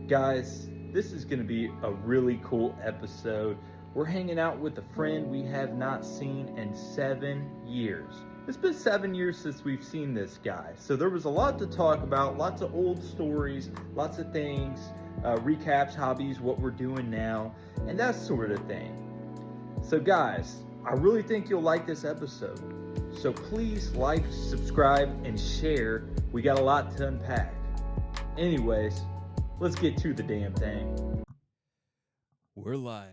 Guys, this is going to be a really cool episode. We're hanging out with a friend we have not seen in 7 years. It's been 7 years since we've seen this guy. So there was a lot to talk about, lots of old stories, lots of things, recaps, hobbies, what we're doing now, and that sort of thing. So guys, I really think you'll like this episode. So please like, subscribe, and share. We got a lot to unpack. Anyways, let's get to the damn thing. We're live.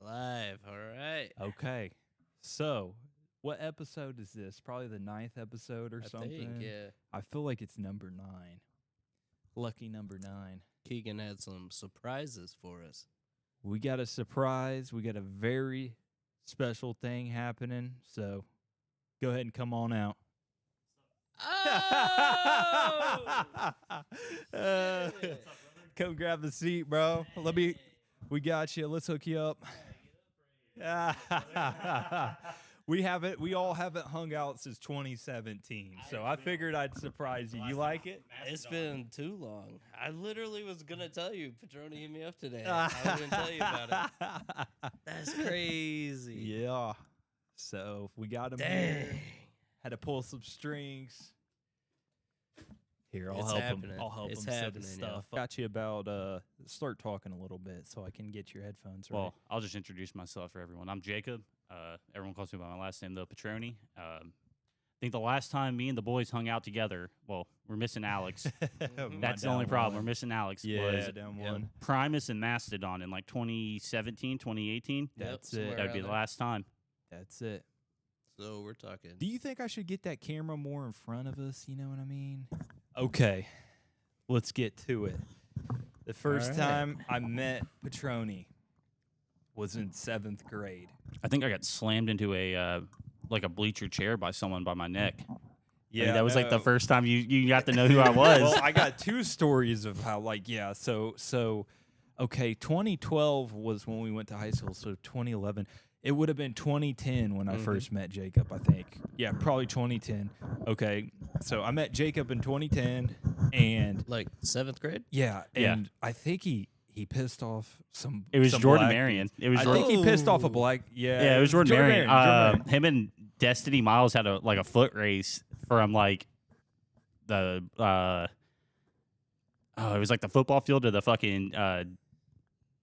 Live, all right. Okay. So, what episode is this? Probably the 9th episode or something? I think, yeah. I feel like it's number 9. Lucky number 9. Keegan had some surprises for us. We got a surprise. We got a very special thing happening. So, go ahead and come on out. Oh! Come grab a seat, bro. We got you. Let's hook you up. We all haven't hung out since 2017, so I figured I'd surprise you. You like it? It's been too long. I literally was going to tell you. Petroni hit me up today. I was going to tell you about it. That's crazy. Yeah. So we got him Dang. here. Had to pull some strings. Here, I'll help him. I'll help him set his stuff. Got you about, start talking a little bit so I can get your headphones right. Well, I'll just introduce myself for everyone. I'm Jacob. Everyone calls me by my last name, though, Petroni. I think the last time me and the boys hung out together, well, we're missing Alex. That's the only problem. We're missing Alex. Yeah, down one. Primus and Mastodon in like 2017, 2018. That's Yep, it. That would be the last time. That's it. So we're talking. Do you think I should get that camera more in front of us? You know what I mean? Okay, let's get to it. The first time I met Petroni was in 7th grade. I think I got slammed into a like a bleacher chair by someone by my neck. Yeah, Like, that was like the first time you got to know who I was. Well, I got 2 stories of how, so, okay, 2012 was when we went to high school, so 2011. It would have been 2010 when I first met Jacob, I think. Yeah, probably 2010. Okay, so I met Jacob in 2010, and Like 7th grade? yeah, Yeah. and I think he pissed off some. It was some Jordan black Marion. dudes. It was I Jordan. think he pissed off a black. Yeah, it was Jordan Marion. Marion. Him and Destiny Miles had a foot race from like the it was like the football field to the fucking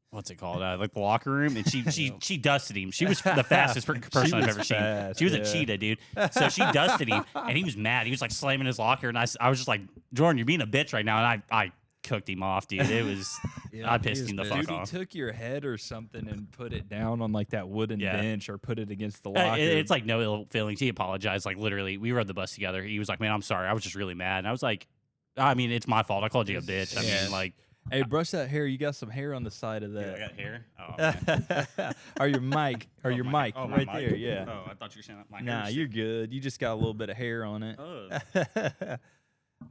what's it called? Like the locker room, and she dusted him. She was the fastest person I've ever seen. She was a cheetah, dude. So she dusted him, and he was mad. He was like slamming his locker, and I was just like, Jordan, you're being a bitch right now, and I cooked him off, dude. It was I pissed him the fuck Dude, off. he took your head or something and put it down on like that wooden Yeah. bench or put it against the locker. It's like no ill feelings. He apologized. Like literally, we rode the bus together. He was like, "Man, I'm sorry. I was just really mad." And I was like, "I mean, it's my fault. I called you a bitch. I mean, like." Hey, brush that hair. You got some hair on the side of I that. got hair. Oh, man. or your mic. Or your mic. Oh, my right mic? there, yeah. Oh, I thought you were saying my hair. Nah, you're good. You just got a little bit of hair on it. Oh,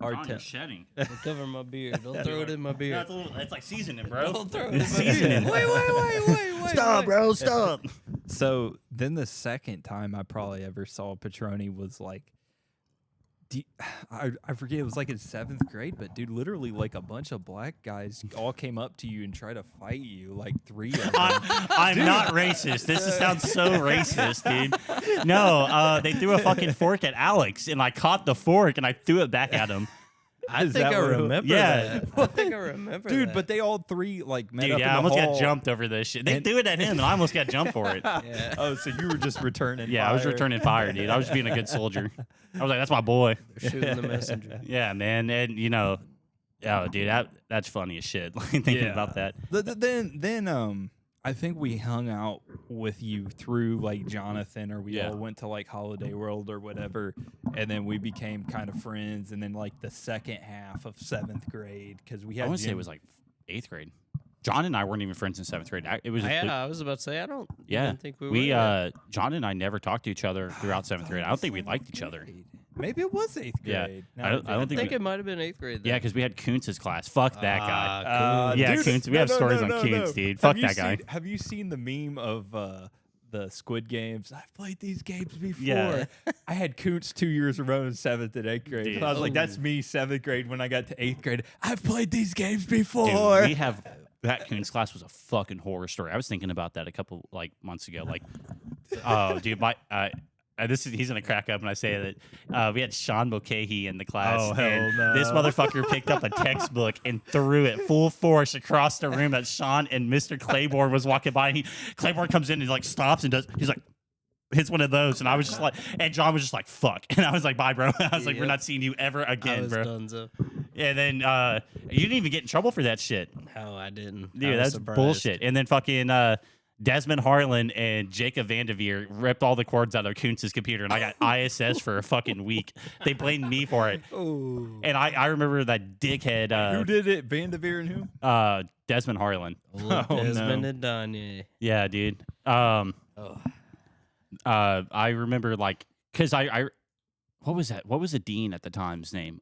Our John, te- you're shedding. Don't cover my beard. Don't throw it in my No, beard. it's like seasoning, bro. Don't throw it in It's my beard. seasoning. Wait. Stop, bro. Stop. So then the second time I probably ever saw Petroni was like, I forget, it was like in 7th grade, but dude, literally like a bunch of black guys all came up to you and tried to fight you, like 3 of them. I'm not racist. This sounds so racist, dude. No, they threw a fucking fork at Alex, and I caught the fork, and I threw it back at him. I Is think that I what it was? remember Yeah. that. I think I remember Dude, that. but they all 3 like met Dude, up yeah, I in the almost hall. got jumped over this shit. They threw it at him, and I almost got jumped for it. Yeah. Oh, so you were just returning Yeah, I was fire. returning fire, dude. I was just being a good soldier. I was like, that's my boy. They're shooting the messenger. Yeah, man. And, oh, dude, that's funny as shit. Like, thinking about that. Then I think we hung out with you through like Jonathan, or we Yeah. all went to like Holiday World or whatever, and then we became kind of friends. And then like the second half of 7th grade, because we had I want to say gym- it was like 8th grade. John and I weren't even friends in 7th grade. It was Yeah, I was about to say, I don't yeah. even think we were. John and I never talked to each other throughout 7th grade. I don't think we liked each other. Maybe it was 8th Yeah. grade. I don't I think think we- it might have been 8th grade. Then. Yeah, because we had Kuntz's class. Fuck that guy. Cool. Yeah, dude, Kuntz. We have stories on no. Kuntz, dude. Have Fuck you that guy. Have you seen the meme of the Squid Games. I've played these games before. Yeah. I had Koontz 2 years in a row in 7th and 8th grade. Dude. So I was like, that's me, 7th grade. When I got to 8th grade, I've played these games Dude, before. we have that Koontz class was a fucking horror story. I was thinking about that a couple months ago. Like, oh, dude, he's gonna crack up when I say that. We had Sean Mulcahy in the class. Oh, hell and no. This motherfucker picked up a textbook and threw it full force across the room that Sean and Mr. Claiborne was walking by. And Claiborne comes in and like stops and he's like, hits one of those, and I was just like, and John was just like, fuck. And I was like, bye, bro. I was like, we're not seeing you ever again, bro. Dunzo. And then you didn't even get in trouble for that shit. No, I didn't. Dude, that's bullshit. And then fucking Desmond Harlan and Jacob Vanderveer ripped all the cords out of Koontz's computer, and I got ISS for a fucking week. They blamed me for it. Ooh. And I remember that dickhead. Who did it? Vanderveer and who? Desmond Harlan. Desmond and Danye. Yeah, dude. I remember like, cause I what was that? What was the dean at the time's name?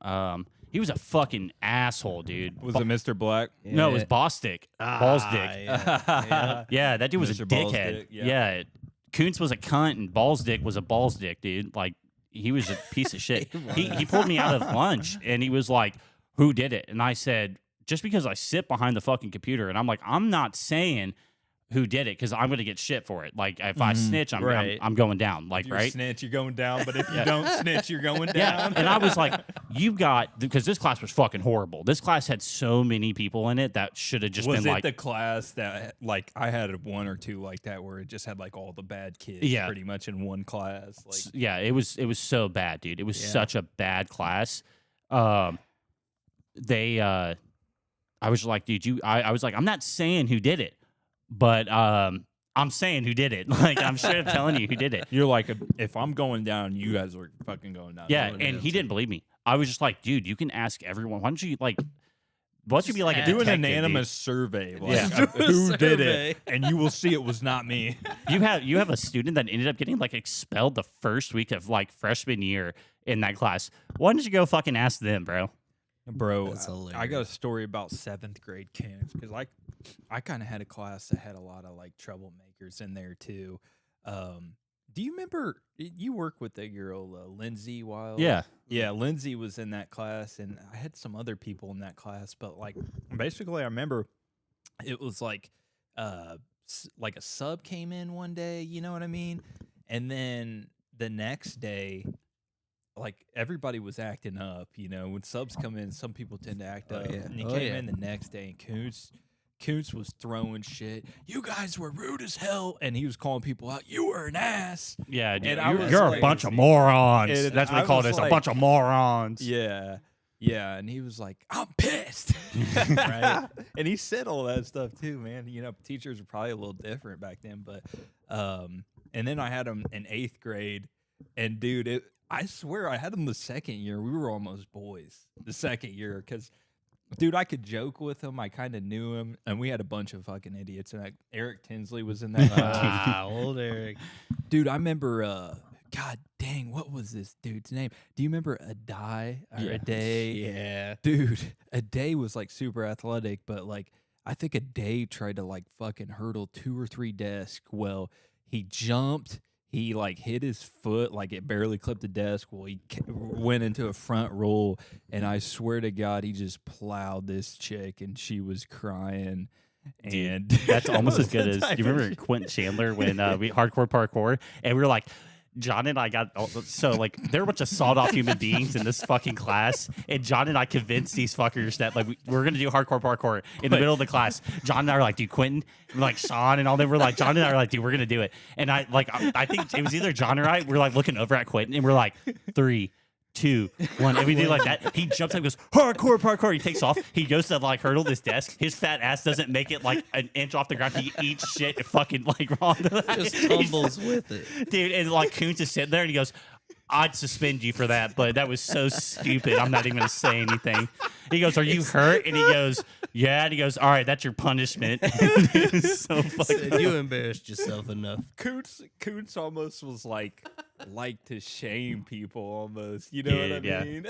He was a fucking asshole, dude. Was it Mr. Black? No, it was Bostic. Ballsdick. Yeah. Yeah, that dude was a Mr. dickhead. Ballsdick, Yeah. Koontz was a cunt and Ballsdick was a ballsdick, dude. Like, he was a piece of shit. He pulled me out of lunch and he was like, who did it? And I said, just because I sit behind the fucking computer, and I'm like, I'm not saying who did it because I'm going to get shit for it. Like, if I snitch, I'm going down. Like, If you right? snitch, you're going down. But if you don't snitch, you're going down. Yeah, and I was like, you got, because this class was fucking horrible. This class had so many people in it that should have just Was been it like, the class that, like, I had one or two like that where it just had, like, all the bad kids Yeah. pretty much in one class? Like, yeah, it was so bad, dude. It was such a bad class. I was like, dude, I was like, I'm not saying who did it, but I'm saying who did it. Like, I'm straight up telling you who did it. you're like, if I'm going down, you guys are fucking going down. Yeah, No one and else. he didn't believe me. I was just like, dude, you can ask everyone. Why don't you be like a Do an detective, anonymous survey, like, Yeah. of who did survey. it, and you will see it was not me. dude. You have a student that ended up getting like expelled the first week of like freshman year in that class. Why don't you go fucking ask them, bro? Bro, That's I got a story about 7th grade camps because I kind of had a class that had a lot of like troublemakers in there too. Do you remember you work with the girl Lindsay Wild? Yeah. Yeah, Lindsay was in that class, and I had some other people in that class. But like, basically, I remember it was like a sub came in one day. You know what I mean? And then the next day, like everybody was acting up, you know. When subs come in, some people tend to act up. yeah. And he Oh, came yeah. in the next day, and Koontz was throwing shit. You guys were rude as hell, and he was calling people out. You were an ass. Yeah, dude, And I was you're a like- bunch of morons. And That's what I they called was us, a like- bunch of morons. Yeah, yeah. And he was like, I'm pissed, right? And he said all that stuff too, man. You know, teachers were probably a little different back then, but and then I had him in 8th grade, and dude, I swear I had him the second year. We were almost boys the second year because, dude, I could joke with him. I kind of knew him, and we had a bunch of fucking idiots. And Eric Tinsley was in that class. Old Eric. Dude, I remember, God dang, what was this dude's name? Do you remember Adai or Aday? Yeah. Dude, Aday was like super athletic, but like I think Aday tried to like fucking hurdle 2 or 3 desks. Well, he jumped. He like hit his foot, like it barely clipped the desk. Well, he went into a front roll, and I swear to God, he just plowed this chick, and she was crying. And That's almost as good the as, type you of remember Quentin Chandler when we hardcore parkour, and we were like, John and I got, so like, there were a bunch of sawed off human beings in this fucking class, and John and I convinced these fuckers that like we're gonna do hardcore parkour in the middle of the class. John and I were like, dude, Quentin, like Sean and all them were like, John and I were like, dude, we're gonna do it. And I think it was either John or I, we're like looking over at Quentin, and we're like, 3, 2, 1, and we do like that. He jumps up and goes, hardcore parkour. He takes off. He goes to like hurdle this desk. His fat ass doesn't make it like an inch off the ground. He eats shit and fucking like wrong. Just tumbles with it. Dude, and like Koontz is sitting there and he goes, I'd suspend you for that, but that was so stupid. I'm not even going to say anything. He goes, are you hurt? And he goes, yeah. And he goes, all right, that's your punishment. It was so fucking Said, you embarrassed yourself enough. Koontz almost was like to shame people almost. You know what I Yeah. mean?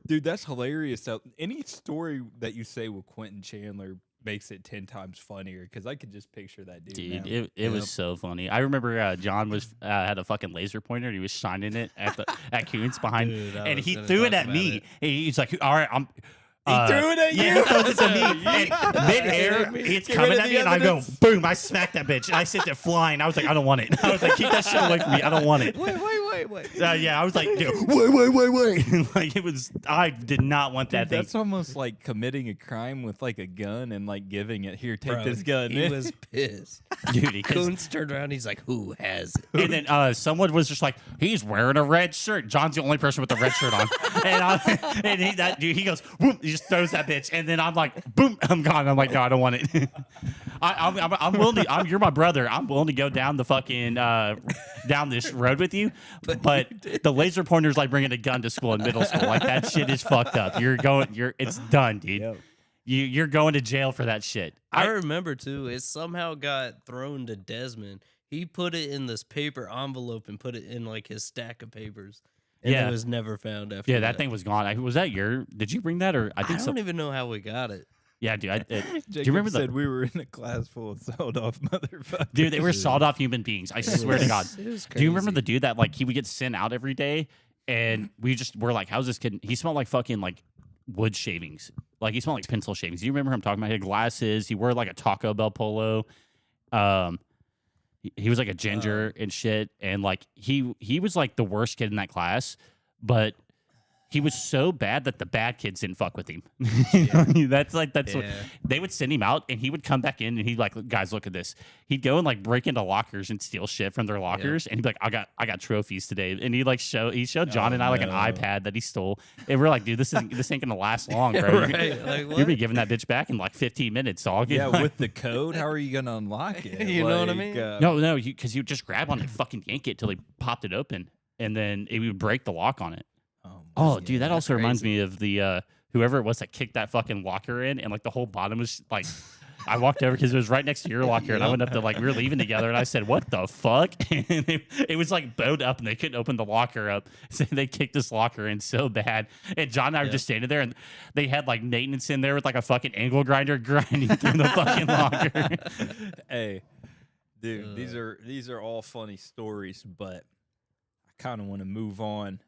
Dude, that's hilarious. So any story that you say with Quentin Chandler, makes it 10 times funnier because I could just picture that dude. Dude, now. it was so funny. I remember John was had a fucking laser pointer and he was shining it at Coons behind, Dude, I and was he gonna threw it talk at about me. it. And he's like, "All right, I'm." He threw it at Yeah, you? he throws it to me. And midair, it's Get coming rid of at the me, and I go, evidence. boom! I smack that bitch, and I sent it flying. I was like, I don't want it. I was like, keep that shit away from me. I don't want it. Wait. Yeah, I was like, dude, wait. Like it was. I did not want that Dude, thing. that's almost like committing a crime with like a gun and like giving it here. Take Bro, this gun. He was pissed. Dude, he couldn't- Coons turned around. He's like, "Who has it?" And then someone was just like, he's wearing a red shirt. John's the only person with a red shirt on. And that dude, he goes, whoop, he just throws that bitch. And then I'm like, boom, I'm gone. I'm like, no, I don't want it. I'm willing to, you're my brother. I'm willing to go down the fucking, down this road with you. But the laser pointer's like bringing a gun to school in middle school. Like that shit is fucked up. It's done, dude. Yep. You're going to jail for that shit. I remember too. It somehow got thrown to Desmond. He put it in this paper envelope and put it in like his stack of papers. And Yeah. it was never found after. Yeah, that thing was gone. Was that did you bring that or I think so? don't even know how we got it. Yeah, dude. Do Jacob you remember said we were in a class full of sold off motherfuckers. Dude, they were sawed off human beings. I swear to God. It was Do you remember crazy. the dude that like he would get sent out every day, and we just were like, "How's this kid?" He smelled like fucking like wood shavings. Like he smelled like pencil shavings. Do you remember him talking about? He had glasses. He wore like a Taco Bell polo. He was like a ginger and shit, and like he was like the worst kid in that class, but he was so bad that the bad kids didn't fuck with him. That's what they would send him out, and he would come back in, and he'd like, guys, look at this. He'd go and like break into lockers and steal shit from their lockers, and he'd be like, I got trophies today, and he showed John and I like an iPad that he stole, and we're like, dude, this ain't gonna last long, bro. Right, like, You'll what? be giving that bitch back in like 15 minutes, dog. Yeah, Like, with the code, how are you gonna unlock it? You know what I mean? no, because you just grab on it, fucking yank it till he popped it open, and then it would break the lock on it. Oh, dude, that also reminds me of the whoever it was that kicked that fucking locker in, and like the whole bottom was like, I walked over because it was right next to your locker, and I went up to like we were leaving together, and I said, "What the fuck?" And it was like bowed up, and they couldn't open the locker up, so they kicked this locker in so bad. And John and I were just standing there, and they had like maintenance in there with like a fucking angle grinder grinding through the fucking locker. Hey, dude, these are all funny stories, but I kind of want to move on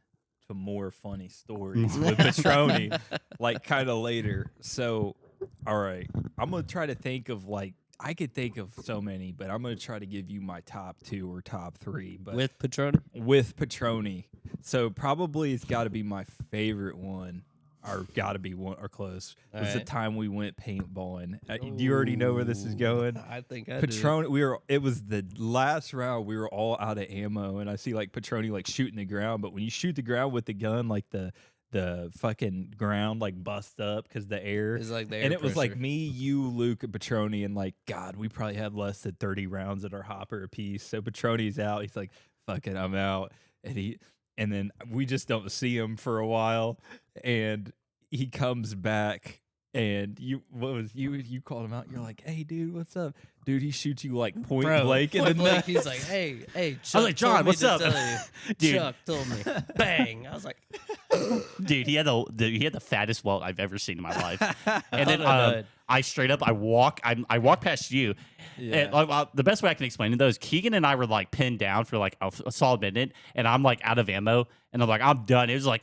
to more funny stories with Petroni, like kind of later. So, all right, I'm gonna try to think of like I could think of so many, but I'm gonna try to give you my top 2 or top 3. But With Petroni? with Petroni, so probably it's got to be my favorite one, or got to be one or close. All Was the right. time we went paintballing. Do you already know where this is going? I think I do. Petroni, it was the last round. We were all out of ammo, and I see like Petroni like shooting the ground. But when you shoot the ground with the gun, like the fucking ground like busts up because the air. It's like the air And it was like pressure. me, you, Luke, and Petroni, and like God, we probably had less than 30 rounds in our hopper apiece. So Petroni's out. He's like, "Fuck it, I'm out," and then we just don't see him for a while, and he comes back. And you called him out. You're like, "Hey, dude, what's up, dude?" He shoots you like point blank in the blank, neck. he's like, hey, Chuck I was like, "John, told me what's to up?" tell you." Dude. Chuck told me. Bang. I was like, Dude, he had the fattest welt I've ever seen in my life. And then I died. I straight up I walk past you. Yeah. And the best way I can explain it though is Keegan and I were like pinned down for like a solid minute, and I'm like out of ammo, and I'm like, I'm done. It was like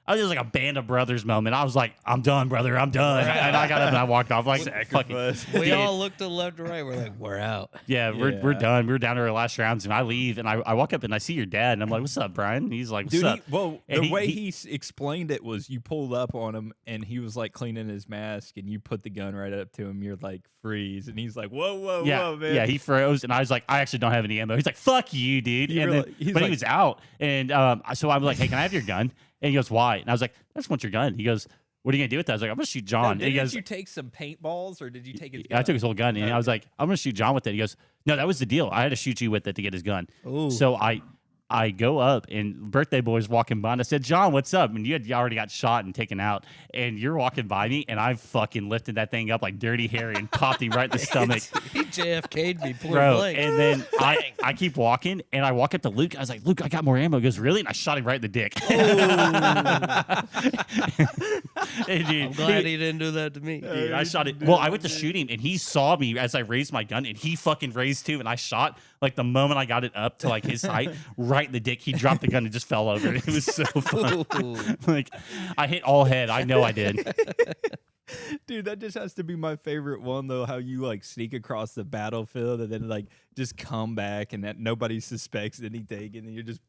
a Band of Brothers moment. I was like, I'm done, brother. I'm done. And I got up and I walked off like fucking. Sacrifice. we all looked to the left and right. We're like, we're out. Yeah, we're done. We're down to our last rounds, and I leave, and I walk up and I see your dad, and I'm like, "What's up, Brian?" And he's like, "What's Dude, up?" And the way he explained it was you pulled up on him and he was like cleaning his mask and you put the gun right up to him. You're like, freeze. And he's like, whoa, whoa, man. Yeah, he froze, and I was like, I actually don't have any ammo. He's like, fuck you, dude. He And really- then, he's but he like- was out, and so I was like, hey, can I have your gun? And he goes, why? And I was like, I just want your gun. He goes, what are you gonna do with that? I was like, I'm gonna shoot John. No, And he didn't goes, you take some paintballs or did you take his I took gun? his whole gun, and I was like, I'm gonna shoot John with it. He goes, no, that was the deal. I had to shoot you with it to get his gun. Ooh. So I I go up and birthday boy's walking by and I said, John, what's up? And you had already got shot and taken out. And you're walking by me and I fucking lifted that thing up like Dirty Harry and popped him right in the stomach. He JFK'd me point Bro, blank. and then I keep walking and I walk up to Luke. I was like, Luke, I got more ammo. He goes, really? And I shot him right in the dick. And dude, I'm glad he didn't do that to me. dude, I shot it. Well, I went to shoot him and he saw me as I raised my gun and he fucking raised too. And I shot like the moment I got it up to like his height, right in the dick. He dropped the gun and just fell over. It was so fun. Like I hit all head. I know I did. Dude, that just has to be my favorite one, though. How you like sneak across the battlefield and then like just come back and that nobody suspects anything, and then you're just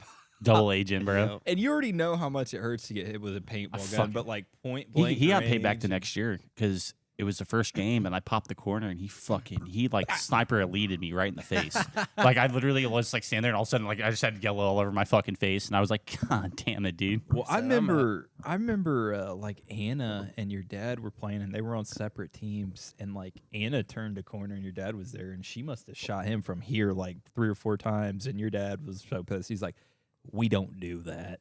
Double agent, bro. and you already know how much it hurts to get hit with a paintball gun, but like point He, blank. he got paid back range the next year because it was the first game and I popped the corner and he like sniper eluded me right in the face. Like I literally was like standing there and all of a sudden like I just had yellow all over my fucking face and I was like, God damn it, dude. Well, I remember like Anna and your dad were playing and they were on separate teams, and like Anna turned a corner and your dad was there and she must have shot him from here like 3 or 4 times, and your dad was so pissed. He's like, we don't do that.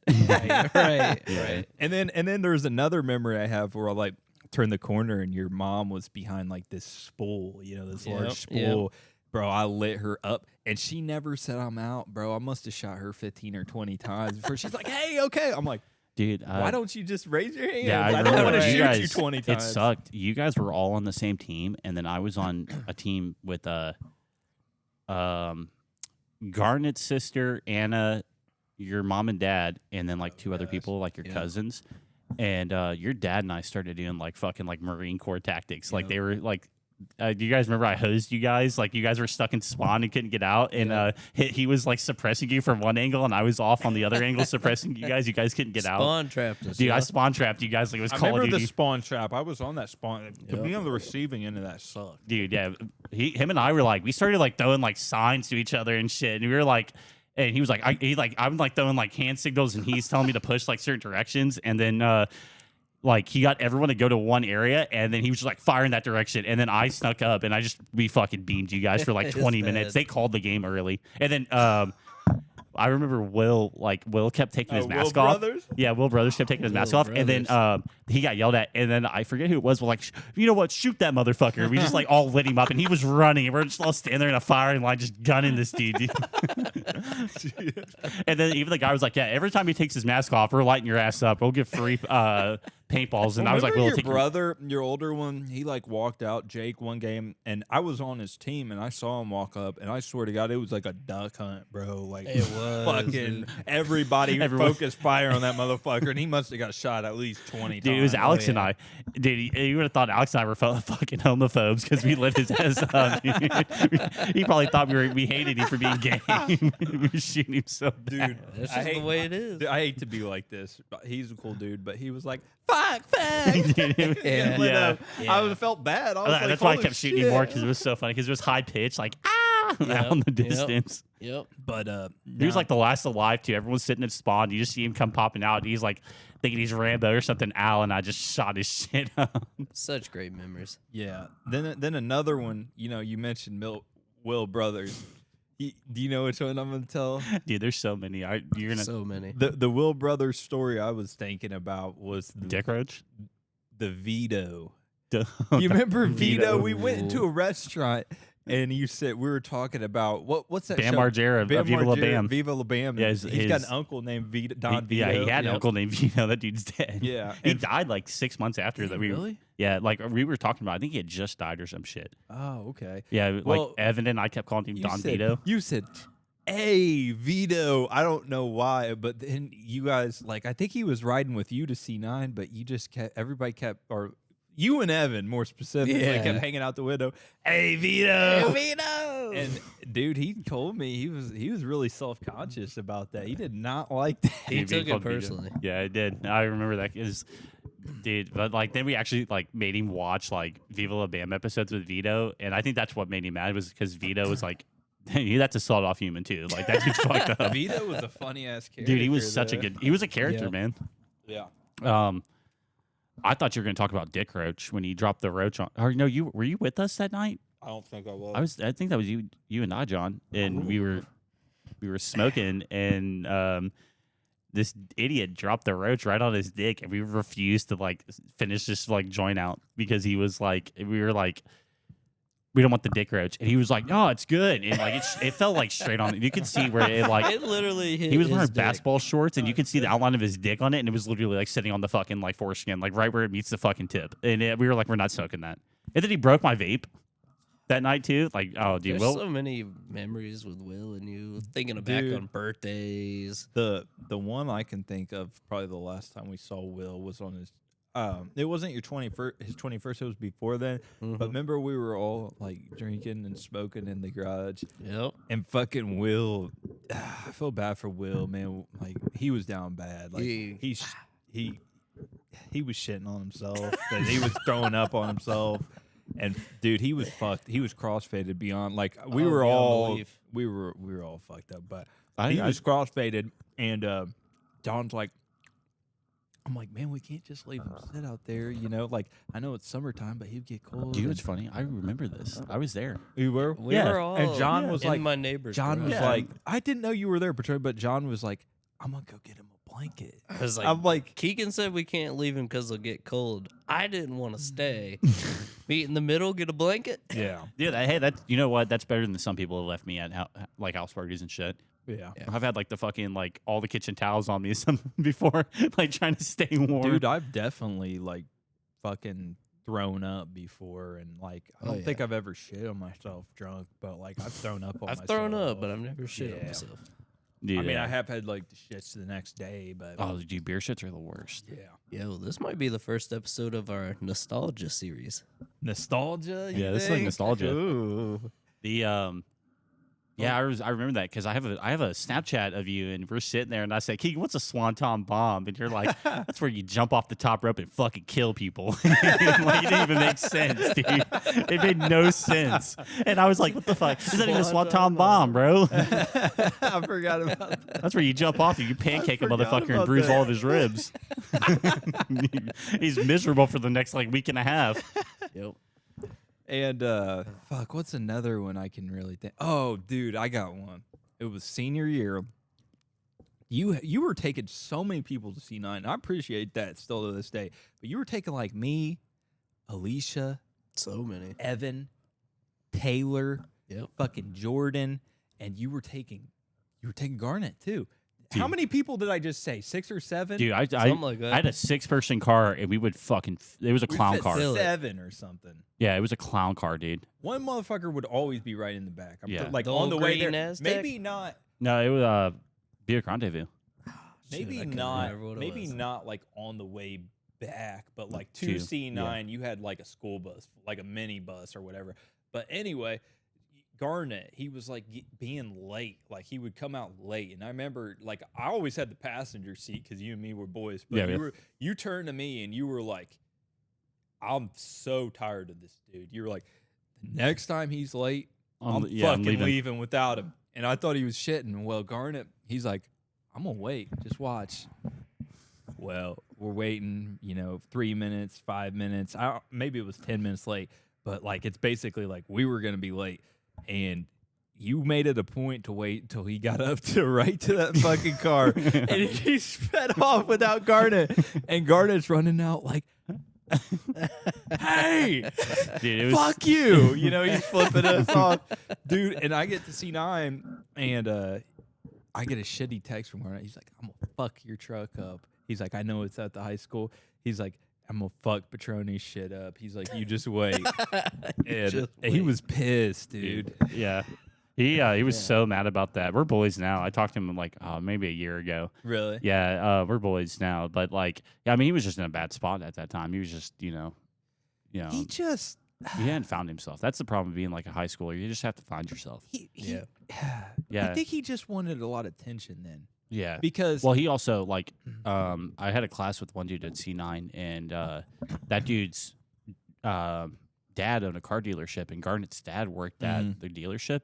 Right. And then there's another memory I have where I like turned the corner and your mom was behind like this spool, this large spool. Bro, I lit her up and she never said I'm out, bro. I must have shot her 15 or 20 times before she's like, hey, okay. I'm like, dude, why don't you just raise your hand? Yeah, I don't want to shoot guys, you 20 times. It sucked. You guys were all on the same team, and then I was on a team with Garnet's sister, Anna, your mom and dad, and then like 2 other people, like your cousins. And your dad and I started doing like fucking like Marine Corps tactics. Like they were like, do you guys remember I hosed you guys? Like you guys were stuck in spawn and couldn't get out, and he was like suppressing you from one angle, and I was off on the other angle suppressing you guys. You guys couldn't get out. Spawn trapped us. Dude, I spawn trapped you guys like it was I Call of remember Duty. the spawn trap. I was on that spawn. To be on the receiving end of that sucked. Dude, yeah, him and I were like, we started like throwing like signs to each other and shit, and we were like. And he was like, I'm like throwing like hand signals, and he's telling me to push like certain directions, and then like he got everyone to go to one area, and then he was just like firing that direction, and then I snuck up, and we fucking beamed you guys for like 20 minutes. They called the game early, and then I remember Will kept taking his mask off. Brothers? Yeah, Will Brothers kept taking his mask off, and then he got yelled at, and then I forget who it was. We're like, you know what? Shoot that motherfucker. We just like all lit him up, and he was running, and we're just all standing there in a firing line, just gunning this dude. And then even the guy was like, yeah, every time he takes his mask off, we're lighting your ass up. We'll get free paintballs. And I was like, well, Will, your brother, your older one, he like walked out, Jake, one game, and I was on his team, and I saw him walk up, and I swear to God, it was like a duck hunt, bro. Like It was, fucking dude. everybody Everyone- focused fire on that motherfucker, and he must have got shot at least 20 times. dude, it was Alex and I. Dude, you would have thought Alex and I were fucking homophobes because we lit his ass up. Dude. He probably thought we hated him for being gay. We were shooting him so bad. Dude, That's I just the hate- way it is. Dude, I hate to be like this. But he's a cool dude, but he was like, "Fuck." Yeah. Lit up. Yeah. I felt bad. I was like, That's why I "Holy kept shooting him more shit." because it was so funny because it was high pitch, like Yep, out in the yep. distance. Yep. But He was like the last alive too. Everyone's sitting at spawn. You just see him come popping out. And he's like thinking he's Rambo or something. Al and I just shot his shit up. Such great memories. yeah. Then another one. You mentioned Will Brothers. Do you know which one I'm gonna tell? Dude, there's so many. You're gonna So many. The Will Brothers story I was thinking about was Dick Roach. the Vito. Duh. You remember Vito? Vito. We went into a restaurant and you said we were talking about what's that Bam show? Margera of Bam Viva La Margera, Bam. Viva La Bam. Yeah, he's got his- an uncle named Vito, Don Vito. Yeah, he had an Yep. uncle named Vito. That dude's dead. Yeah. He And- died like 6 months after that. Really? Yeah, like we were talking about. I think he had just died or some shit. Oh, okay. Yeah, Well, like Evan and I kept calling him Don said, Vito. You said, "Hey, Vito." I don't know why, but then you guys I think he was riding with you to C9, but you just everybody kept, or you and Evan more specifically, Yeah. kept hanging out the window. Hey, Vito. Vito. And dude, he told me he was really self-conscious about that. He did not like that. He Being took it called Vito. personally. Yeah, I did. I remember that. Dude, but then we actually made him watch Viva La Bam episodes with Vito, and I think that's what made him mad was because Vito was that's a sawed off human too. Like that dude's fucked up. Vito was a funny ass character. Dude, he was such a good. He was a character, Yep. man. Yeah. I thought you were going to talk about Dick Roach when he dropped the roach on. Or no, were you with us that night? I don't think I was. I think that was you and I, John, and we were. We were smoking, and this idiot dropped the roach right on his dick, and we refused to like finish this like joint out because he was like, we were like, we don't want the dick roach, and he was like, no, it's good, and like it fell like straight on it. You could see where it like It literally hit he was his wearing dick. basketball shorts, and you could see the outline of his dick on it, and it was literally like sitting on the fucking like foreskin, like right where it meets the fucking tip, and we were like, we're not soaking that. And then he broke my vape that night too. Like, oh, dude, There's Will. so many memories with Will and you thinking back Dude. on birthdays. The one I can think of, probably the last time we saw Will was on his. It wasn't your 21st, his 21st. It was before then. But remember, we were all like drinking and smoking in the garage, Yep. and fucking Will. I feel bad for Will, man. Like he was down bad. Like he was shitting on himself. And he was throwing up on himself. And dude, he was fucked. He was crossfaded beyond. Like we were beyond all belief. we were all fucked up. But I- he I- was crossfaded, and John's like, I'm like, man, we can't just leave him sit out there. You know, like I know it's summertime, but he'd get cold. Dude, and- it's funny. I remember this. I was there. You were. We Yeah. were all And John was in like- my neighbor's John was garage. like, I didn't know you were there, Patricia, but John was like, I'm gonna go get him a blanket. I was like, I'm like, Keegan said we can't leave him because he'll get cold. I didn't want to stay. Meet in the middle, get a blanket. yeah, Yeah, hey, that's you know what? That's better than some people have left me at like house parties and shit. yeah. Yeah. I've had like the fucking like all the kitchen towels on me some before, like trying to stay warm. Dude, I've definitely like fucking thrown up before, and like I Oh, don't think yeah. I've ever shit on myself drunk, but like I've thrown up on I've myself. thrown up, but I've never shit on Yeah. myself. Dude, I mean, yeah. I have had like the shits the next day, but Oh, dude, beer shits are the worst. yeah. Yo, this might be the first episode of our nostalgia series. Nostalgia. you Yeah, this is like think? nostalgia. Ooh. The yeah, I remember that because I have a Snapchat of you, and we're sitting there, and I say, Keegan, what's a swanton bomb? And you're like, that's where you jump off the top rope and fucking kill people. Like, it didn't even make sense, dude. It made no sense. And I was like, what the fuck? Is that even a swanton bomb, bro? I forgot about that. That's where you jump off and you pancake a forgot motherfucker and about bruise that. all of his ribs. He's miserable for the next like week and a half. Yep. And fuck, what's another one I can really think? Oh, dude, I got one. It was senior year. You were taking so many people to C9. And I appreciate that still to this day. But you were taking like me, Alicia, So many. Evan, Taylor, Yep. fucking Jordan, and you were taking Garnet too. How Dude. many people did I just say? 6 or 7? Dude, I Something like that. had a 6-person car and we would fucking it was a We clown fit car. Fill it. 7 or something. Yeah, it was a clown car, dude. One motherfucker would always be right in the back. Yeah. Like The on the old way green there. Aztec? Maybe not. No, it was Beer Rendezvous. Maybe Shoot, I couldn't not. remember what it Maybe was. not like on the way back, but like to To, C9, you had like a school bus, like a mini bus or whatever. But anyway, Garnet, he was like being late. Like he would come out late, and I remember like I always had the passenger seat because you and me were boys. But Yeah, you turned to me and you were like, "I'm so tired of this dude." You were like, "The next time he's late, I'm fucking leaving. leaving without him." And I thought he was shitting. Well, Garnet, he's like, I'm gonna wait. Just watch. Well, we're waiting, 3 minutes, 5 minutes. Maybe it was 10 minutes late, but like it's basically like we were gonna be late, and you made it a point to wait until he got up to that fucking car, and he sped off without Garnet, and Garnet's running out like, "Hey, Dude, it was fuck you!" He's flipping us off, dude. And I get to C9, and I get a shitty text from her. He's like, "I'm gonna fuck your truck up." He's like, "I know it's at the high school." He's like, "I'm gonna fuck Petroni's shit up." He's like, "You just wait." And Just he wait. was pissed, dude. yeah. He was so mad about that. We're boys now. I talked to him like maybe a year ago. Really? Yeah, we're boys now. But like, yeah, I mean, he was just in a bad spot at that time. He was just, He he just, hadn't found himself. That's the problem with being like a high schooler. You just have to find yourself. Yeah. Yeah. I think he just wanted a lot of attention then, Yeah. because Well, he also like, I had a class with one dude at C9, and that dude's dad owned a car dealership, and Garnet's dad worked at the dealership,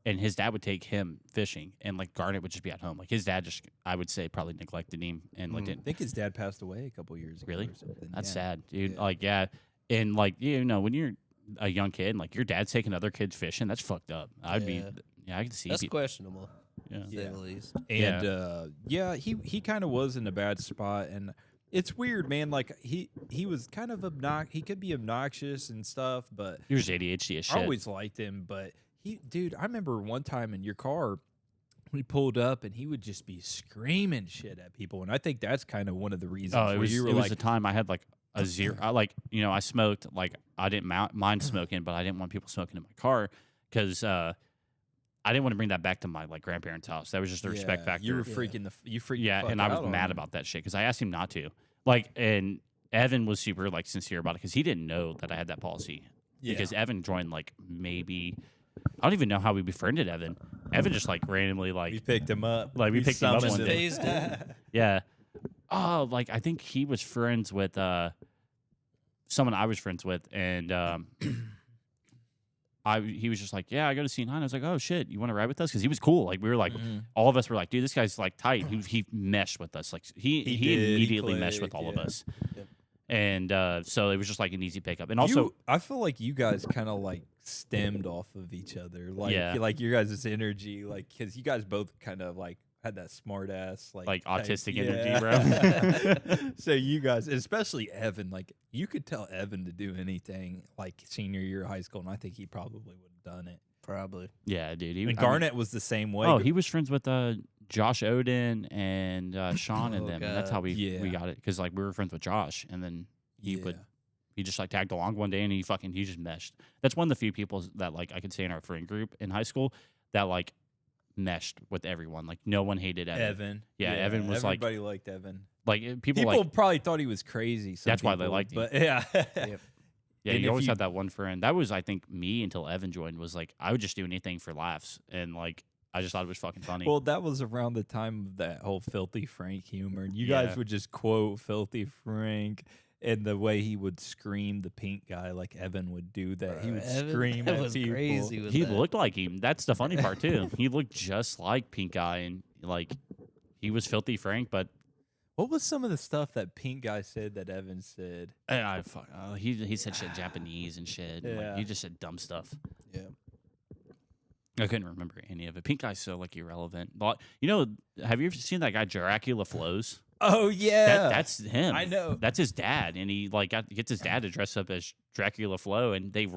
and his dad would take him fishing, and like Garnet would just be at home. Like his dad just, I would say, probably neglected him and like I didn't. think his dad passed away a couple years ago. Really? Or something. That's Yeah. sad, dude. Yeah. Like, yeah, and like when you're a young kid, and like your dad's taking other kids fishing, that's fucked up. I'd be, Yeah. yeah, I could see. That's people. questionable. Yeah. to say the least. And he kind of was in a bad spot, and it's weird, man. Like he was kind of he could be obnoxious and stuff, but He was ADHD as shit. I always liked him. But dude, I remember one time in your car, we pulled up and he would just be screaming shit at people, and I think that's kind of one of the reasons. Oh, you were it was like, the time I had like a zero. I smoked. Like I didn't mind smoking, but I didn't want people smoking in my car because I didn't want to bring that back to my like grandparents' house. That was just the respect factor. You were freaking the fuck and I was out on mad him. about that shit because I asked him not to. Like, and Evan was super like sincere about it because he didn't know that I had that policy. Yeah. Because Evan joined like maybe I don't even know how we befriended Evan. Evan just like randomly We picked him up. Like, we picked him up Just one day. phased in. yeah. Oh, like I think he was friends with someone I was friends with, and he was just like, yeah, I go to C9. I was like, oh shit, you want to ride with us? Because he was cool. Like we were like, all of us were like, dude, this guy's like tight. He meshed with us. Like he immediately meshed with all of us. Yep. And so it was just like an easy pickup. And also, I feel like you guys kind of like stemmed off of each other. Like, Yeah. like your guys' energy, like, because you guys both kind of like had that smart ass, like autistic type- energy, bro. So you guys, especially Evan, like you could tell Evan to do anything like senior year of high school, and I think he probably would have done it. Probably. Yeah, dude. And Garnett was the same way. Oh, he was friends with Josh Oden and Sean and Oh, them, and that's God. how we Yeah. got it because like we were friends with Josh, and then he just like tagged along one day and he just meshed. That's one of the few people that like I could say in our friend group in high school that like meshed with everyone. Like no one hated Evan. Yeah, Evan was like everybody liked Evan. like People like probably thought he was crazy. some That's why they people, liked him. But yeah, yeah, and you if always you- had that one friend. That was I think me until Evan joined. Was like I would just do anything for laughs and like I just thought it was fucking funny. Well, that was around the time of that whole Filthy Frank humor. And you Yeah. guys would just quote Filthy Frank and the way he would scream the pink guy like Evan would do that. He would scream that at was people. crazy. With he that. looked like him. That's the funny part too. He looked just like Pink Guy, and like he was Filthy Frank, but What was some of the stuff that pink guy said that Evan said? he said shit Japanese and shit. And, Yeah. like, he just said dumb stuff. Yeah. I couldn't remember any of it. Pink Guy's so like irrelevant. But have you ever seen that guy Dracula Flows? Oh yeah, That's him. I know. That's his dad, and he like gets his dad to dress up as Dracula Flow, and they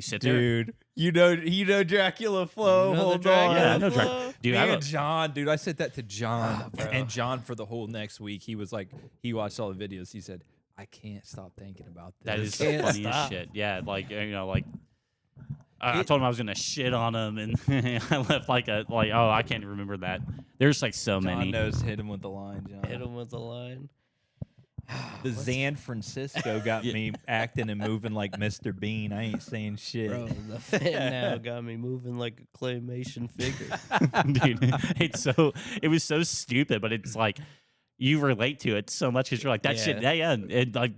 sit there. dude. You know Dracula Flow. You know the Hold Dracula on. Yeah, I know Flow? Dude, Me I and don't- John, dude, I said that to John, Ah, bro. and John for the whole next week, he was like, he watched all the videos. He said, "I can't stop thinking about this." That is the Can't funniest stop. shit. Yeah, like I told him I was gonna shit on him, and I left oh, I can't remember that. There's like so John many. knows. Hit him with the line, John. Hit him with the line. The San Francisco got me acting and moving like Mr. Bean. I ain't saying shit. Bro, the fan now got me moving like a claymation figure. Dude, it was so stupid, but it's like you relate to it so much because you're like that shit. Yeah, and like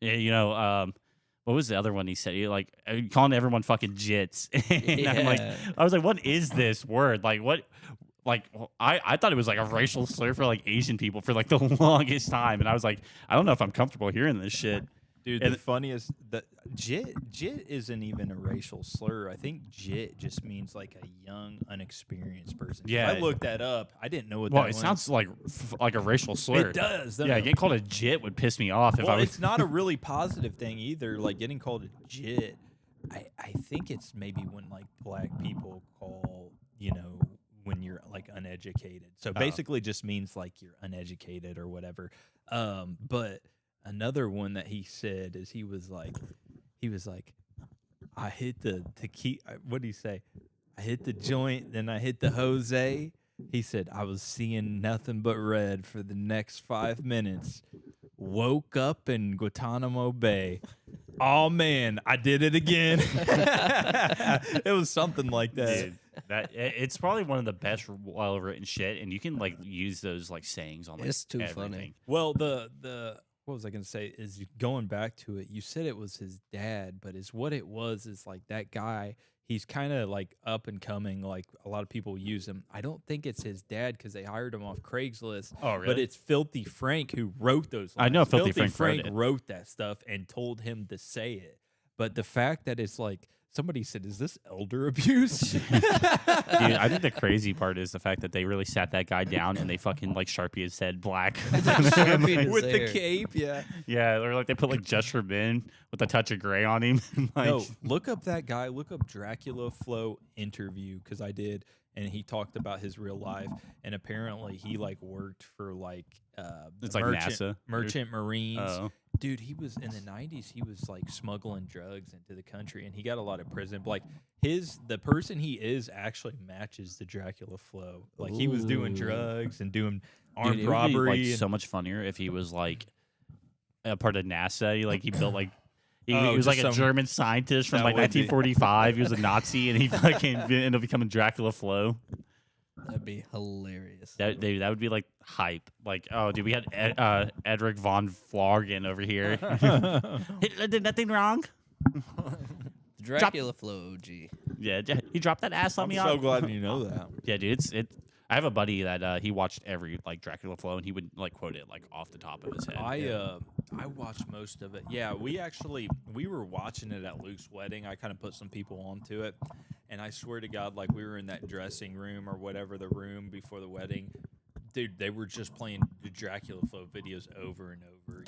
what was the other one he said? He like calling everyone fucking jits. And I'm like, Yeah. I was like, what is this word? Like what? Like I thought it was like a racial slur for like Asian people for like the longest time, and I was like, I don't know if I'm comfortable hearing this shit. Dude, And- the funniest, the jit isn't even a racial slur. I think jit just means like a young, unexperienced person. 'Cause Yeah. I looked that up. I didn't know what Well, that it was. sounds like a racial slur. It does. doesn't Yeah, it? getting called a jit would piss me off if Well, I was. it's not a really positive thing either. Like getting called a jit, I think it's maybe when like black people call, when you're like uneducated. So basically just means like you're uneducated or whatever. But another one that he said is he was like, I hit the tequila. What did he say? I hit the joint, then I hit the Jose. He said, I was seeing nothing but red for the next 5 minutes. Woke up in Guantanamo Bay. Oh man, I did it again. It was something like that. Dude, it's probably one of the best well written shit, and you can like use those like sayings on like It's too everything. funny. Well, the what was I gonna say is going back to it. You said it was his dad, but what it was is like that guy. He's kind of like up and coming. Like a lot of people use him. I don't think it's his dad because they hired him off Craigslist. Oh, really? But it's Filthy Frank who wrote those. I know lines. Filthy Frank wrote it. wrote that stuff and told him to say it. But the fact that it's like Somebody said, "Is this elder abuse?" Dude, I think the crazy part is the fact that they really sat that guy down and they fucking like Sharpie his head black. Sharpie his With the hair. cape, yeah. Yeah, or like they put like Just for Men with a touch of gray on him. Like, No, look up that guy. Look up Dracula Flow interview because I did, and he talked about his real life. And apparently, he like worked for like It's like NASA. merchant marines. Oh. Dude, he was in the 90s. He was like smuggling drugs into the country, and he got a lot of prison. But, like the person he is actually matches the Dracula Flow. Like he was doing Ooh. drugs and doing Dude, armed it would be, robbery. like, and- so much funnier if he was like a part of NASA. Like he built like he Oh, was like just a some- German scientist from That like would be- 1945. He was a Nazi, and he fucking ended up becoming Dracula Flow. That'd be hilarious. That would be like hype. Like, oh, dude, we had Edric von Florgen over here. Hitler did nothing wrong. Dracula Flow OG. Yeah, he dropped that ass on I'm me. so glad you know that. Yeah, dude, I have a buddy that he watched every like Dracula Flow, and he would like quote it like off the top of his head. I watched most of it. Yeah, we were watching it at Luke's wedding. I kind of put some people onto it, and I swear to God, like we were in that dressing room or whatever the room before the wedding. Dude, they were just playing the Dracula Flow videos over and over.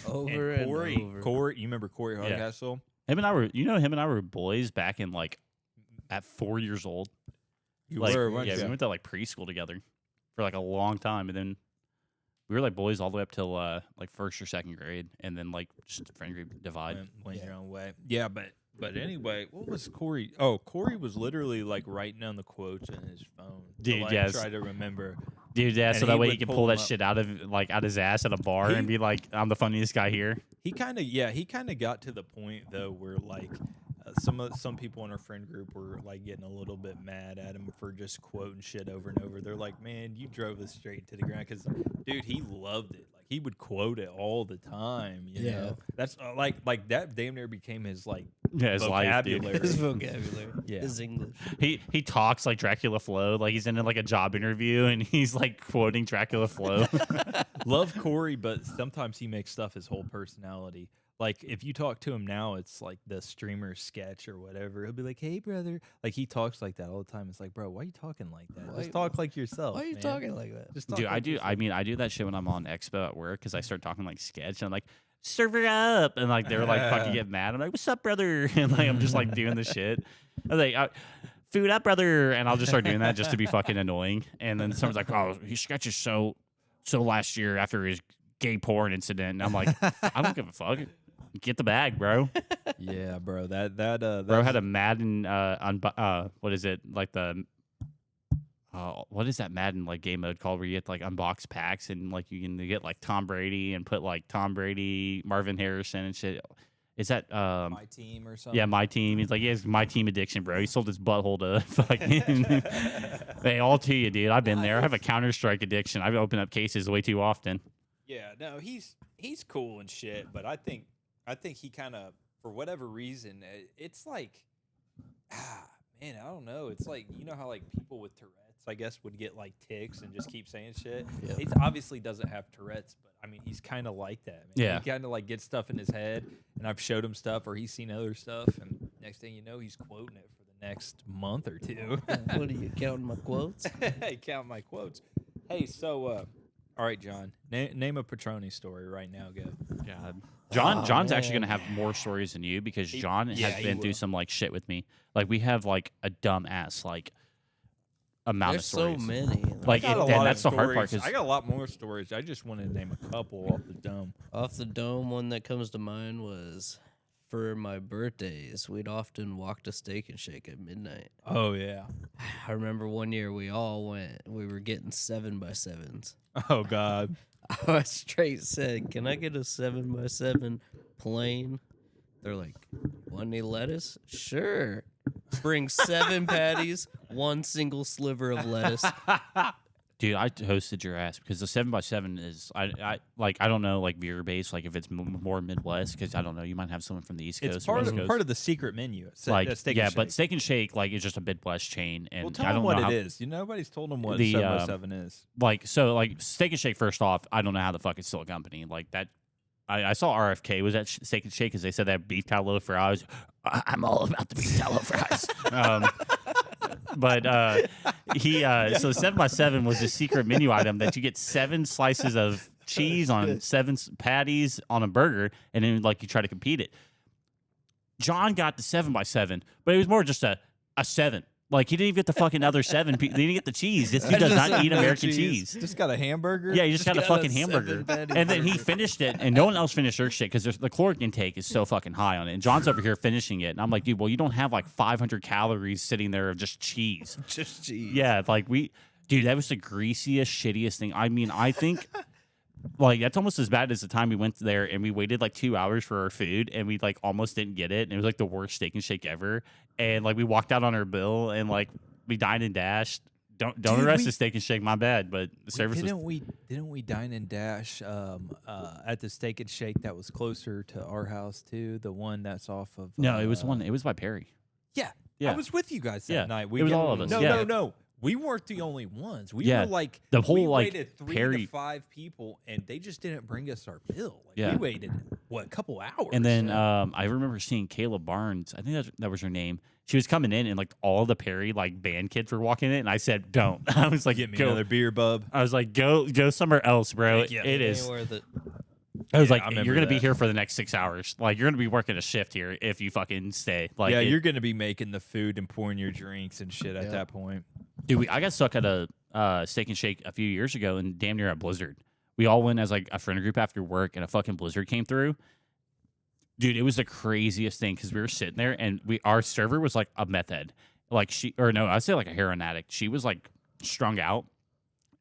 Over and and Corey, you remember Corey Yeah. Hardcastle? Him and I were boys back in like at 4 years old. You Like, were, weren't yeah, you? we went to like preschool together for like a long time, and then we were like boys all the way up till like first or second grade, and then like just the friend group divide. Went your own way. Yeah, but anyway, what was Corey? Oh, Corey was literally like writing down the quotes in his phone. Dude, to, like, yes. try to remember. Dude, yeah, And so he that way would he can pull pull them that up. shit out of his ass at a bar He- and be like, "I'm the funniest guy here." He kind of got to the point though where like some people in our friend group were like getting a little bit mad at him for just quoting shit over and over. They're like, "Man, you drove us straight to the ground." Because dude, he loved it. Like he would quote it all the time. You Yeah. know, that's like that damn near became his like Yeah, his life, dude. vocabulary. His vocabulary. Yeah. His English. He talks like Dracula Flow, like he's in like a job interview and he's like quoting Dracula Flow. Love Corey, but sometimes he makes stuff his whole personality. Like if you talk to him now, it's like the streamer sketch or whatever. He'll be like, "Hey, brother," like he talks like that all the time. It's like, bro, why are you talking like that? Just talk like yourself. Why are you man. talking like that? Just talk Dude, like I do. yourself. I mean, I do that shit when I'm on Expo at work because I start talking like sketch and I'm like, "Server up," and like they're like fucking get mad. I'm like, "What's up, brother?" And like I'm just like doing the shit. I'm like, "Food up, brother," and I'll just start doing that just to be fucking annoying. And then someone's like, "Oh, he sketches so last year after his gay porn incident," and I'm like, "I don't give a fuck. Get the bag, bro." Yeah, bro. Bro had a Madden what is it like the what is that Madden like game mode called where you get like unbox packs and like you can get like Tom Brady and put like Tom Brady, Marvin Harrison and shit. Is that my team or something. yeah, my team? He's like, he has my team addiction, bro. He sold his butthole to fucking Hey, all to you, dude. I've been there. I have a Counter-Strike addiction. I've opened up cases way too often. Yeah, no, he's cool and shit, but I think he kind of, for whatever reason, it's like, man, I don't know. It's like, you know how like people with Tourette's, I guess, would get like tics and just keep saying shit. Yep. He obviously doesn't have Tourette's, but I mean, he's kind of like that. Man. Yeah. He kind of like gets stuff in his head, and I've showed him stuff, or he's seen other stuff, and next thing you know, he's quoting it for the next month or two. What are you counting my quotes? Hey, count my quotes. Hey, so, all right, John, name a Petroni story right now. Go. God. Oh, John's actually man. gonna have more stories than you because He- John yeah, has he been through will. some like shit with me. Like we have like a dumb ass like amount There's of so stories. many. Like, I got a and lot that's of the hard part, stories. 'cause- I got a lot more stories. I just wanted to name a couple off the dome. Off the dome, one that comes to mind was for my birthdays, we'd often walk to Steak and Shake at midnight. Oh yeah. I remember one year we all went, we were getting 7x7s. Oh God. I straight said, "Can I get a 7x7 plain?" They're like, "Want any lettuce?" "Sure." Bring 7 patties, 1 single sliver of lettuce. Dude, I hosted your ass because the 7x7 is I don't know like beer based like if it's more Midwest because I don't know you might have someone from the East Coast It's or part West of Coast. part of the secret menu. It's like Steak yeah, and but Shake. Steak and Shake like is just a Midwest chain and Well, tell I them don't what know how, it is. You know, nobody's told them what The, 707 is. like so like Steak and Shake first off I don't know how the fuck it's still a company like that I saw RFK was at Steak and Shake because they said they have beef tallow fries. I'm all about the beef tallow fries. But so the 7x7 was a secret menu item that you get 7 slices of cheese on 7 patties on a burger, and then like you try to compete it. John got the 7x7, but it was more just a 7. Like, he didn't even get the fucking other 7. He didn't get the cheese. This dude does not eat American cheese. Just got a hamburger? Yeah, he just got a fucking hamburger. And then he finished it, and no one else finished their shit because the caloric intake is so fucking high on it. And John's over here finishing it. And I'm like, dude, well, you don't have like 500 calories sitting there of just cheese. Just cheese. Yeah, like dude, that was the greasiest, shittiest thing. I mean, I think like that's almost as bad as the time we went there and we waited like 2 hours for our food and we like almost didn't get it. And it was like the worst Steak and Shake ever. And like we walked out on our bill and like we dined and dashed. Don't arrest the Steak and Shake, my bad. But the service didn't we dine and dash at the Steak and Shake that was closer to our house too? The one that's off of No, it was one. It was by Perry. Yeah, Yeah. I was with you guys that Yeah. night. It was all of us. No, Yeah. no. We weren't the only ones. We Yeah. were like The whole, we like, waited 3 Perry- to 5 people, and they just didn't bring us our bill. Like, Yeah. we waited a couple hours, And then I remember seeing Kayla Barnes. I think that was her name. She was coming in, and like all the Perry like band kids were walking in, and I said, "Don't." I was like, get me "Go." another beer, bub. I was like, "Go somewhere else, bro." Heck yeah. It Ain't is. worth it. I was Yeah, I like, remember "You're gonna be that. here for the next 6 hours. Like, you're gonna be working a shift here if you fucking stay." Like, Yeah, you're gonna be making the food and pouring your drinks and shit at Yeah. that point. Dude, I got stuck at a Steak and Shake a few years ago, and damn near a blizzard. We all went as like a friend group after work, and a fucking blizzard came through. Dude, it was the craziest thing because we were sitting there, and our server was like a meth head, like I'd say like a heroin addict. She was like strung out,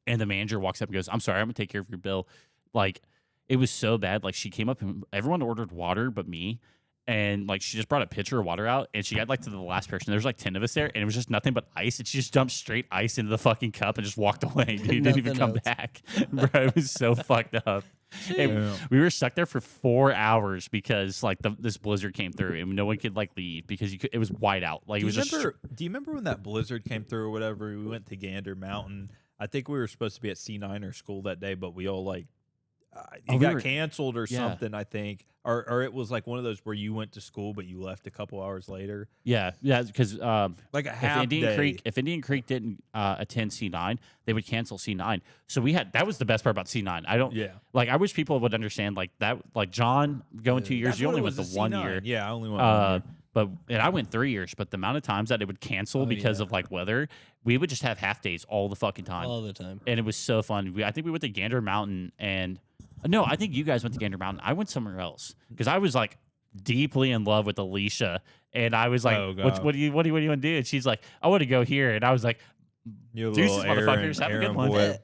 and the manager walks up and goes, "I'm sorry, I'm gonna take care of your bill." Like, it was so bad. Like, she came up and everyone ordered water but me. And like she just brought a pitcher of water out, and she got like to the last person. There's like 10 of us there, and it was just nothing but ice. And she just dumped straight ice into the fucking cup and just walked away. Dude, didn't even Nothing come else. back, bro. It was so fucked up. And Yeah. we were stuck there for 4 hours because like this blizzard came through, and no one could like leave because it was white out. Like, Do it you was just remember when that blizzard came through or whatever? We went to Gander Mountain. I think we were supposed to be at C9 or school that day, but we all like Oh, it we got were- canceled or yeah. something. I think, or it was like one of those where you went to school but you left a couple hours later, yeah, because like a if half day. Indian Creek didn't attend C9, they would cancel C9. So that was the best part about C9. I don't Yeah. like. I wish people would understand like that. Like John going 2 years, That's you what only it went the was, a 1 C9. year. Yeah, I only went 1 year. And I went 3 years, but the amount of times that it would cancel because yeah. of like weather, we would just have half days all the fucking time, All the time. and it was so fun. I think we went to Gander Mountain, and no, I think you guys went to Gander Mountain. I went somewhere else because I was like deeply in love with Alicia, and I was like, Oh, what God. do you want to do? And she's like, I want to go here, and I was like, You deuces, little motherfuckers, have a good Aaron one. boy.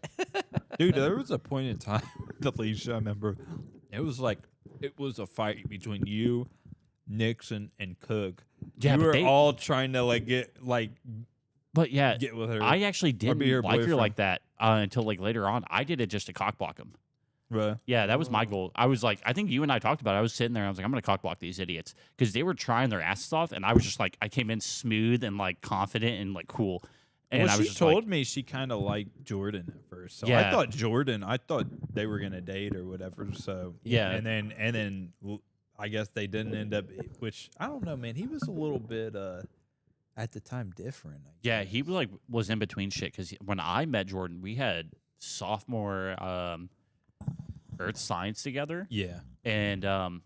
Dude, there was a point in time with Alicia, I remember. It was a fight between you, Nixon, and Cook. Yeah, you but were all trying to get But yeah, with her. I actually didn't be her like her boyfriend. like that until like later on. I did it just to cockblock them. Bruh. Yeah, that was my goal. I was like, I think you and I talked about it. I was sitting there. I was like, I'm going to cockblock these idiots because they were trying their asses off. And I was just like, I came in smooth and like confident and like cool. And Well, I was she just told like, me she kind of liked Jordan at first. So Yeah. I thought they were going to date or whatever. So Yeah. And then I guess they didn't end up, which I don't know, man. He was a little bit, at the time, different. I yeah, guess. he was in between shit because when I met Jordan, we had sophomore earth science together. Yeah. And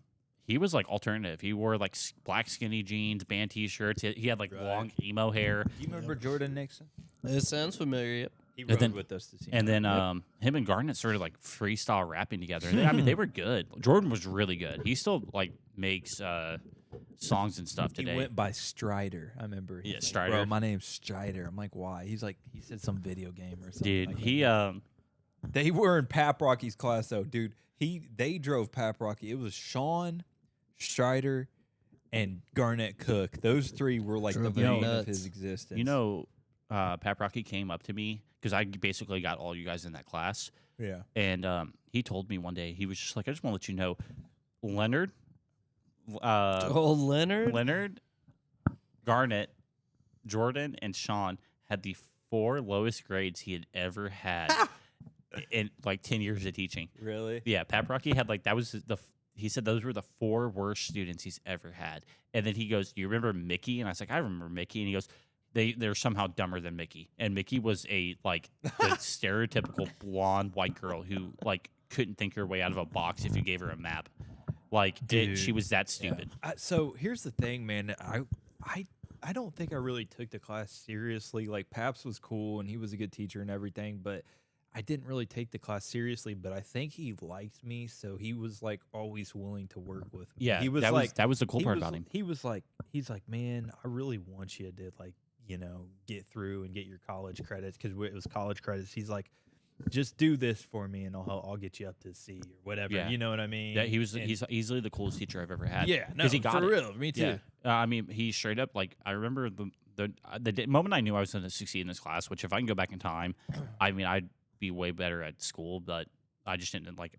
he was like alternative. He wore like black skinny jeans, band t-shirts. He had like Right. long emo hair. Do you remember Jordan Nixon? It sounds familiar. Yep. He And rode then- with us to see And him. then him and Garnet started like freestyle rapping together. And I mean, they were good. Jordan was really good. He still like makes songs and stuff He today. went by Strider. I remember. He's Yeah, like, Strider. Bro, my name's Strider. I'm like, why? He's like, he said some video game or something. Dude, like he that. They were in Pap Rocky's class though, dude. They drove Pap Rocky. It was Sean, Strider, and Garnett Cook. Those three were like the Drove him vein of nuts. his existence. you know, Pat Rocky came up to me because I basically got all you guys in that class. Yeah. And he told me one day, he was just like, I just want to let you know, Leonard, Leonard. Garnet, Jordan, and Sean had the 4 lowest grades he had ever had in like 10 years of teaching. Really? Yeah, Pat Rocky had like that was he said those were the 4 worst students he's ever had. And then he goes, "Do you remember Mickey?" And I was like, "I remember Mickey." And he goes, they're somehow dumber than Mickey. And Mickey was the stereotypical blonde white girl who like couldn't think her way out of a box if you gave her a map. She was that stupid. So here's the thing, man. I don't think I really took the class seriously. Like Paps was cool and he was a good teacher and everything, but I didn't really take the class seriously. But I think he liked me, so he was like always willing to work with me. Yeah, he was that was the cool part about him. He's like, man, I really want you to like, get through and get your college credits because it was college credits. He's like, just do this for me and I'll get you up to C or whatever. Yeah. You know what I mean? Yeah, he's easily the coolest teacher I've ever had. Yeah, no, he got for it. real. Me too. Yeah. I mean, he straight up like I remember the moment I knew I was going to succeed in this class. Which if I can go back in time, I mean, I'd be way better at school, but I just didn't like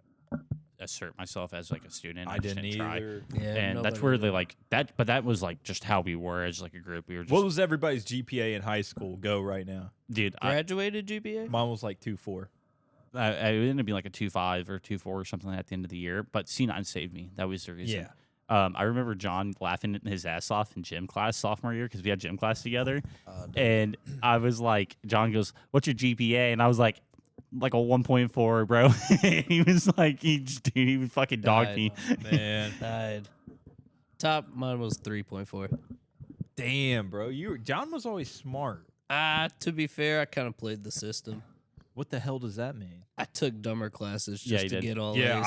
assert myself as like a student. I didn't try. either. Yeah, And that's nobody where did. they like that. But that was like just how we were as like a group. We were just, What was everybody's GPA in high school go right now? dude. Graduated GPA? Mine was like 2.4. I ended up being like a 2.5 or 2.4 or something at the end of the year. But C9 saved me. That was the reason. Yeah. I remember John laughing his ass off in gym class sophomore year because we had gym class together. And I was like, John goes, "What's your GPA?" And I was like a 1.4, bro. He was like, he would fucking dog me. Man. Died. Top, mine was 3.4. Damn, bro. John was always smart. To be fair, I kind of played the system. What the hell does that mean? I took dumber classes Yeah, just you to did. get all Yeah, A's.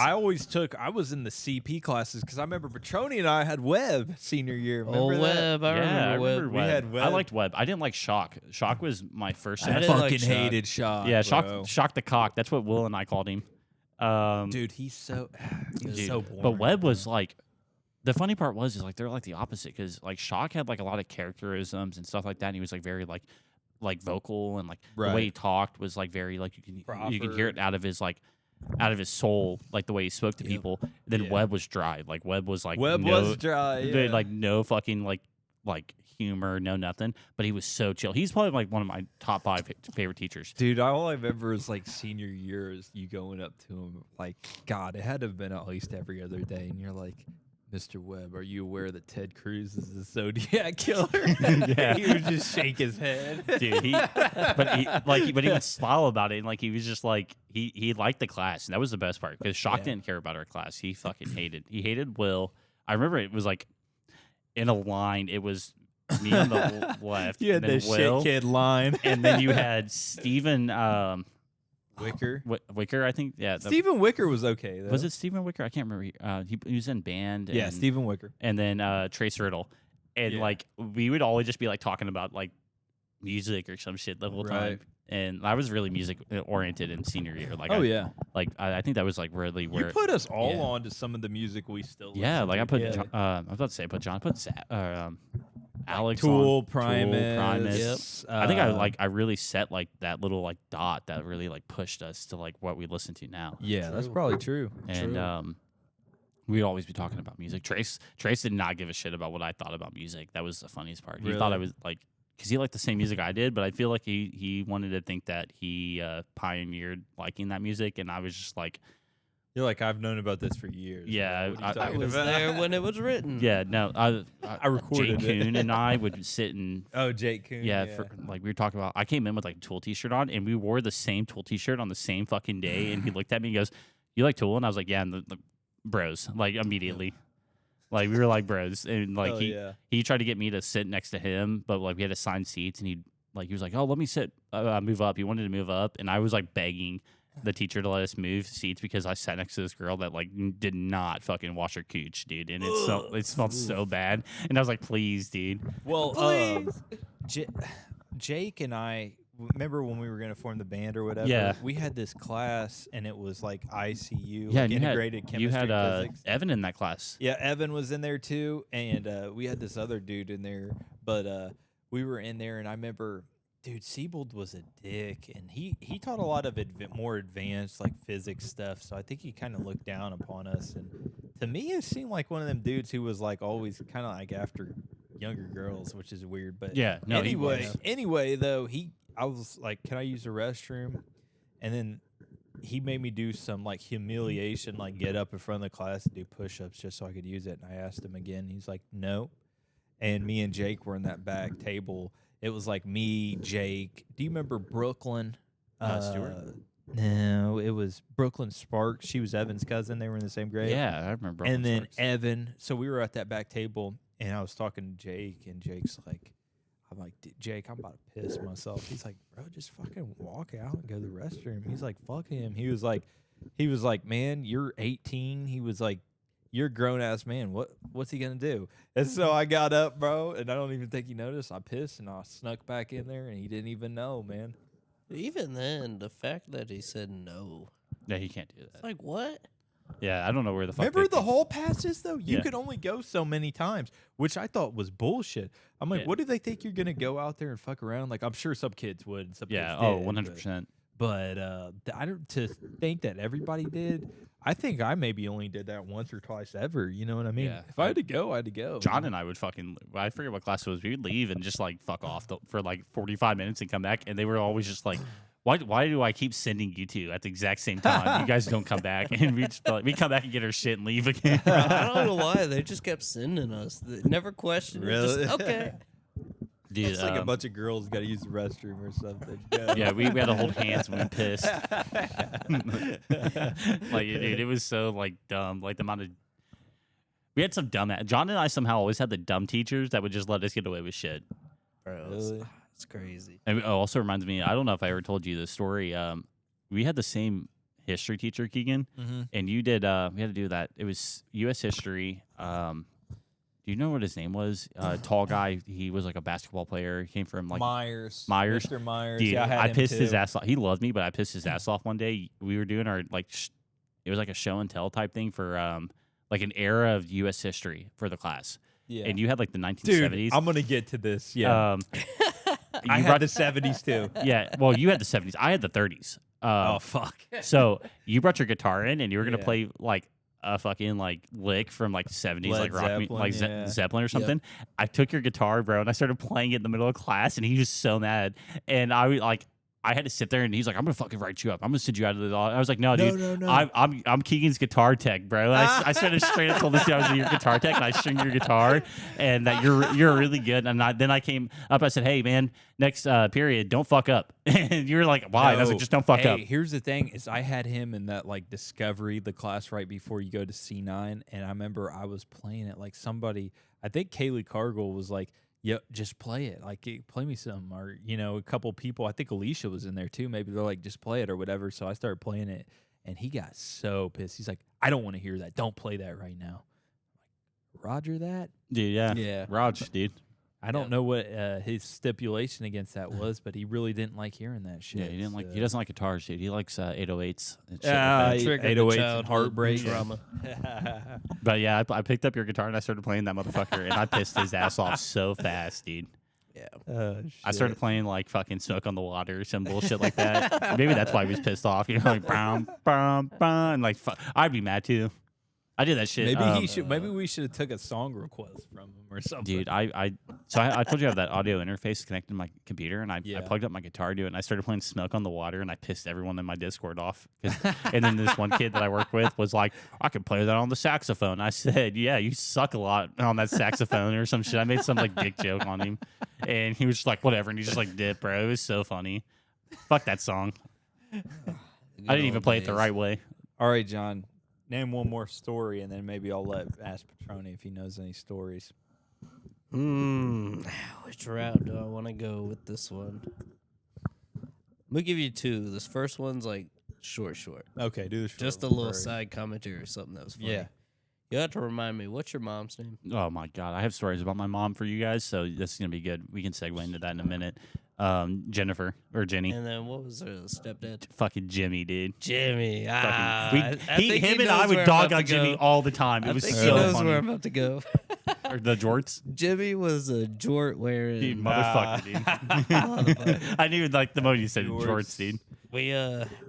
I was in the CP classes because I remember Petroni and I had web senior year. Remember that? Web. I remember Web. We had Web. I liked Web. I didn't like Shock. Shock was my first I semester. didn't Fucking like Shock. hated Shock. Yeah, bro. Shock the cock. That's what Will and I called him. Dude, he's so Dude, so boring. but Webb was like, the funny part was like they're like the opposite because like Shock had like a lot of characterisms and stuff like that. And he was like very like vocal and like the way he talked was like very like you can hear it out of his soul, like the way he spoke to people. Then Yeah. Webb was dry. Like Webb was like Web no, was dry. they- Yeah. like no fucking like humor, no nothing. But he was so chill. He's probably like one of my top 5 favorite teachers. Dude, all I remember is like senior year is you going up to him like, God, it had to have been at least every other day, and you're like, Mr. Webb, are you aware that Ted Cruz is the Zodiac killer? Yeah. He would just shake his head. Dude, but he would smile about it, and like he was just like he liked the class, and that was the best part because Shock didn't care about our class. He fucking hated Will. I remember it was like in a line. It was me on the left, You had then the Will, shit kid line. and then you had Steven Wicker. Wicker, I think. Yeah, Stephen Wicker was okay, though. was it Steven Wicker? I can't remember. He was in band. Yeah, and, Stephen Wicker. and then Trace Riddle, and Yeah. like we would always just be like talking about like music or some shit the whole time. Right. And I was really music oriented in senior year. Like, Oh, yeah. I think that was like really You where. put us all Yeah. on to some of the music we still Yeah, listen like to. I put. Yeah. I was about to say I put John. I put Alex Tool, on. Primus. Primus. I think I really set like that little like dot that really like pushed us to like what we listen to now. Yeah, that's True. probably true. And True. we'd always be talking about music. Trace did not give a shit about what I thought about music. That was the funniest part. He thought I Really? was like, because he liked the same music I did, but I feel like he wanted to think that he pioneered liking that music, and I was just like, You're like, I've known about this for years. Yeah, bro. What are you I talking was about? there when it was written. yeah, no, I recorded Jake it. Kuhn and I would sit and Oh, Jake Kuhn. yeah, for, like we were talking about. I came in with like a Tool T-shirt on, and we wore the same Tool T-shirt on the same fucking day. And he looked at me and goes, "You like Tool?" And I was like, "Yeah." And the bros, like immediately, like we were like bros, and like Hell yeah. he tried to get me to sit next to him, but like we had assigned seats, and he was like, "Oh, let me sit, move up." He wanted to move up, and I was like begging the teacher to let us move seats because I sat next to this girl that like did not fucking wash her cooch, dude, and it smelled so bad, and I was like, "Please, dude." Well, Jake and I remember when we were going to form the band or whatever. Yeah. we had this class and it was like ICU, Yeah, like and integrated chemistry. you had and physics. Evan in that class. Yeah, Evan was in there too, and we had this other dude in there. But we were in there, and I remember, dude, Siebold was a dick, and he taught a lot of more advanced like physics stuff. So I think he kind of looked down upon us. And to me, it seemed like one of them dudes who was like always kind of like after younger girls, which is weird. But Yeah, no, anyway, though I was like, "Can I use the restroom?" And then he made me do some like humiliation, like get up in front of the class and do push-ups just so I could use it. And I asked him again. He's like, no. And me and Jake were in that back table. It was like me, Jake. Do you remember Brooklyn? Stewart? No, it was Brooklyn Sparks. She was Evan's cousin. They were in the same grade. Yeah, I remember. And then Sparks. Evan. So we were at that back table, and I was talking to Jake, and Jake's like, I'm like, Jake, I'm about to piss myself. He's like, bro, just fucking walk out and go to the restroom. He's like, fuck him. He was like, man, you're 18. He was like, you're a grown ass man. What's he gonna do? And so I got up, bro, and I don't even think he noticed. I pissed and I snuck back in there, and he didn't even know, man. Even then, the fact that he said no, Yeah, he can't do that. it's like, what? Yeah, I don't know where the fuck. Remember they the think- hall passes though? You Yeah. could only go so many times, which I thought was bullshit. I'm like, Yeah. what do they think you're gonna go out there and fuck around? Like, I'm sure some kids would. And some Yeah. kids Oh, did, 100%. But I don't to think that everybody did. I think I maybe only did that once or twice ever. You know what I mean? Yeah. If I had to go, I had to go. John and I would fucking, I forget what class it was. We would leave and just like fuck off for like 45 minutes and come back. And they were always just like, why do I keep sending you two at the exact same time? You guys don't come back. And we come back and get our shit and leave again. I don't know why. They just kept sending us. They never questioned it. Really? Just, okay. Dude, It's like a bunch of girls got to use the restroom or something. Go. yeah, we had to hold hands when we pissed. Like, dude, it was so like dumb. Like the amount of we had some dumb. John and I somehow always had the dumb teachers that would just let us get away with shit. Bro, Really? it's crazy. And it also reminds me. I don't know if I ever told you this story. We had the same history teacher, Keegan, and you did. We had to do that. It was U.S. history. Do you know what his name was? Tall guy. He was like a basketball player. He came from like Myers. Myers. Mr. Myers. Dude, Yeah, I, had I him pissed his too. ass off. He loved me, but I pissed his ass off one day. We were doing our like, it was like a show and tell type thing for like an era of U.S. history for the class. Yeah. And you had like the 1970s. Dude, I'm gonna get to this. Yeah. I you had brought the 70s too. yeah. Well, you had the 70s. I had the 30s. Oh fuck. So you brought your guitar in, and you were gonna Yeah. play like a fucking like lick from like 70s, Led like rock, Zeppelin, like yeah. Zeppelin or something. I took your guitar, bro, and I started playing it in the middle of class, and he was so mad. And I had to sit there, and he's like, "I'm gonna fucking write you up. I'm gonna send you out of the." I was like, "No, dude, no. I'm Keegan's guitar tech, bro." I started straight up told this dude I was your guitar tech, and I string your guitar, and that you're really good. And then I came up, I said, "Hey, man, next period, don't fuck up." And you were like, "Why?" And I was like, "Just don't fuck up." Here's the thing: is I had him in that like Discovery, the class right before you go to C9, and I remember I was playing it like somebody. I think Kaylee Cargill was like, "Yep, just play it. Like, play me some." Or a couple people. I think Alicia was in there too. Maybe they're like, "Just play it" or whatever. So I started playing it, and he got so pissed. He's like, "I don't want to hear that. Don't play that right now." I'm like, Roger that. Dude, yeah. Yeah. Raj, dude. I don't know what his stipulation against that was, but he really didn't like hearing that shit. Yeah, he didn't like. so- He doesn't like guitars, dude. He likes 808s. And shit Yeah, like that. Triggered the 808s and childhood heartbreak. trauma. But yeah, I picked up your guitar and I started playing that motherfucker, and I pissed his ass off so fast, dude. Yeah. I started playing like fucking Smoke on the Water or some bullshit like that. Maybe that's why he was pissed off. You know, like bam, bam, bam, and like I'd be mad too. I did that shit. Maybe he should. Maybe we should have took a song request from him or something. Dude, I told you I have that audio interface connected to my computer, and I Yeah. plugged up my guitar to it, and I started playing Smoke on the Water, and I pissed everyone in my Discord off. And then this one kid that I work with was like, "I can play that on the saxophone." I said, "Yeah, you suck a lot on that saxophone or some shit." I made some like dick joke on him, and he was just like, "Whatever," and he just like dipped, bro. It was so funny. Fuck that song. I didn't even play it the right way. All right, John. Name one more story, and then maybe I'll ask Petroni if he knows any stories. Which route do I want to go with this one? I'm gonna give you two. This first one's like short. Okay, do this. Just a little side commentary or something that was funny. Yeah. You have to remind me, what's your mom's name? Oh my god, I have stories about my mom for you guys, so this is gonna be good. We can segue into that in a minute. Jennifer or Jenny, And then what was her stepdad? fucking Jimmy, dude. Jimmy. Fucking, him and knows I where would I'm dog about on to Jimmy go. all the time. It I was think so he knows funny. where I'm about to go. Or the jorts. Jimmy was a jort wearing. Dude, motherfucker, dude. I knew like the moment you said Jorts. jorts, dude.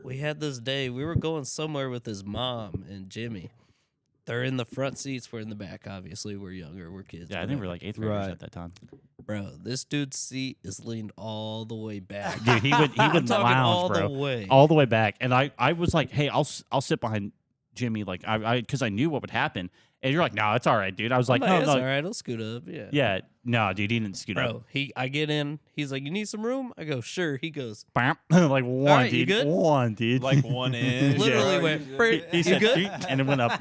We had this day. We were going somewhere with his mom and Jimmy. They're in the front seats. We're in the back. Obviously, we're younger. We're kids. Yeah, I think we were like 8th graders Right. at that time. Bro, this dude's seat is leaned all the way back. Dude, he would I'm talking lounge, all bro, the way. all the way back. And I was like, hey, I'll sit behind Jimmy, like because I knew what would happen. And you're like, no, it's all right, dude. I was like, no, it's no, all right. I'll scoot up. Yeah. yeah, no, dude, he didn't scoot up. Bro, I get in. He's like, you need some room? I go, sure. He goes, Like one, right, you dude, good? one, dude. Like 1 inch. literally Yeah. went, "Brr, He you said, good? "Shoot," and it went up.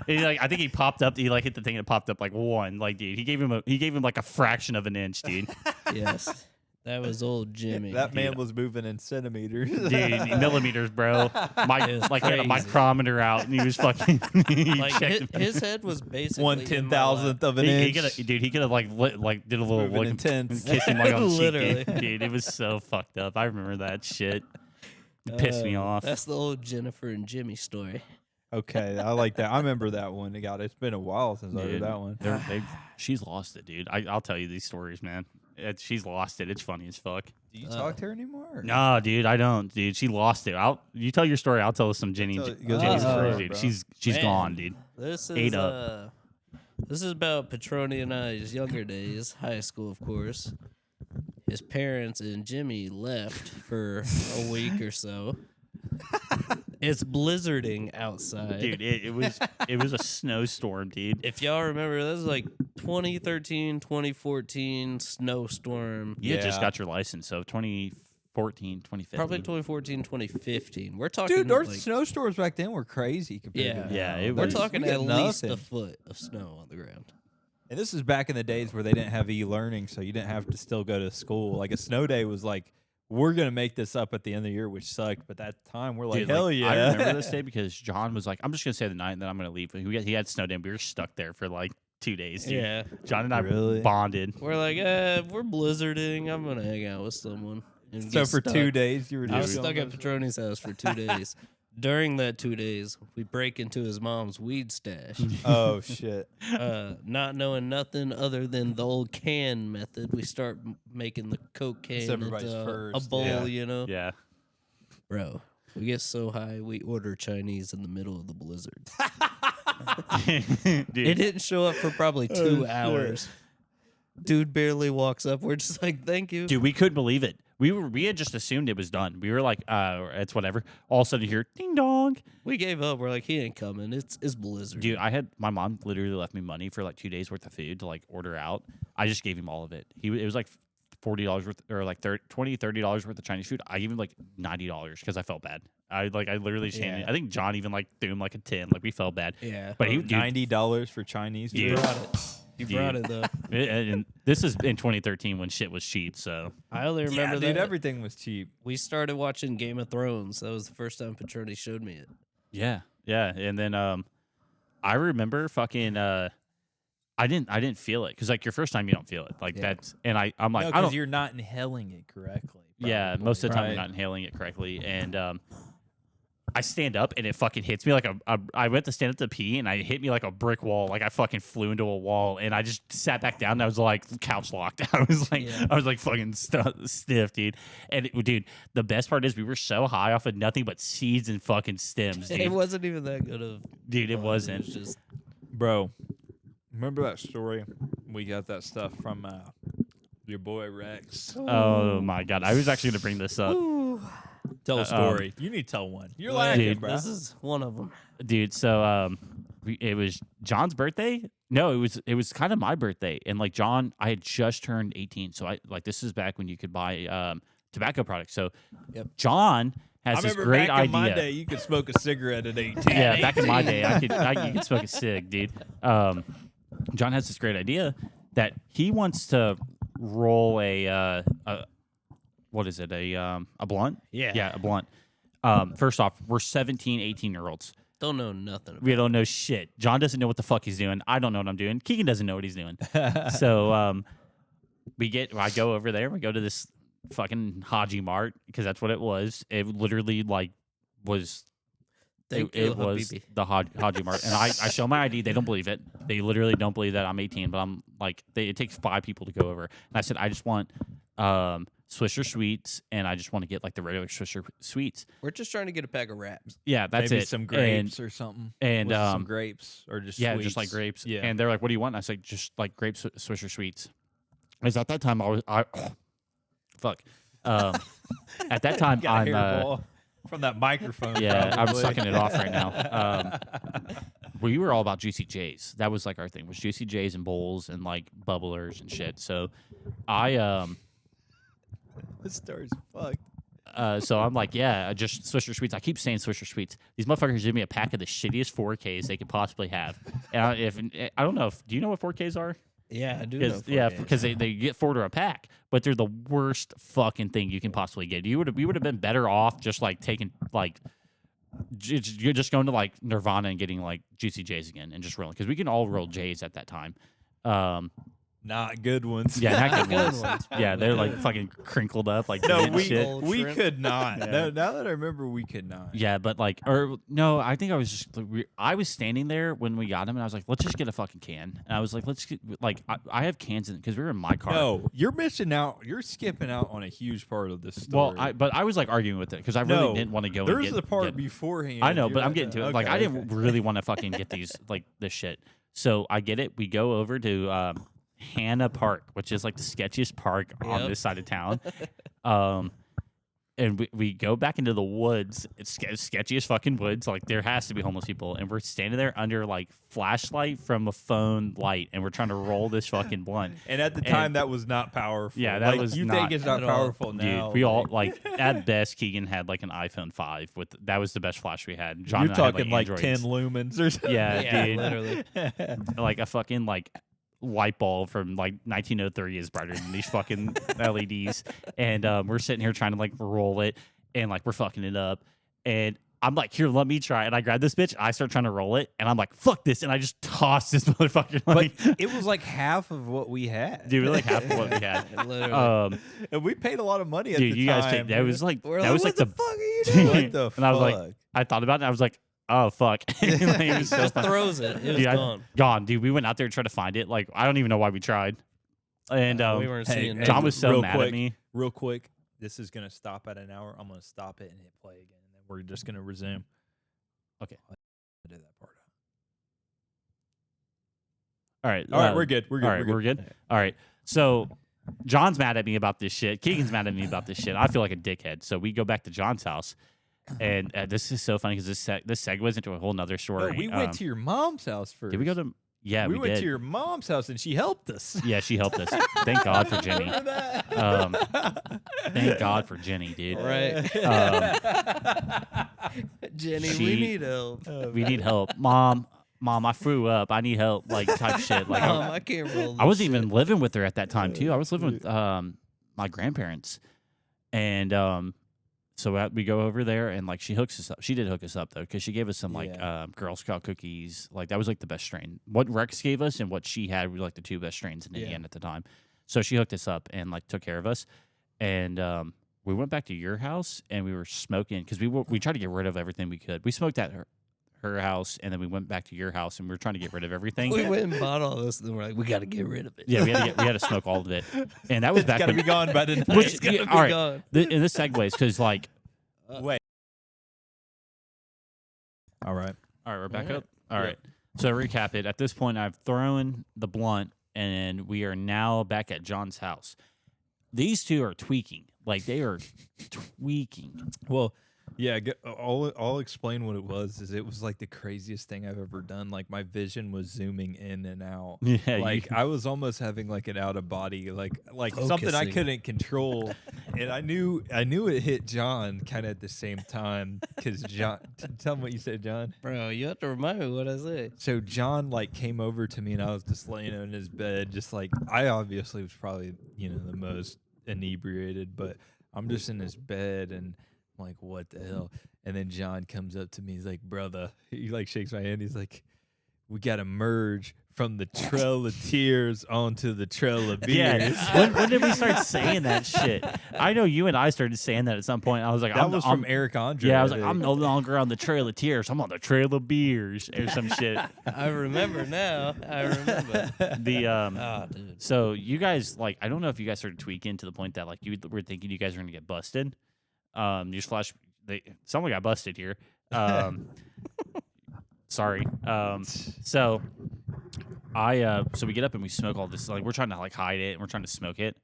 And I think he popped up. He like hit the thing and it popped up like 1. Like, dude, he gave him like a fraction of an inch, dude. Yes. That was old Jimmy. That man was moving in centimeters. Dude, millimeters, bro. It was Like he had a crazy. micrometer out, and he was fucking. He like checked his head was basically 1/10,000th of an He inch. he could have like did a little Moving like intense. kiss him like on the cheek, Literally. dude. It was so fucked up. I remember that shit. It pissed me off. That's the old Jennifer and Jimmy story. Okay, I like that. I remember that one. God, it's been a while since I heard Dude, that one. she's lost it, dude. I'll tell you these stories, man. She's lost it. It's funny as fuck. Do you talk to her anymore? or- No, dude, I don't, dude. She lost it. You tell your story. I'll tell us some Jenny's Go tell your stories, story, dude. bro. She's Man. gone, dude. This Ate is up. this is about Petroni and I's younger days, high school, of course. His parents and Jimmy left for a week or so. It's blizzarding outside. Dude, it was a snowstorm, dude. If y'all remember, that was like 2013, 2014 snowstorm. You had just Yeah. got your license, so 2014, 2015. Probably 2014, 2015. We're talking Dude, our like, snowstorms back then were crazy compared Yeah. to now. Yeah, it we're was- talking we at got least a nothing. foot of snow on the ground. And this is back in the days where they didn't have e-learning, so you didn't have to still go to school. Like a snow day was like, we're gonna make this up at the end of the year, which sucked. But that time we're like, Dude, hell yeah! I remember this day because John was like, I'm just going to stay the night and then I'm going to leave. He had snow day and we were stuck there for like 2 days, dude. Yeah. John and I Really? bonded. We're like, we're blizzarding. I'm going to hang out with someone. And So get for stuck. 2 days, you were I was just stuck going at Petroni's house for 2 days. During that 2 days, we break into his mom's weed stash. Oh shit! Not knowing nothing other than the old can method, we start making the Coke can everybody's into a first, bowl, yeah. you know? Yeah. Bro, we get so high, we order Chinese in the middle of the blizzard. Dude, It didn't show up for probably 2 hours. Dude barely walks up. We're just like, thank you. Dude, we couldn't believe it. We had just assumed it was done. We were like, it's whatever. All of a sudden you hear ding dong. We gave up. We're like, he ain't coming. It's blizzard. Dude, my mom literally left me money for like 2 days worth of food to like order out. I just gave him all of it. It was like $40 worth or like $30 worth of Chinese food. I gave him like $90 because I felt bad. I literally just handed. Yeah. I think John even like threw him like a 10. Like we felt bad. Yeah. But he dude, $90 for Chinese You food. Dude. brought it. You brought it, though. and this is in 2013 when shit was cheap. So I only remember Yeah, that. dude, everything was cheap. We started watching Game of Thrones. That was the first time Petroni showed me it. yeah. And then I remember fucking I didn't feel it because like your first time you don't feel it like Yeah. that's and I'm like No, I don't. because you're not inhaling it correctly. Yeah, probably. most of the time Right. I'm not inhaling it correctly, and I stand up and it fucking hits me like I went to stand up to pee and it hit me like a brick wall, like I fucking flew into a wall, and I just sat back down and I was like couch locked. I was like fucking stiff, dude. And dude, the best part is we were so high off of nothing but seeds and fucking stems, It dude. wasn't even that good of. Dude, it wasn't. It was just Bro, remember that story? We got that stuff from your boy Rex. Oh my god, I was actually gonna bring this up. Tell a story. You need to tell one. You're Wait, lacking, bro. This is one of them. Dude, so it was John's birthday. No, it was kind of my birthday, and like John, I had just turned 18, so I like this is back when you could buy tobacco products. So Yep. John has I this remember great back in my idea. day, you could smoke a cigarette at 18. Yeah, back in my day, you could smoke a cig, dude. John has this great idea that he wants to roll a what is it, a blunt? Yeah, a blunt. First off, we're 17, 18-year-olds. Don't know nothing. About We don't know shit. John doesn't know what the fuck he's doing. I don't know what I'm doing. Keegan doesn't know what he's doing. So I go over there. We go to this fucking Haji Mart because that's what it was. It literally like was Thank it you, was Habibi. the Haji Mart, and I show my ID. They don't believe it. They literally don't believe that I'm 18. But I'm like, it takes 5 people to go over. And I said, I just want Swisher Sweets, and I just want to get like the regular Swisher Sweets. We're just trying to get a pack of wraps. Yeah, that's Maybe it. some grapes or something. And Was it some grapes or just yeah, sweets? just like grapes. Yeah. And they're like, "What do you want?" And I was like, "Just like grapes, Swisher Sweets." Is at that time fuck. At that time, Got a I'm hairball from that microphone. yeah, I'm probably. sucking it off right now. We were all about Juicy J's. That was like our thing, was Juicy J's and bowls and like bubblers and shit. So I This story's fucked. so I'm like, yeah, just Swisher Sweets. I keep saying Swisher Sweets. These motherfuckers give me a pack of the shittiest 4Ks they could possibly have. And I don't know do you know what 4Ks are? Yeah, I do know. Yeah, 4Ks. because they get 4 to a pack, but they're the worst fucking thing you can possibly get. We would have been better off just like taking like you're just going to like Nirvana and getting like Juicy J's again and just rolling, because we can all roll J's at that time. Not good ones. Yeah, not good Good ones. Yeah, they're like fucking crinkled up like No, mint shit. we Shrimp. could not. Yeah. No, now that I remember, we could not. Yeah, but like, or no, I think I was just, I was standing there when we got them, and I was like, let's just get a fucking can. And I was like, let's get, like, I have cans in, because we were in my car. No, you're missing out. You're skipping out on a huge part of this story. Well, but I was like arguing with it, because I really No, didn't want to go. There's and the part get, beforehand. I know, You're but I'm not getting to done. it. Like, Okay, I didn't okay. really want to fucking get these, like, this shit. So I get it. We go over to Hannah Park, which is like the sketchiest park on Yep. this side of town. And we go back into the woods. It's sketchy as fucking woods. Like, there has to be homeless people. And we're standing there under, like, flashlight from a phone light. And we're trying to roll this fucking blunt. And at the time, that was not powerful. Yeah, that Like, was you not think it's not at all. powerful now. Dude, we all, like- like, at best, Keegan had, like, an iPhone 5. That was the best flash we had. John You're and I had, talking like Androids. 10 lumens or something. Yeah, Yeah, dude. literally. Like, a fucking, like, light bulb from like 1903 is brighter than these fucking LEDs. And we're sitting here trying to like roll it, and like we're fucking it up. And I'm like, here, let me try. And I grab this bitch. I start trying to roll it, and I'm like, fuck this. And I just toss this motherfucker. But Like, it was like half of what we had. dude, like half of what we had. Literally. And we paid a lot of money at Dude, the you time. guys take that was like We're that like, was like what the the fuck are you doing? What the and I was like, fuck? I thought about it. I was like, oh fuck. Like, it was so Just fun. throws it. It was Dude, gone. Gone, dude. We went out there to try to find it. Like, I don't even know why we tried. And We weren't hey, seeing hey, John nothing. was so real mad quick, at me. Real quick, this is gonna stop at an hour. I'm gonna stop it and hit play again, and then we're just gonna resume. Okay. I did that part. All right. All right, we're good. We're good. All right, we're good. All right. So John's mad at me about this shit. Keegan's mad at me about this shit. I feel like a dickhead. So we go back to John's house, and this is so funny because this segues into a whole nother story. No, we went to your mom's house first. Did we go to? Yeah, we went did. to your mom's house and she helped us. Yeah, she helped us. Thank God for Jenny. Remember that? Thank God for Jenny, dude. Right. Jenny, She- we need help. We need help, Mom, I threw up. I need help, like type shit. Like Mom, I can't roll I wasn't this even living with her at that time too. I was living with my grandparents, and so we go over there, and like she hooks us up. She did hook us up though, because she gave us some like Girl Scout cookies. Like that was like the best strain. What Rex gave us and what she had were like the two best strains in Indiana at the time. So she hooked us up and like took care of us, and we went back to your house and we were smoking because we tried to get rid of everything we could. We smoked at her house, and then we went back to your house and we were trying to get rid of everything. We went and bought all this, and then we're like, we got to get rid of it. Yeah, we had to smoke all of it, and that was It's back gotta when. be gone by the night. Which, It's gotta yeah, be all right, gone. and this segues because like, Wait. All right. all right, we're back All right. up. All right, so to recap it. At this point, I've thrown the blunt, and we are now back at John's house. These two are tweaking, like they are tweaking. Well, yeah, I'll explain what it was. Is it was like the craziest thing I've ever done. Like my vision was zooming in and out. Yeah, Like I was almost having like an out of body, like something I Focusing. couldn't control, and I knew it hit John kind of at the same time because John. Tell me what you said, John. Bro, you have to remind me what I say. So John like came over to me and I was just laying in his bed, just like I obviously was probably the most inebriated, but I'm just in his bed and I'm like, what the hell? And then John comes up to me, he's like, brother, he like shakes my hand, he's like, we gotta merge from the trail of tears onto the trail of beers. Yeah, when did we start saying that shit? I know you and I started saying that at some point. I was like, That was from Eric Andre. Yeah, I was like, I'm no longer on the trail of tears. I'm on the trail of beers or some shit. I remember now. I remember. The Oh, dude. So you guys like, I don't know if you guys started tweaking to the point that like you were thinking you guys were gonna get busted. Newsflash, someone got busted here. Sorry. So So we get up and we smoke all this. Like we're trying to like hide it and we're trying to smoke it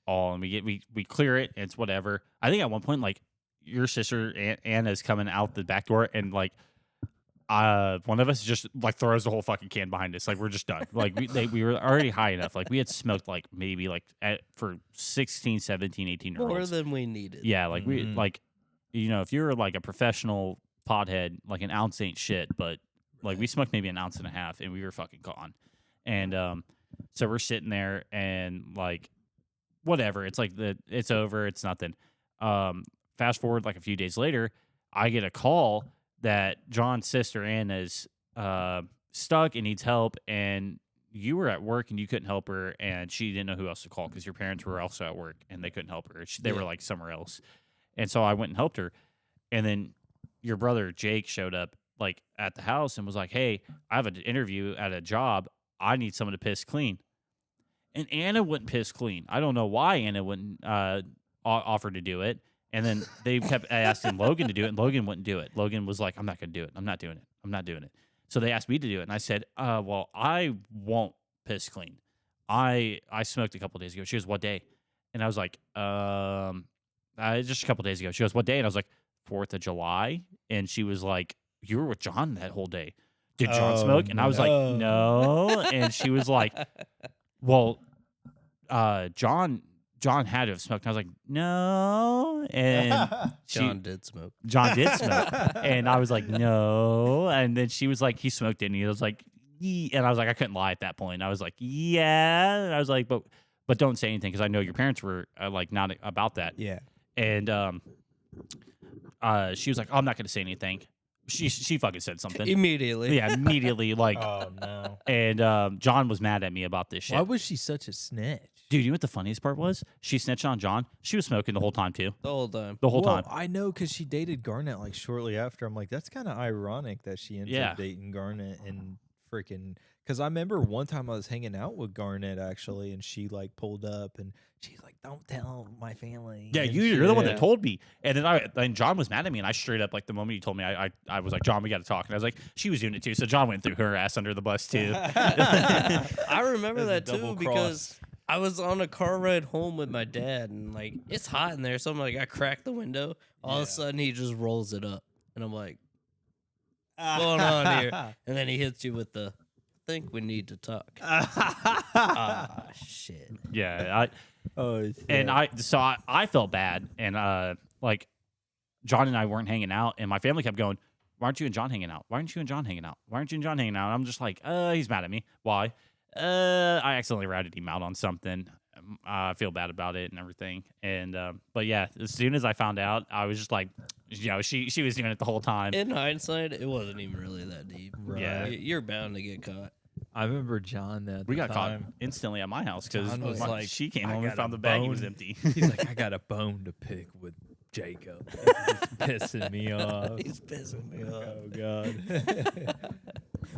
all, and we clear it and it's whatever. I think at one point like your sister Anna's coming out the back door and like one of us just like throws the whole fucking can behind us. Like we're just done. Like we were already high enough. Like we had smoked like maybe like for 16, 17, 18 year olds. More than we needed. Yeah, like we like if you're like a professional pothead, like an ounce ain't shit, but like we smoked maybe an ounce and a half and we were fucking gone. And so we're sitting there and like whatever. It's like it's over, it's nothing. Fast forward like a few days later, I get a call that John's sister Anna's stuck and needs help, and you were at work and you couldn't help her, and she didn't know who else to call because your parents were also at work and they couldn't help her. They were like somewhere else. And so I went and helped her. And then your brother Jake showed up like at the house and was like, "Hey, I have an interview at a job. I need someone to piss clean." And Anna wouldn't piss clean. I don't know why Anna wouldn't offer to do it. And then they kept asking Logan to do it, and Logan wouldn't do it. Logan was like, "I'm not going to do it. I'm not doing it. I'm not doing it." So they asked me to do it, and I said, "Well, I won't piss clean. I smoked a couple days ago." She goes, "What day?" And I was like, just a couple days ago." She goes, "What day?" And I was like, 4th of July. And she was like, "You were with John that whole day. Did John smoke?" And I was like, "No." And she was like, "Well, John had to have smoked." And I was like, "No." And John did smoke. John did smoke. And I was like, "No." And then she was like, "He smoked, didn't he?" I was like, "Yeah." And I was like, I couldn't lie at that point. I was like, "Yeah." And I was like, but don't say anything because I know your parents were like not about that. Yeah. And she was like, "Oh, I'm not going to say anything." She fucking said something. Immediately. Yeah, immediately. Like, Oh no. and John was mad at me about this shit. Why was she such a snitch? Dude, you know what the funniest part was? She snitched on John. She was smoking the whole time, too. The whole time. The whole Well, time. I know because she dated Garnett like shortly after. I'm like, that's kind of ironic that she ended Yeah. up dating Garnett and freaking. Because I remember one time I was hanging out with Garnett actually, and she like pulled up and she's like, "Don't tell my family." Yeah, and you're the one shit. that told me. And then John was mad at me, and I straight up, like, the moment you told me, I was like, "John, we got to talk." And I was like, she was doing it, too. So John went through her ass under the bus, too. I remember that That's a too double because I was on a car ride home with my dad and like it's hot in there. So I'm like, I crack the window. All of a sudden he just rolls it up. And I'm like, what's going on here? And then he hits you with the, "I think we need to talk." Shit. Yeah. Oh, And I felt bad. And, like, John and I weren't hanging out. And my family kept going, "Why aren't you and John hanging out? Why aren't you and John hanging out? Why aren't you and John hanging out?" And I'm just like, he's mad at me. Why? I accidentally ratted him out on something. I feel bad about it and everything. And but yeah, as soon as I found out, I was just like, she was doing it the whole time. In hindsight, it wasn't even really that deep. Right. Yeah. You're bound to get caught. I remember John that We got caught instantly at my house because John was like, she came "I home and got found a the bag. It was bone." empty. He's like, "I got a bone to pick with Jacob." He's pissing me off. He's pissing me off. Oh god.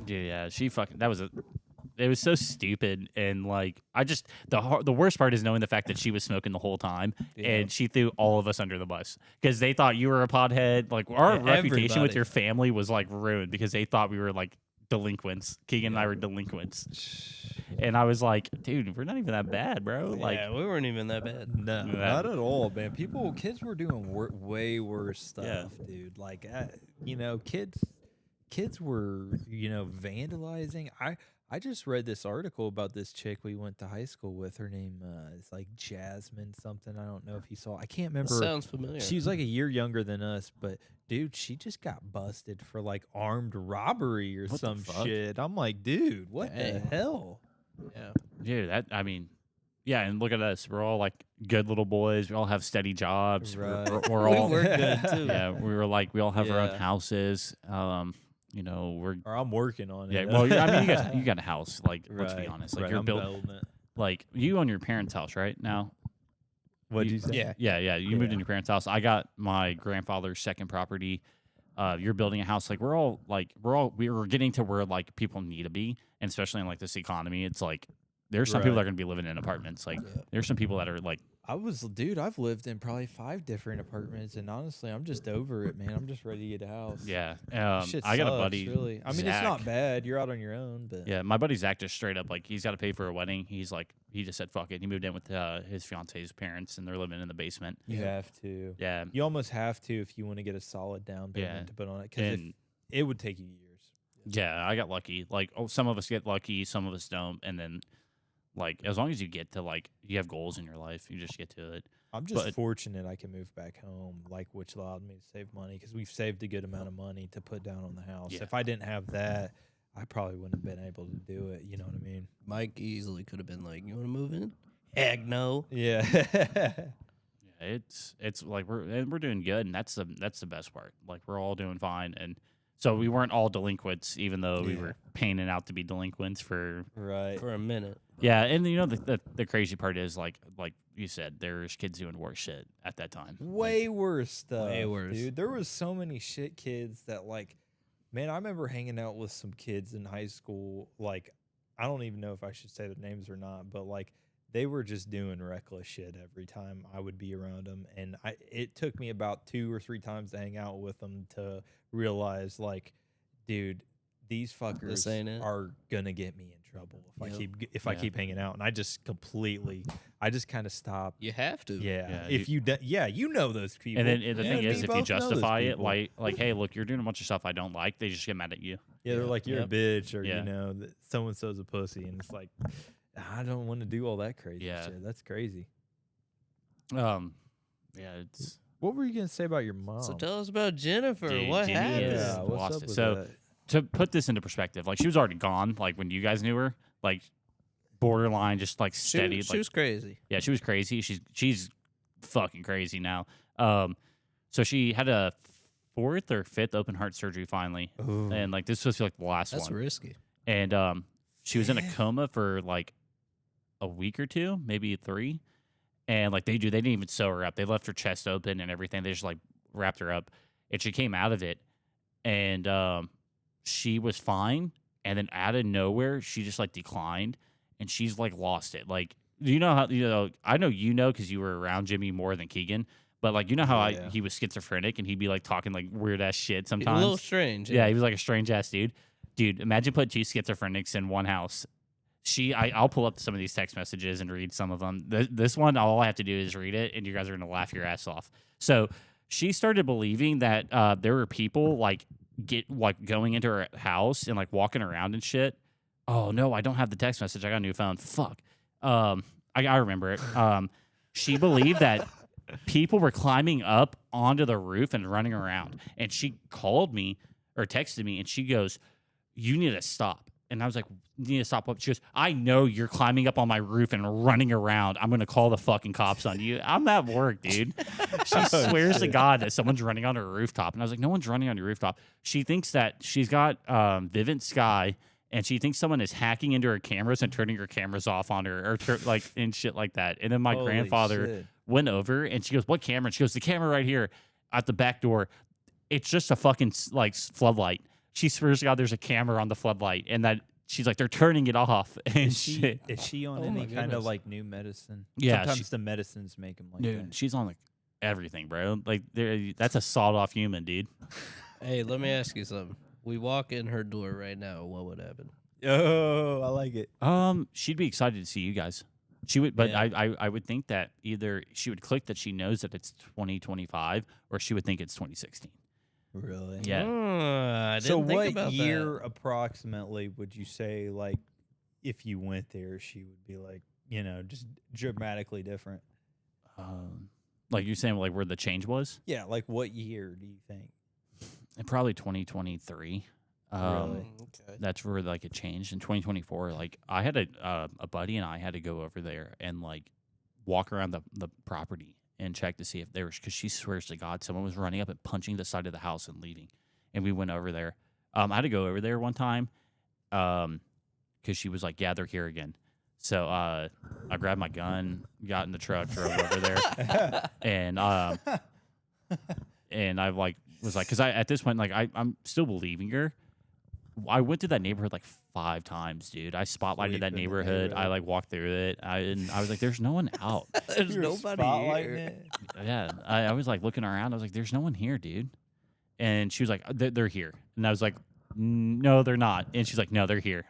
Dude, yeah, she fucking. It was so stupid, and like I just the worst part is knowing the fact that she was smoking the whole time, and she threw all of us under the bus because they thought you were a pothead. Like our reputation with everybody. your family was like ruined because they thought we were like delinquents. Keegan and I were delinquents, and I was like, "Dude, we're not even that bad, bro." Like, Yeah, we weren't even that bad. No, not at all, man. Kids were doing way worse stuff, Yeah. dude. Like, kids were, vandalizing. I just read this article about this chick we went to high school with. Her name is like Jasmine something. I don't know if you saw. I can't remember. Sounds familiar. She was like a year younger than us, but dude, she just got busted for like armed robbery or What the some fuck? shit. I'm like, dude, what the Dang. hell? Yeah. dude, yeah, and look at us. We're all like good little boys. We all have steady jobs. Right. We're We all were good too. yeah. We were like we all have our own Yeah. houses. We're Or I'm working on it. yeah. Well, I mean, you got a house. Like, let's be Right, honest. Like right, you're I'm built. building it. Like you own your parents' house right now. What did you say? Yeah. Yeah. You moved Yeah. in your parents' house. I got my grandfather's second property. You're building a house. Like we're getting to where like people need to be, and especially in like this economy, it's like there's some people that are Right. going to be living in apartments. Like Yeah. there's some people that are like Dude, I've lived in probably 5 different apartments, and honestly, I'm just over it, man. I'm just ready to get a house. Yeah. Shit I got a sucks, buddy. really. I mean, it's not bad. You're out on your own, but Yeah, my buddy Zach just straight up like he's got to pay for a wedding. He's like he just said fuck it. He moved in with his fiance's parents, and they're living in the basement. you have to. Yeah. You almost have to if you want to get a solid down payment Yeah. to put on it, because And it would take you years. yeah, I got lucky. Like, some of us get lucky, some of us don't, and then like as long as you get to like you have goals in your life, you just get to it. I'm just But- fortunate I can move back home, which allowed me to save money, because we've saved a good amount of money to put down on the house. Yeah. If I didn't have that, I probably wouldn't have been able to do it. You know what I mean? Mike easily could have been like, "You want to move in?" Heck no. Yeah. Yeah, it's like we're doing good, and that's the best part. Like we're all doing fine, and so we weren't all delinquents, even though we Yeah. were painting out to be delinquents for. Right. For a minute. Yeah, and you know the crazy part is like you said, there's kids doing worse shit at that time. Way worse stuff. Way worse. Dude. There was so many shit kids that man, I remember hanging out with some kids in high school. I don't even know if I should say their names or not, but they were just doing reckless shit every time I would be around them. And it took me about 2 or 3 times to hang out with them to realize, dude, these fuckers ain't it. are gonna get me in trouble if I Yeah. keep hanging out. And I just kind of stopped. You have to. Yeah. Yeah, If you know those people. And then the Yeah, thing me is, if you both know those justify it, people. like, hey, look, you're doing a bunch of stuff I don't like, they just get mad at you. Yeah, they're like, you're Yep. a bitch, or Yeah. that so and so's a pussy, and it's like, I don't want to do all that crazy Yeah. shit. That's crazy. Yeah, it's What were you gonna say about your mom? So tell us about Jennifer. Dude, what Jenny happened? is- yeah, what's lost up it. with So- that? to put this into perspective. Like she was already gone. Like when you guys knew her, like borderline, just like steady. She was crazy. Yeah, she was crazy. She's fucking crazy now. So she had a 4th or 5th open heart surgery finally, Ooh. and like this was like the last That's one. risky. And she was in a coma for like a week or 2, maybe 3. And like they didn't even sew her up. They left her chest open and everything. They just like wrapped her up, and she came out of it, and she was fine. And then out of nowhere, she just like declined, and she's like lost it. Like, do you know how I know because you were around Jimmy more than Keegan, but like you know how Yeah. he was schizophrenic and he'd be like talking like weird ass shit A sometimes. little strange. Yeah, he was like a strange ass dude. Dude, imagine putting 2 schizophrenics in one house. I'll pull up some of these text messages and read some of them. This one, all I have to do is read it, and you guys are gonna laugh your ass off. So she started believing that there were people going into her house and like walking around and shit. Oh no, I don't have the text message. I got a new phone. Fuck. I remember it. She believed that people were climbing up onto the roof and running around, and she called me or texted me, and she goes, "You need to stop." And I was like, "You need to stop what?" She goes, "I know you're climbing up on my roof and running around. I'm going to call the fucking cops on you." I'm at work, dude. She swears to God that someone's running on her rooftop. And I was like, no one's running on your rooftop. She thinks that she's got Vivint Sky, and she thinks someone is hacking into her cameras and turning her cameras off on her, or and shit like that. And then my Holy grandfather shit. went over, and she goes, "What camera?" And she goes, "The camera right here at the back door. It's just a fucking floodlight." She swears to God there's a camera on the floodlight, and that she's like, they're turning it off and Is shit. she on Oh any my kind of goodness. like new medicine? Yeah, Sometimes the medicines make them like Dude, that. she's on like everything, bro. Like that's a sawed off human, dude. Hey, let me ask you something. We walk in her door right now. What would happen? Oh, I like it. She'd be excited to see you guys. She would, but Yeah. I would think that either she would click that she knows that it's 2025, or she would think it's 2016. Really? Yeah. I didn't So think what about year approximately would you say, like, if you went there, she would be like, just dramatically different? Like you're saying, like where the change was, Yeah, like what year do you think? and probably 2023. that. Really? Okay. That's where like it changed in 2024. Like I had a buddy and I had to go over there and like walk around the property and check to see if there was, because she swears to God someone was running up and punching the side of the house and leaving. And we went over there. I had to go over there one time because she was like, "Yeah, they're here again." So I grabbed my gun, got in the truck, drove over there, and I like was like, because I at this point like I'm still believing her. I went through that neighborhood like 5 times, dude. I spotlighted Sleep that in the neighborhood. I neighborhood. like walked through it. And I was like, "There's no one out." There's You were nobody spotlighting here. it? Yeah, I was like looking around. I was like, "There's no one here, dude." And she was like, "They're here." And I was like, "No, they're not." And she's like, "No, they're here."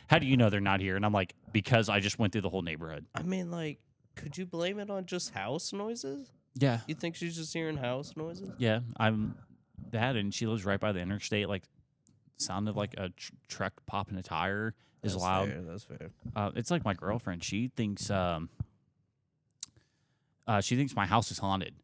How do you know they're not here? And I'm like, "Because I just went through the whole neighborhood." I mean, like, could you blame it on just house noises? Yeah, You think she's just hearing house noises? yeah. I'm that, and she lives right by the interstate. Like, sound of like a truck popping a tire is That's loud. fair, that's fair. It's like my girlfriend. She thinks my house is haunted.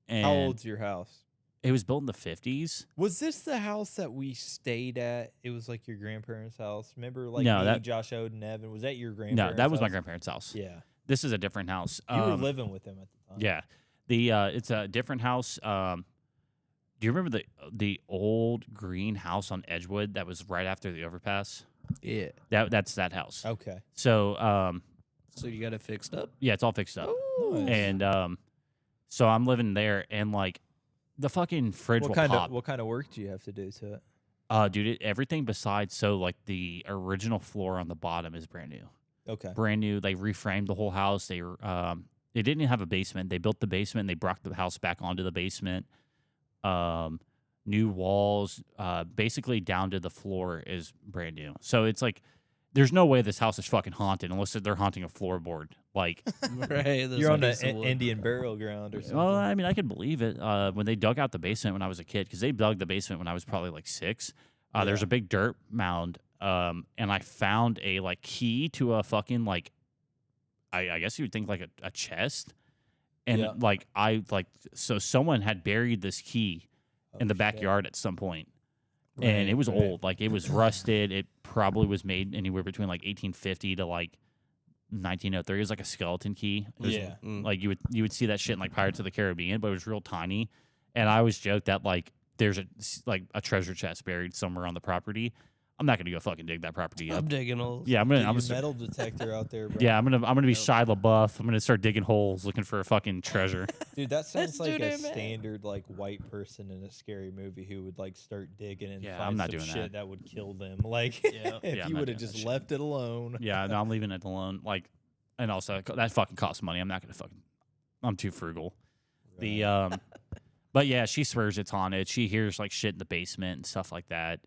And How old's your house? it was built in the 50s. Was this the house that we stayed at? It was like your grandparents' house. Remember, like No, me, that- Josh Oden, Evan. Was that your grandparents? No, that was my house? grandparents' house. Yeah, This is a different house. you were living with them at the time. Yeah, it's a different house. Do you remember the old green house on Edgewood that was right after the overpass? Yeah. That's that house. Okay. So So you got it fixed up? yeah, it's all fixed up. Nice. And so I'm living there, and like the fucking fridge will pop. What kind of work do you have to do to it? Dude, everything besides like the original floor on the bottom is brand new. Okay. Brand new. They reframed the whole house. They didn't have a basement. They built the basement. And they brought the house back onto the basement. New walls, basically down to the floor is brand new. So it's like, there's no way this house is fucking haunted unless they're haunting a floorboard. Like, Right. You're on the Indian burial ground or something. well, I mean, I could believe it. When they dug out the basement when I was a kid, because they dug the basement when I was probably like 6. There's Yeah. a big dirt mound, and I found a like key to a fucking like, I guess you would think like a chest, and Yeah. so someone had buried this key in the shit. backyard at some point. And it was right. old, like it was rusted. It probably was made anywhere between like 1850 to like 1903. It was like a skeleton key. It was, Yeah. like you would see that shit in like Pirates of the Caribbean, but it was real tiny. And I always joked that like there's a treasure chest buried somewhere on the property. I'm not gonna go fucking dig that property up. I'm digging holes. Yeah, I'm Get gonna. your metal detector out there, bro. Yeah, I'm gonna be Shia LaBeouf. I'm gonna start digging holes looking for a fucking treasure. Dude, that sounds like do a that, man. standard like white person in a scary movie who would like start digging and Yeah, find I'm not some doing shit that. would kill them. Like Yeah. if Yeah, I'm you not would have doing just that shit. left it alone. Yeah, no, I'm leaving it alone. Like, and also that fucking costs money. I'm not gonna fucking. I'm too frugal. The but yeah, she swears it's haunted. She hears like shit in the basement and stuff like that.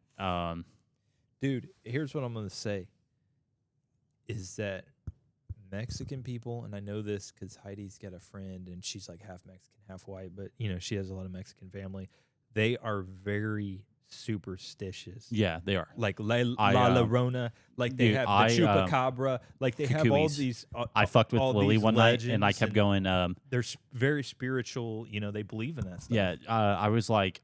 Dude, here's what I'm gonna say. Is that Mexican people, and I know this because Heidi's got a friend and she's like half Mexican, half white, but you know, she has a lot of Mexican family. They are very superstitious. Yeah, they are. Like La I, Llorona, like they dude, have the I, chupacabra, like they have all cucuys. these. I fucked with all Lily these one night, and I legends kept going. They're very spiritual. You know, they believe in that stuff. Yeah, I was like,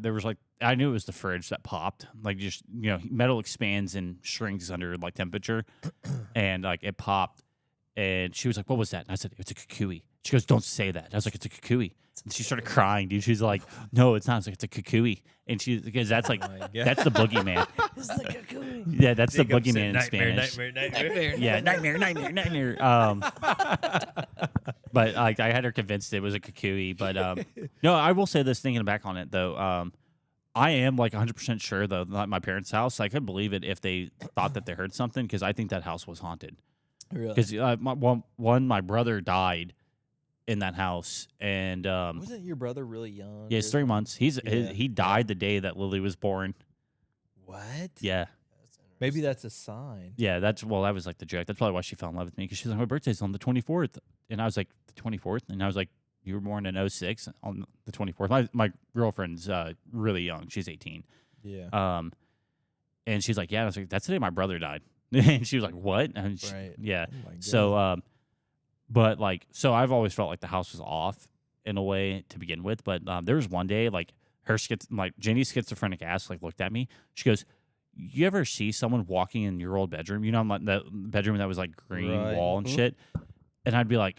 there was like, I knew it was the fridge that popped. Like, just metal expands and shrinks under like temperature, and like it popped. And she was like, "What was that?" And I said, "It's a kukui." She goes, "Don't say that." I was like, "It's a kukui." And she started crying, dude. She's like, "No, it's not." I was like, "It's a kukui." And because that's like, Oh my God. that's the boogeyman. It's the cocoon. Yeah, that's the Jacob said boogeyman in Spanish. Nightmare. Yeah, nightmare. But like I had her convinced it was a kukui. But no, I will say this, thinking back on it though. I am like 100% sure though, not my parents' house. I could believe it if they thought that they heard something, because I think that house was haunted. Really? Because my brother died in that house, and Wasn't your brother really young? yeah, it's or 3 months. Yeah. He died the day that Lily was born. What? Yeah, Maybe that's a sign. yeah. That was like the joke. That's probably why she fell in love with me, because she's like, my birthday's on the 24th, and I was like, the 24th, and I was like, you were born in 06 on the 24th. My girlfriend's really young. She's 18. Yeah. And she's like, yeah. And I was like, that's the day my brother died. And she was like, what? And Right. yeah. Oh my God. So, but like, so I've always felt like the house was off in a way to begin with. But there was one day, like Jenny's schizophrenic ass, like looked at me. She goes, "You ever see someone walking in your old bedroom? You know, like the bedroom that was like green Right. wall and shit." And I'd be like,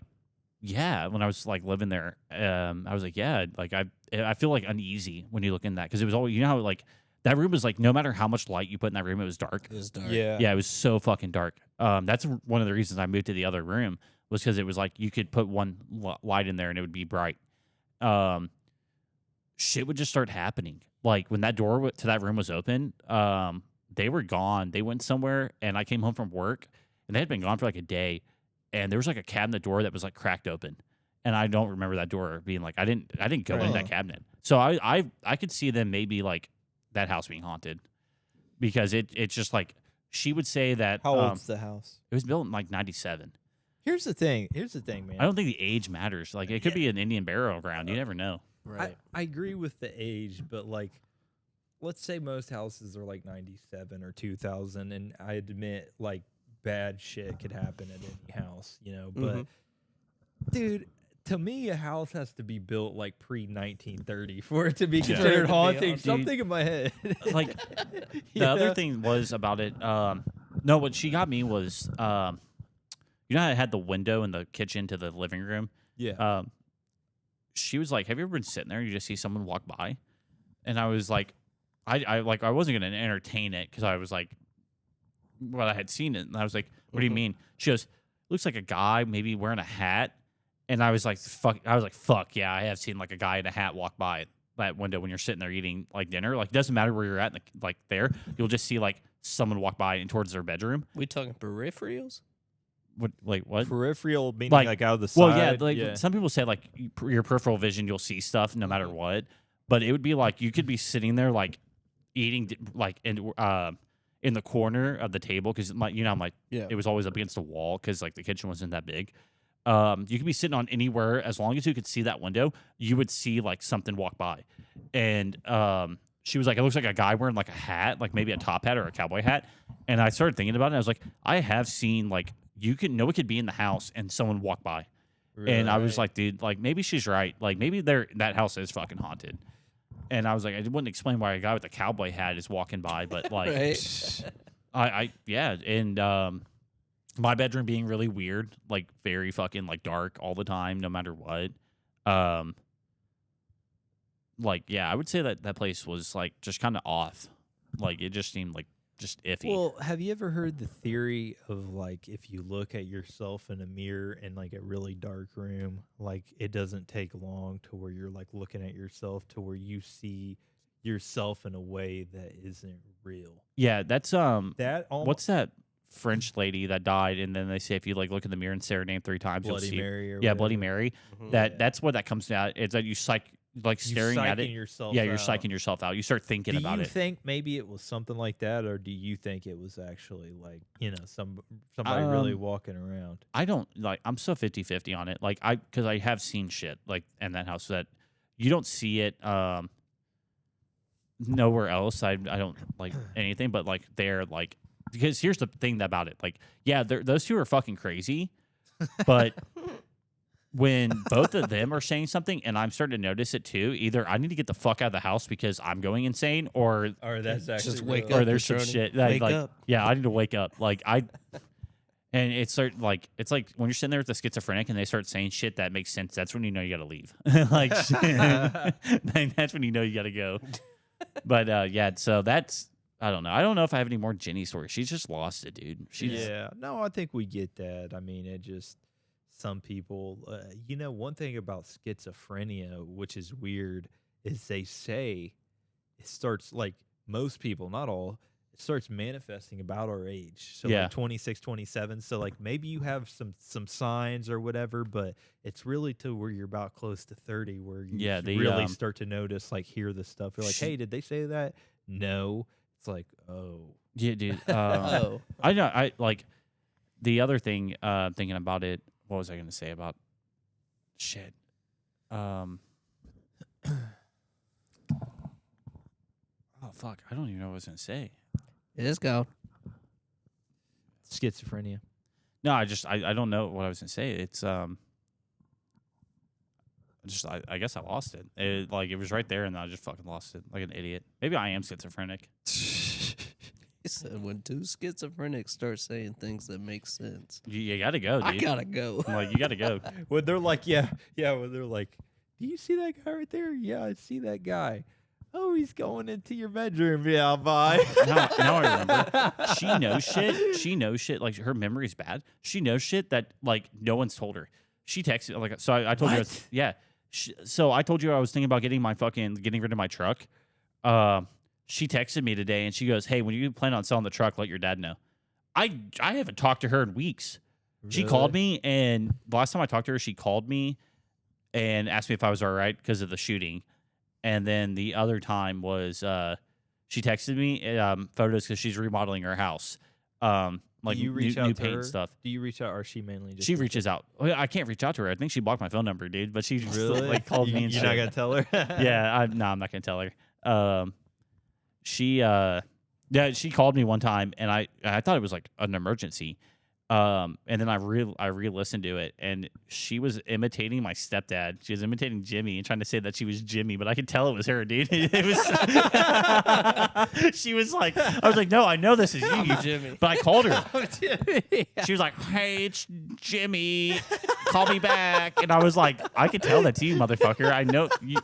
"Yeah." When I was like living there, I was like, "Yeah." Like I feel like uneasy when you look in that, because it was always, how like that room was like, no matter how much light you put in that room, it was dark. It was dark. Yeah. Yeah, it was so fucking dark. That's one of the reasons I moved to the other room, was because it was like you could put one light in there and it would be bright. shit would just start happening. Like when that door to that room was open, they were gone. They went somewhere, and I came home from work, and they had been gone for like a day, and there was like a cabinet door that was like cracked open, and I don't remember that door being like I didn't go in that cabinet. So I could see them maybe like that house being haunted because it's just like she would say that. How old's the house? It was built in like 97. Here's the thing, man. I don't think the age matters. Like it could be an Indian burial ground. You never know. Right. I agree with the age, but like, let's say most houses are like 97 or 2000, and I admit like bad shit could happen at any house, you know. But dude, to me, a house has to be built like pre 1930 for it to be considered haunting. Something in my head. Like the other thing was about it. No, what she got me was, you know how I had the window in the kitchen to the living room. Yeah. She was like, "Have you ever been sitting there and you just see someone walk by?" And I was like, I wasn't gonna entertain it because I was like, well, I had seen it, and I was like, "What do you mean?" She goes, "Looks like a guy maybe wearing a hat." And I was like, "Fuck!" I was like, "Fuck yeah!" I have seen like a guy in a hat walk by that window when you're sitting there eating like dinner. Like, it doesn't matter where you're at, like there, you'll just see like someone walk by and towards their bedroom. We talking peripherals? What? Peripheral meaning Like out of the side. Well, yeah, like some people say like your peripheral vision, you'll see stuff no matter what. But it would be like you could be sitting there like eating like in the corner of the table because it was always up against the wall because like the kitchen wasn't that big. You could be sitting on anywhere as long as you could see that window, you would see like something walk by, and she was like, "It looks like a guy wearing like a hat, like maybe a top hat or a cowboy hat." And I started thinking about it. And I was like, I have seen like. You could know it could be in the house and someone walk by. Really? And I was like, dude, like maybe she's right. Like maybe that house is fucking haunted. And I was like, I wouldn't explain why a guy with a cowboy hat is walking by, but like yeah. And my bedroom being really weird, like very fucking like dark all the time, no matter what. Like, yeah, I would say that place was like just kind of off. Like it just seemed like just iffy. Well, have you ever heard the theory of like if you look at yourself in a mirror in like a really dark room, like it doesn't take long to where you're like looking at yourself to where you see yourself in a way that isn't real. Yeah, that's that what's that French lady that died and then they say if you like look in the mirror and say her name 3 times Bloody you'll see Mary or yeah, whatever. Bloody Mary. That's what that comes out. It's that you staring at it. Yourself yeah, you're out. psyching yourself out. You start thinking about it. Do you think maybe it was something like that, or do you think it was actually like, you know, somebody really walking around? I don't like. I'm so 50-50 on it. Like because I have seen shit like in that house that you don't see it nowhere else. I don't like anything, but like they're like because here's the thing about it. Like yeah, those two are fucking crazy, but. When both of them are saying something and I'm starting to notice it too, either I need to get the fuck out of the house because I'm going insane, or that's actually just wake real. up. or there's some shit Wake like up. yeah, I need to wake up. Like and it's like when you're sitting there with the schizophrenic and they start saying shit that makes sense. That's when you know you got to leave. Like that's when you know you got to go. But yeah, so that's I don't know. I don't know if I have any more Jenny stories. She's just lost it, dude. No, I think we get that. I mean, it just. Some people, you know, one thing about schizophrenia, which is weird, is they say it starts like most people, not all, it starts manifesting about our age. So like 26, 27. So like maybe you have some signs or whatever, but it's really to where you're about close to 30 where you really start to notice, like hear the stuff. You're like, hey, did they say that? No. It's like, oh. Yeah, dude. I know. I like the other thing, thinking about it. What was I going to say about shit? Oh, fuck. I don't even know what I was going to say. Just go. Schizophrenia. No, I don't know what I was going to say. It's, I guess I lost it. It was right there and I just fucking lost it like an idiot. Maybe I am schizophrenic. He said when two schizophrenics start saying things that make sense. You got to go, dude. I got to go. Like, you got to go. When they're like, when they're like, do you see that guy right there? Yeah, I see that guy. Oh, he's going into your bedroom. Yeah, bye. Now I remember. She knows shit. She knows shit. Like, her memory's bad. She knows shit that, like, no one's told her. She texted, like, so I told her, yeah. So I told you I was thinking about getting rid of my truck. She texted me today and she goes, "Hey, when you plan on selling the truck, let your dad know." I haven't talked to her in weeks. She called me, and the last time I talked to her, she called me and asked me if I was all right because of the shooting. And then the other time was she texted me photos because she's remodeling her house. Like Do you reach new out to paint her? and stuff. Do you reach out, or she mainly just She reaches out. Well, I can't reach out to her. I think she blocked my phone number, dude. But she still, like called me and You're shit. not gonna tell her? Yeah, I'm not gonna tell her. She called me one time, and I thought it was like an emergency. And then I re-listened to it, and she was imitating my stepdad. She was imitating Jimmy and trying to say that she was Jimmy, but I could tell it was her, dude. It was. She was like, I was like, no, I know this is you, Jimmy. but I called her. She was like, "Hey, it's Jimmy. Call me back." And I was like, I could tell that's you, motherfucker. I know you.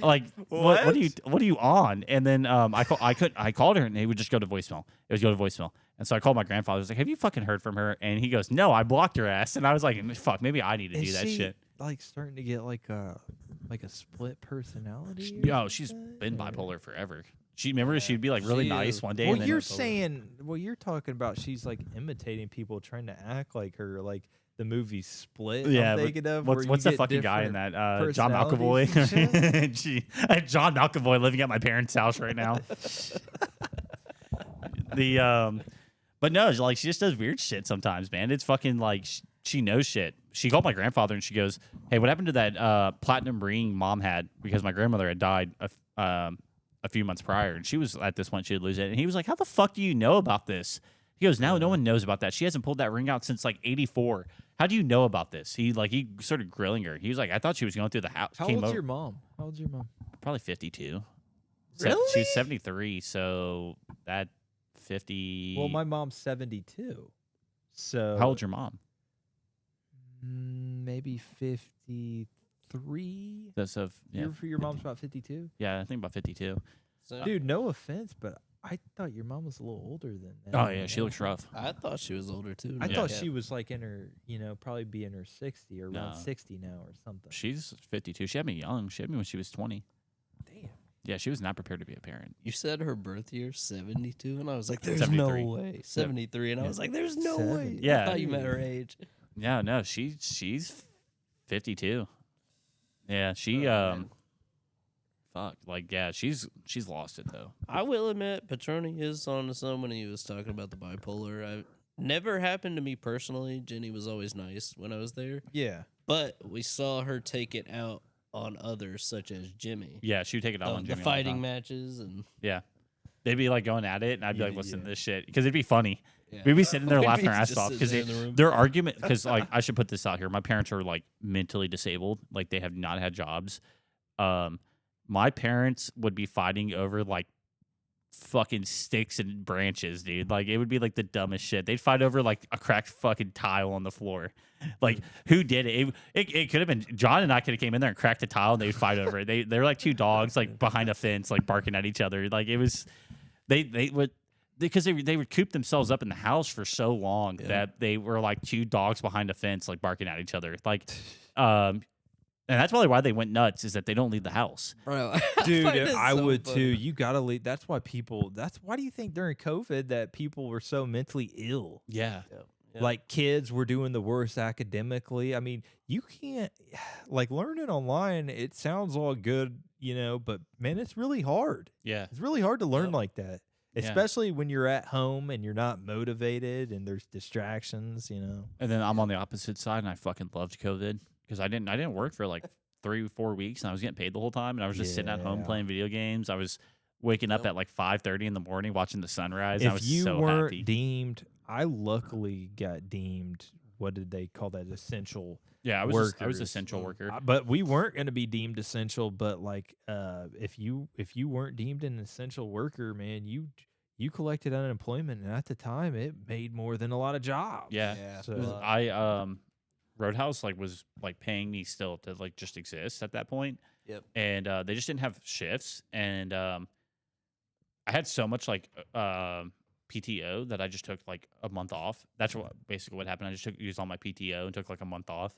Like what are you on? And then I called her and it would just go to voicemail. It would go to voicemail. And so I called my grandfather. I was like, "Have you fucking heard from her?" And he goes, "No, I blocked her ass." And I was like, "Fuck, maybe I need to do that shit." Like starting to get like a split personality. Yo, she's been bipolar forever. She'd be like really She nice is. one day. Well, and then you're saying, you're talking about she's like imitating people, trying to act like her, like the movie Split. yeah, I'm but thinking of what's where you the get fucking guy in different that? John personalities and McAvoy. I have John McAvoy living at my parents' house right now. But no, like she just does weird shit sometimes, man. It's fucking like she knows shit. She called my grandfather and she goes, "Hey, what happened to that platinum ring mom had?" Because my grandmother had died a few months prior, and she was at this point she'd lose it. And he was like, "How the fuck do you know about this?" He goes, "No one knows about that. She hasn't pulled that ring out since like '84. How do you know about this?" He started grilling her. He was like, "I thought she was going through the house." How old's your mom? How old's your mom? Probably 52. Really? She's 73, so that 50. Well, my mom's 72. So How old's your mom? Maybe 53. That's Your mom's about 52. yeah, I think about 52. So, Dude, no offense, but I thought your mom was a little older than that. Oh yeah, she looks rough. I thought she was older too. I no thought cap. she was like in her, probably be in her 60 or around No. 60 now or something. She's 52. She had me young. She had me when she was 20. Damn. Yeah, she was not prepared to be a parent. You said her birth year 72, and I was like, "There's 73. no way." 73, and I was like, "There's no way." 70. Yeah. I thought you meant her age. Yeah, no, she's 52. Yeah, she Oh, man. fuck, like yeah, she's lost it though. I will admit, Petroni is on to someone. He was talking about the bipolar. I never happened to me personally. Jenny was always nice when I was there, Yeah. but we saw her take it out on others, such as Jimmy. Yeah, she would take it out on The Jimmy all fighting time. matches and Yeah, they'd be like going at it, and I'd be Yeah, like, "Listen to yeah. this shit," because it'd be funny. yeah. We'd be sitting there We'd laughing be our ass just off because sitting there in the room. their argument. Because like I should put this out here, my parents are like mentally disabled, like they have not had jobs. My parents would be fighting over like fucking sticks and branches, dude. Like it would be like the dumbest shit. They'd fight over like a cracked fucking tile on the floor. Like who did it? It could have been John and I could have came in there and cracked a tile and they'd fight over it. They're like two dogs like behind a fence like barking at each other. Like it was they would because they would coop themselves up in the house for so long that they were like two dogs behind a fence like barking at each other. Like and that's probably why they went nuts is that they don't leave the house. Bro, Dude, find it I so would funny. too. You gotta leave. That's why do you think during COVID that people were so mentally ill? Yeah. Yeah. Like kids were doing the worst academically. I mean, you can't like learning online. It sounds all good, but man, it's really hard. Yeah. It's really hard to learn Yep. like that, Yeah. especially when you're at home and you're not motivated and there's distractions. And then I'm on the opposite side and I fucking loved COVID because I didn't work for like 3-4 weeks and I was getting paid the whole time and I was just sitting at home Yeah. playing video games. I was waking up Yep. at like 5:30 in the morning watching the sunrise. And I If was you so weren't happy. deemed, I luckily got deemed. What did they call that? Essential. Yeah, I was workers. essential worker. But we weren't going to be deemed essential. But like, if you weren't deemed an essential worker, man, you collected unemployment, and at the time, it made more than a lot of jobs. Yeah. Yeah. So- It was- I Roadhouse like was like paying me still to like just exist at that point. Yep. And they just didn't have shifts and I had so much like PTO that I just took like a month off. That's basically what happened. I just used all my PTO and took like a month off.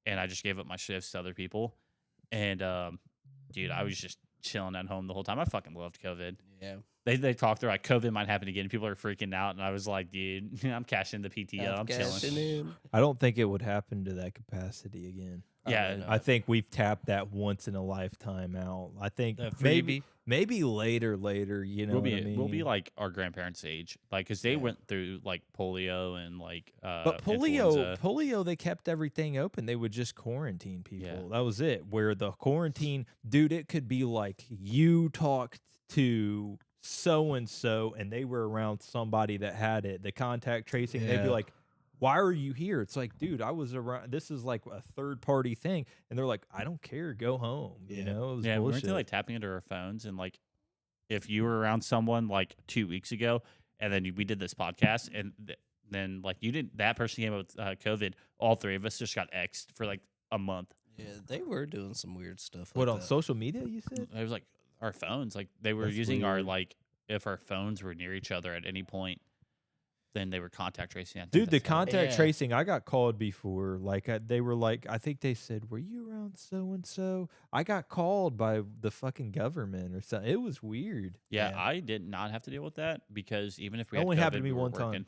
and I just gave up my shifts to other people. And dude, I was just chilling at home the whole time. I fucking loved COVID. Yeah. They talked. They're like, COVID might happen again. People are freaking out, and I was like, dude, I'm cashing the PTO. I'm Cashing chilling. in. I don't think it would happen to that capacity again. Yeah, Probably not. I think we've tapped that once in a lifetime out. I think The maybe freebie? later. You know we'll what be I mean? we'll be like our grandparents' age, like because they went through like polio and like But influenza. polio, they kept everything open. They would just quarantine people. Yeah. That was it. Where the quarantine, dude, it could be like you talked to so and so, and they were around somebody that had it. The contact tracing, they'd be Yeah. like, "Why are you here?" It's like, dude, I was around. This is like a third party thing, and they're like, "I don't care. Go home." You know, it was Yeah, bullshit. weren't they like tapping into our phones and like if you were around someone like 2 weeks ago and then we did this podcast and then like you didn't that person came up with COVID, all three of us just got X'd for like a month. Yeah, they were doing some weird stuff. What like on that. social media? You said? It was like our phones, like they were That's using our weird. like if our phones were near each other at any point, then they were contact tracing. I think Dude, the that's how- contact Yeah. tracing, I got called before. Like, they were like, I think they said, "Were you around so and so?" I got called by the fucking government or something. It was weird. Yeah, Yeah. I did not have to deal with that because even if we It had only COVID, happened to me we were one time. working.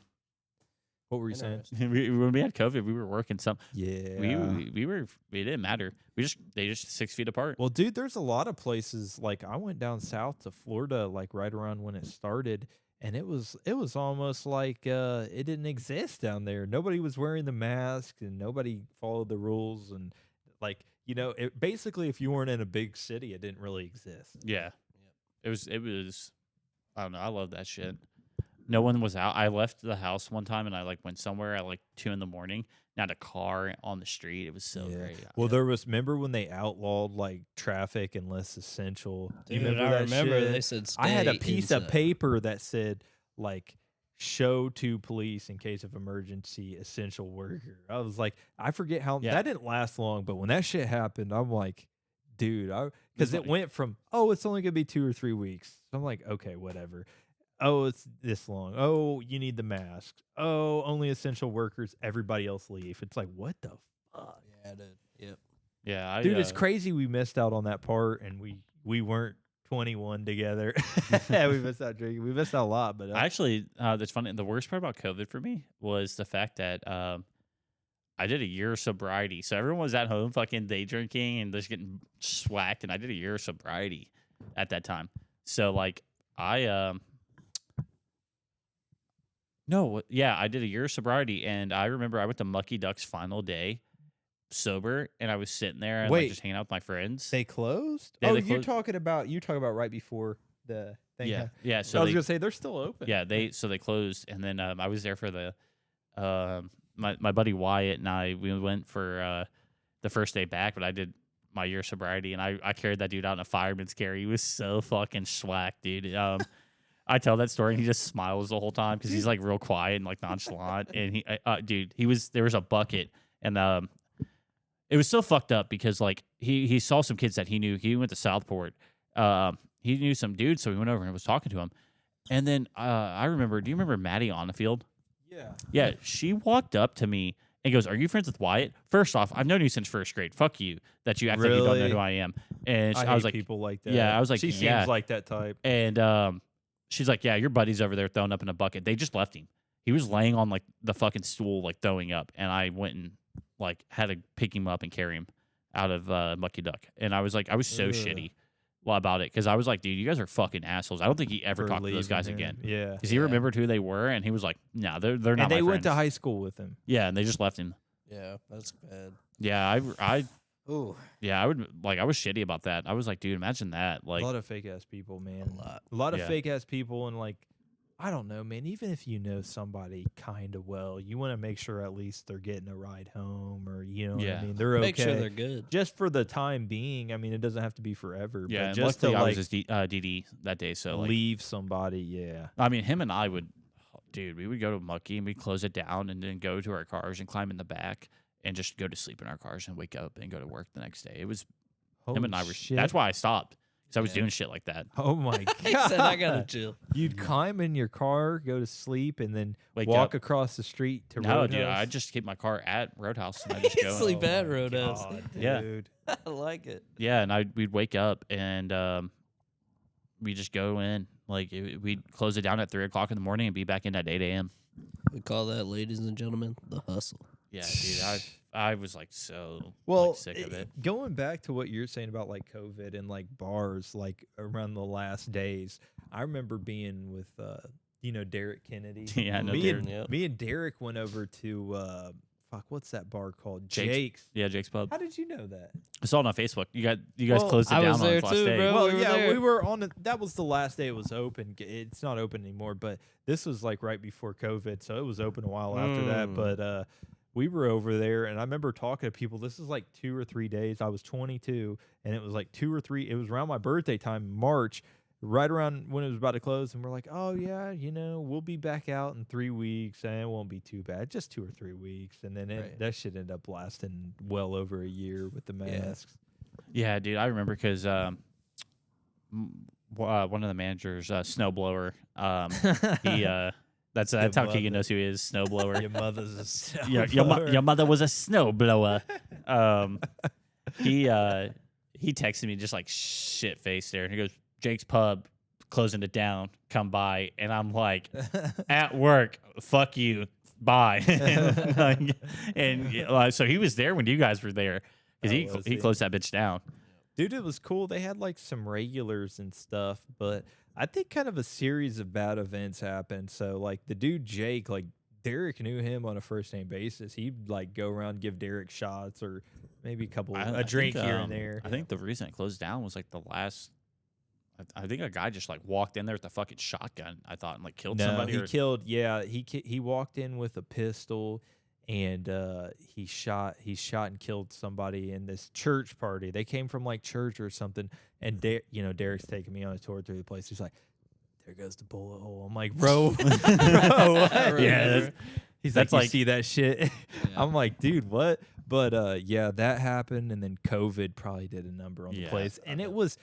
What were you saying? Interesting. When we had COVID, we were working some. Yeah. We were. It didn't matter. They just 6 feet apart. Well, dude, there's a lot of places. Like, I went down south to Florida, like right around when it started, and it was almost like it didn't exist down there. Nobody was wearing the mask, and nobody followed the rules, and like, you know, basically, if you weren't in a big city, it didn't really exist. Yeah, it was. I don't know. I love that shit. No one was out. I left the house one time and I like went somewhere at like 2 a.m. and had a car on the street. It was so great. Well, there was. Remember when they outlawed like traffic unless essential? Do you Dude, remember I that remember shit? they said I had a stay piece of inside. paper that said like show to police in case of emergency essential worker. I was like, I forget how Yeah. that didn't last long, but when that shit happened, I'm like, dude, because it like- went from it's only gonna be 2 or 3 weeks. So I'm like, okay, whatever. Oh, it's this long. Oh, you need the masks. Oh, only essential workers. Everybody else leave. It's like, what the fuck? Yeah, dude. Yep. Yeah, Dude, it's crazy we missed out on that part, and we weren't 21 together. We missed out drinking. We missed out a lot, but I actually, that's funny. The worst part about COVID for me was the fact that I did a year of sobriety. So everyone was at home fucking day drinking and just getting swacked, and I did a year of sobriety at that time. So like I I did a year of sobriety, and I remember I went to Mucky Duck's final day sober, and I was sitting there and Wait. like just hanging out with my friends. they closed. Yeah, Oh, they you're closed. talking about right before the thing. yeah, happened. yeah. I So was they, gonna say they're still open. yeah, they closed, and then I was there for the my buddy Wyatt and we went for the first day back, but I did my year of sobriety, and I carried that dude out in a fireman's carry. He was so fucking schwack, dude. I tell that story and he just smiles the whole time because he's like real quiet and like nonchalant. And there was a bucket, and it was so fucked up because like he saw some kids that he knew. He went to Southport. He knew some dude, so he went over and was talking to him. And then I remember, do you remember Maddie on the field? Yeah. Yeah, she walked up to me and goes, "Are you friends with Wyatt?" First off, I've known you since first grade. Fuck you that you act like you don't know Really? who I am. And I was hate like, people like that. yeah, I was like, she yeah. seems like that type. and she's like, "Yeah, your buddy's over there throwing up in a bucket." They just left him. He was laying on like the fucking stool, like throwing up, and I went and like had to pick him up and carry him out of Mucky Duck. And I was like, I was so Ugh. shitty about it because I was like, dude, you guys are fucking assholes. I don't think he ever For talked to those leaving guys him. again Yeah. because he remembered who they were, and he was like, "No, they're not." And they my went to friends." high school with him. Yeah, and they just left him. Yeah, that's bad. Yeah, I Ooh, yeah, I would like I was shitty about that. I was like, dude, imagine that. Like, a lot of fake ass people, man. a lot. of Yeah. fake ass people, and like, I don't know, man. Even if you know somebody kind of well, you want to make sure at least they're getting a ride home, or you know what Yeah. I mean. They're okay. Make sure they're good. Just for the time being. I mean, it doesn't have to be forever. yeah, but and just to luckily I like was his DD that day, so like, leave somebody. Yeah. I mean, him and I would, dude, we would go to Mucky and we'd close it down and then go to our cars and climb in the back and just go to sleep in our cars and wake up and go to work the next day. It was him and I were. Shit. That's why I stopped So I was doing shit like that. Oh my He god! said, I gotta chill. You'd climb in your car, go to sleep, and then Wake walk up. across the street to No, Roadhouse. dude, I just keep my car at Roadhouse and I just You go. sleep at my Roadhouse. God, Yeah. dude. I like it. Yeah, and we'd wake up and we just go in. Like we'd close it down at 3 o'clock in the morning and be back in at 8 a.m. We call that, ladies and gentlemen, the hustle. Yeah, dude, I was like so Well, sick of it. Going back to what you're saying about like COVID and like bars, like around the last days, I remember being with, Derek Kennedy. Yeah, I know me Derek. and, Yep. me and Derek went over to, what's that bar called? Jake's. Yeah, Jake's Pub. How did you know that? I saw it on Facebook. You guys Well, closed it I down was on there its last too, day. bro. Well, we were yeah, there. we were on it. That was the last day it was open. It's not open anymore, but this was like right before COVID, so it was open a while after that. But we were over there, and I remember talking to people. This is like 2 or 3 days. I was 22, and it was like 2 or 3. It was around my birthday time, March, right around when it was about to close. And we're like, oh yeah, we'll be back out in 3 weeks, and it won't be too bad, just 2 or 3 weeks. And then Right. that shit ended up lasting well over a year with the masks. Yeah, dude, I remember because one of the managers, Snowblower, he that's how Keegan knows who he is, Snowblower. Your mother's a snowblower. Your mother was a snowblower. He texted me just like shit faced there, and he goes, "Jake's Pub closing it down. Come by." And I'm like, "At work, fuck you, bye." So he was there when you guys were there because Oh, was he he? closed that bitch down. Dude, it was cool. They had like some regulars and stuff, but I think kind of a series of bad events happened. So like the dude Jake, like Derek knew him on a first name basis. He'd like go around, give Derek shots or maybe a drink think, here and there. I think the reason it closed down was like the last. I think a guy just like walked in there with a fucking shotgun. I thought and like killed somebody. He killed. Yeah, he walked in with a pistol, and he shot and killed somebody in this church party. They came from like church or something, and Derek's taking me on a tour through the place. He's like, "There goes the bullet hole." I'm like, "Bro, bro, what?" Yeah, He's that's like, "You like- see that shit?" Yeah. I'm like, "Dude, what?" But yeah, that happened, and then COVID probably did a number on the Yeah. place, and it was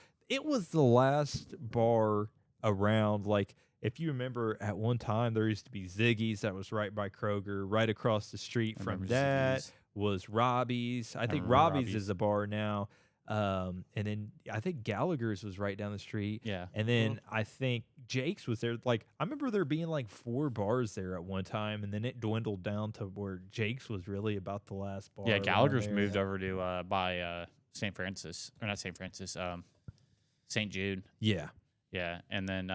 the last bar around. Like, if you remember, at one time there used to be Ziggy's that was right by Kroger. Right across the street I from remember that Ziggy's. was Robbie's. I think remember Robbie's Robbie's. is a bar now. And then I think Gallagher's was right down the street. Yeah. And then I think Jake's was there. Like, I remember there being like 4 bars there at one time, and then it dwindled down to where Jake's was really about the last bar. Yeah, around Gallagher's there. moved over to by St. Francis, or not St. Francis, St. Jude. Yeah. Yeah, and then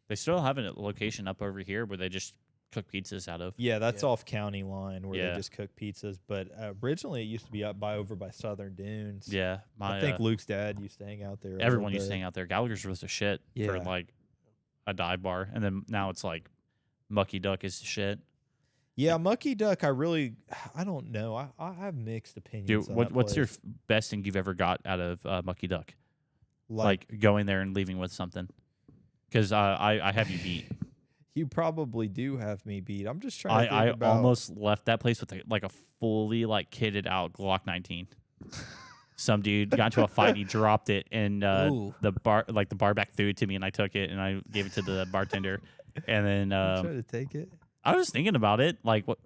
they still have a location up over here where they just cook pizzas out of. Yeah, that's Yeah. off County Line where Yeah. they just cook pizzas. But originally it used to be over by Southern Dunes. Yeah, I think Luke's dad used to hang out there. a everyone little used to bit. hang out there. Gallagher's was the shit for Yeah. like a dive bar, and then now it's like Mucky Duck is the shit. Yeah, Mucky Duck, I don't know. I have mixed opinions. Dude, on that what's your place. best thing you've ever got out of Mucky Duck? Like going there and leaving with something? Because I have you beat. you probably do have me beat. I'm just trying to think I about almost left that place with like a fully like kitted out Glock 19. Some dude got into a fight. He dropped it, and Ooh. the bar back threw it to me, and I took it and I gave it to the bartender. And then try to take it. I was thinking about it, like what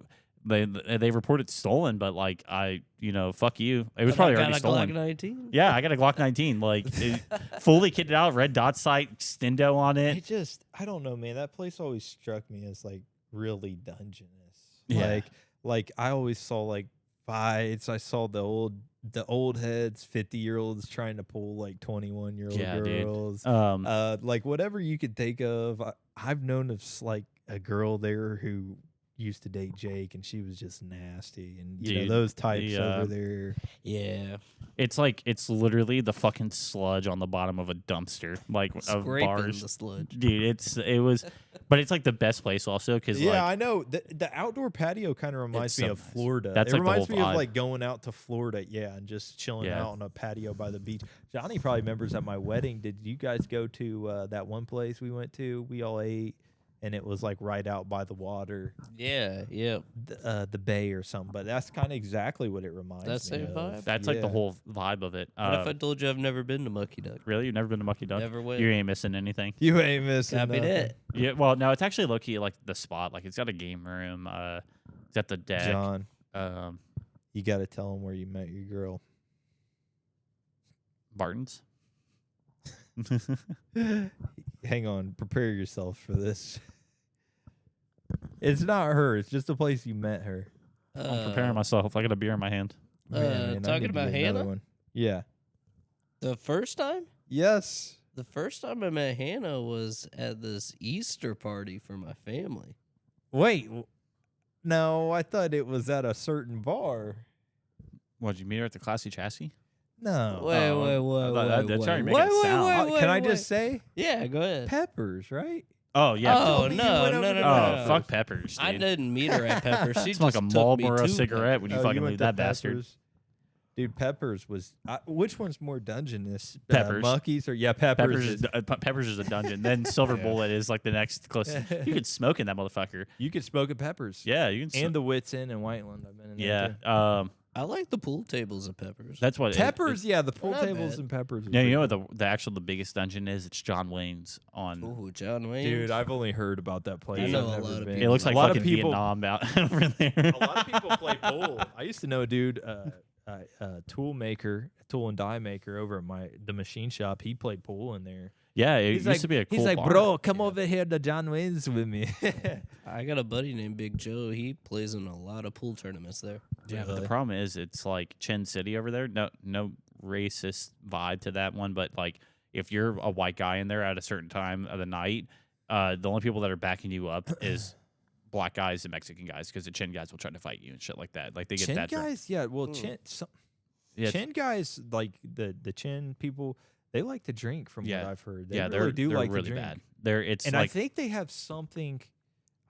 they reported stolen, but like fuck you. It was But probably I got already a stolen. Glock 19. Yeah, I got a Glock 19, like fully kitted out, red dot sight, stendo on it. I don't know, man. That place always struck me as like really dungeness. Yeah. Like I always saw like fights. I saw the old heads, 50-year-olds trying to pull like 21-year-old Yeah, dude. girls. Um, Like whatever you could think of. I've known of like a girl there who used to date Jake, and she was just nasty, and Dude, those types the, over there. Yeah. it's literally the fucking sludge on the bottom of a dumpster, like of Scraping bars. the sludge. Dude, but it's like the best place also because Yeah, like I know. The outdoor patio kind of reminds It's me so of nice. Florida. That's it like the reminds whole me of vibe. like going out to Florida, and just chilling Yeah. out on a patio by the beach. Johnny probably remembers at my wedding. Did you guys go to that one place we went to? We all ate, and it was like right out by the water, Yeah, yeah. the bay or something. But that's kind of exactly what it reminds That me same of. vibe? That's like the whole vibe of it. What if I told you I've never been to Mucky Duck? Really? You've never been to Mucky Duck? Never went. You ain't missing anything. You ain't missing Copy nothing. that. Yeah. Well, no, it's actually low key like the spot. Like it's got a game room. It's got the deck. John, Um, you got to tell him where you met your girl. Barton's. Hang on, prepare yourself for this. It's not her. It's just the place you met her. I'm preparing myself. I got a beer in my hand. Man, I talking need to about get another Hannah? one. Yeah. The first time? Yes. The first time I met Hannah was at this Easter party for my family. Wait. No, I thought it was at a certain bar. What, did you meet her at the Classy Chassis? No. Wait, Oh, wait, I wait, thought that- wait, that's how wait, you make it wait, sound. wait, wait, Can I wait. just say Yeah, go ahead. Peppers, right? Oh, yeah. Oh, told me you no, went no, over no, to no, Oh, no. fuck Peppers, dude. I didn't meet her at Pepper. She It's like just a took me Marlboro to cigarette when you Oh, fucking went leave to that bastard. Peppers? Dude, Peppers was. Which one's more dungeonous? Peppers. Muckies or Peppers? Peppers is a dungeon. Then Silver Yeah. Bullet is like the next closest. You could smoke in that motherfucker. You could smoke at Peppers. Yeah, you can. And the Wits Inn in Whiteland. I've been in there yeah. too. I like the pool tables at Peppers. That's what Peppers, yeah, the pool Not tables bad. and Peppers. Yeah, you know what the actual biggest dungeon is? It's John Wayne's on. Ooh, John Wayne. Dude, I've only heard about that place. I know I've a never lot of been. people. It looks like a lot fucking of people. Vietnam out over there. A lot of people play pool. I used to know a dude, tool and die maker over at the machine shop. He played pool in there. Yeah, it used to be a cool He's like, bar. bro, come over here to John Wayne's with me. I got a buddy named Big Joe. He plays in a lot of pool tournaments there. Yeah, but the Really? problem is it's like Chin City over there. No racist vibe to that one, but like if you're a white guy in there at a certain time of the night, the only people that are backing you up is black guys and Mexican guys because the Chin guys will try to fight you and shit like that. Like they get Chin that. guys, yeah. Well, Chin guys, like the Chin people, they like to drink. From Yeah. what I've heard, they yeah, really do they're like really to drink. bad. It's And like I think they have something.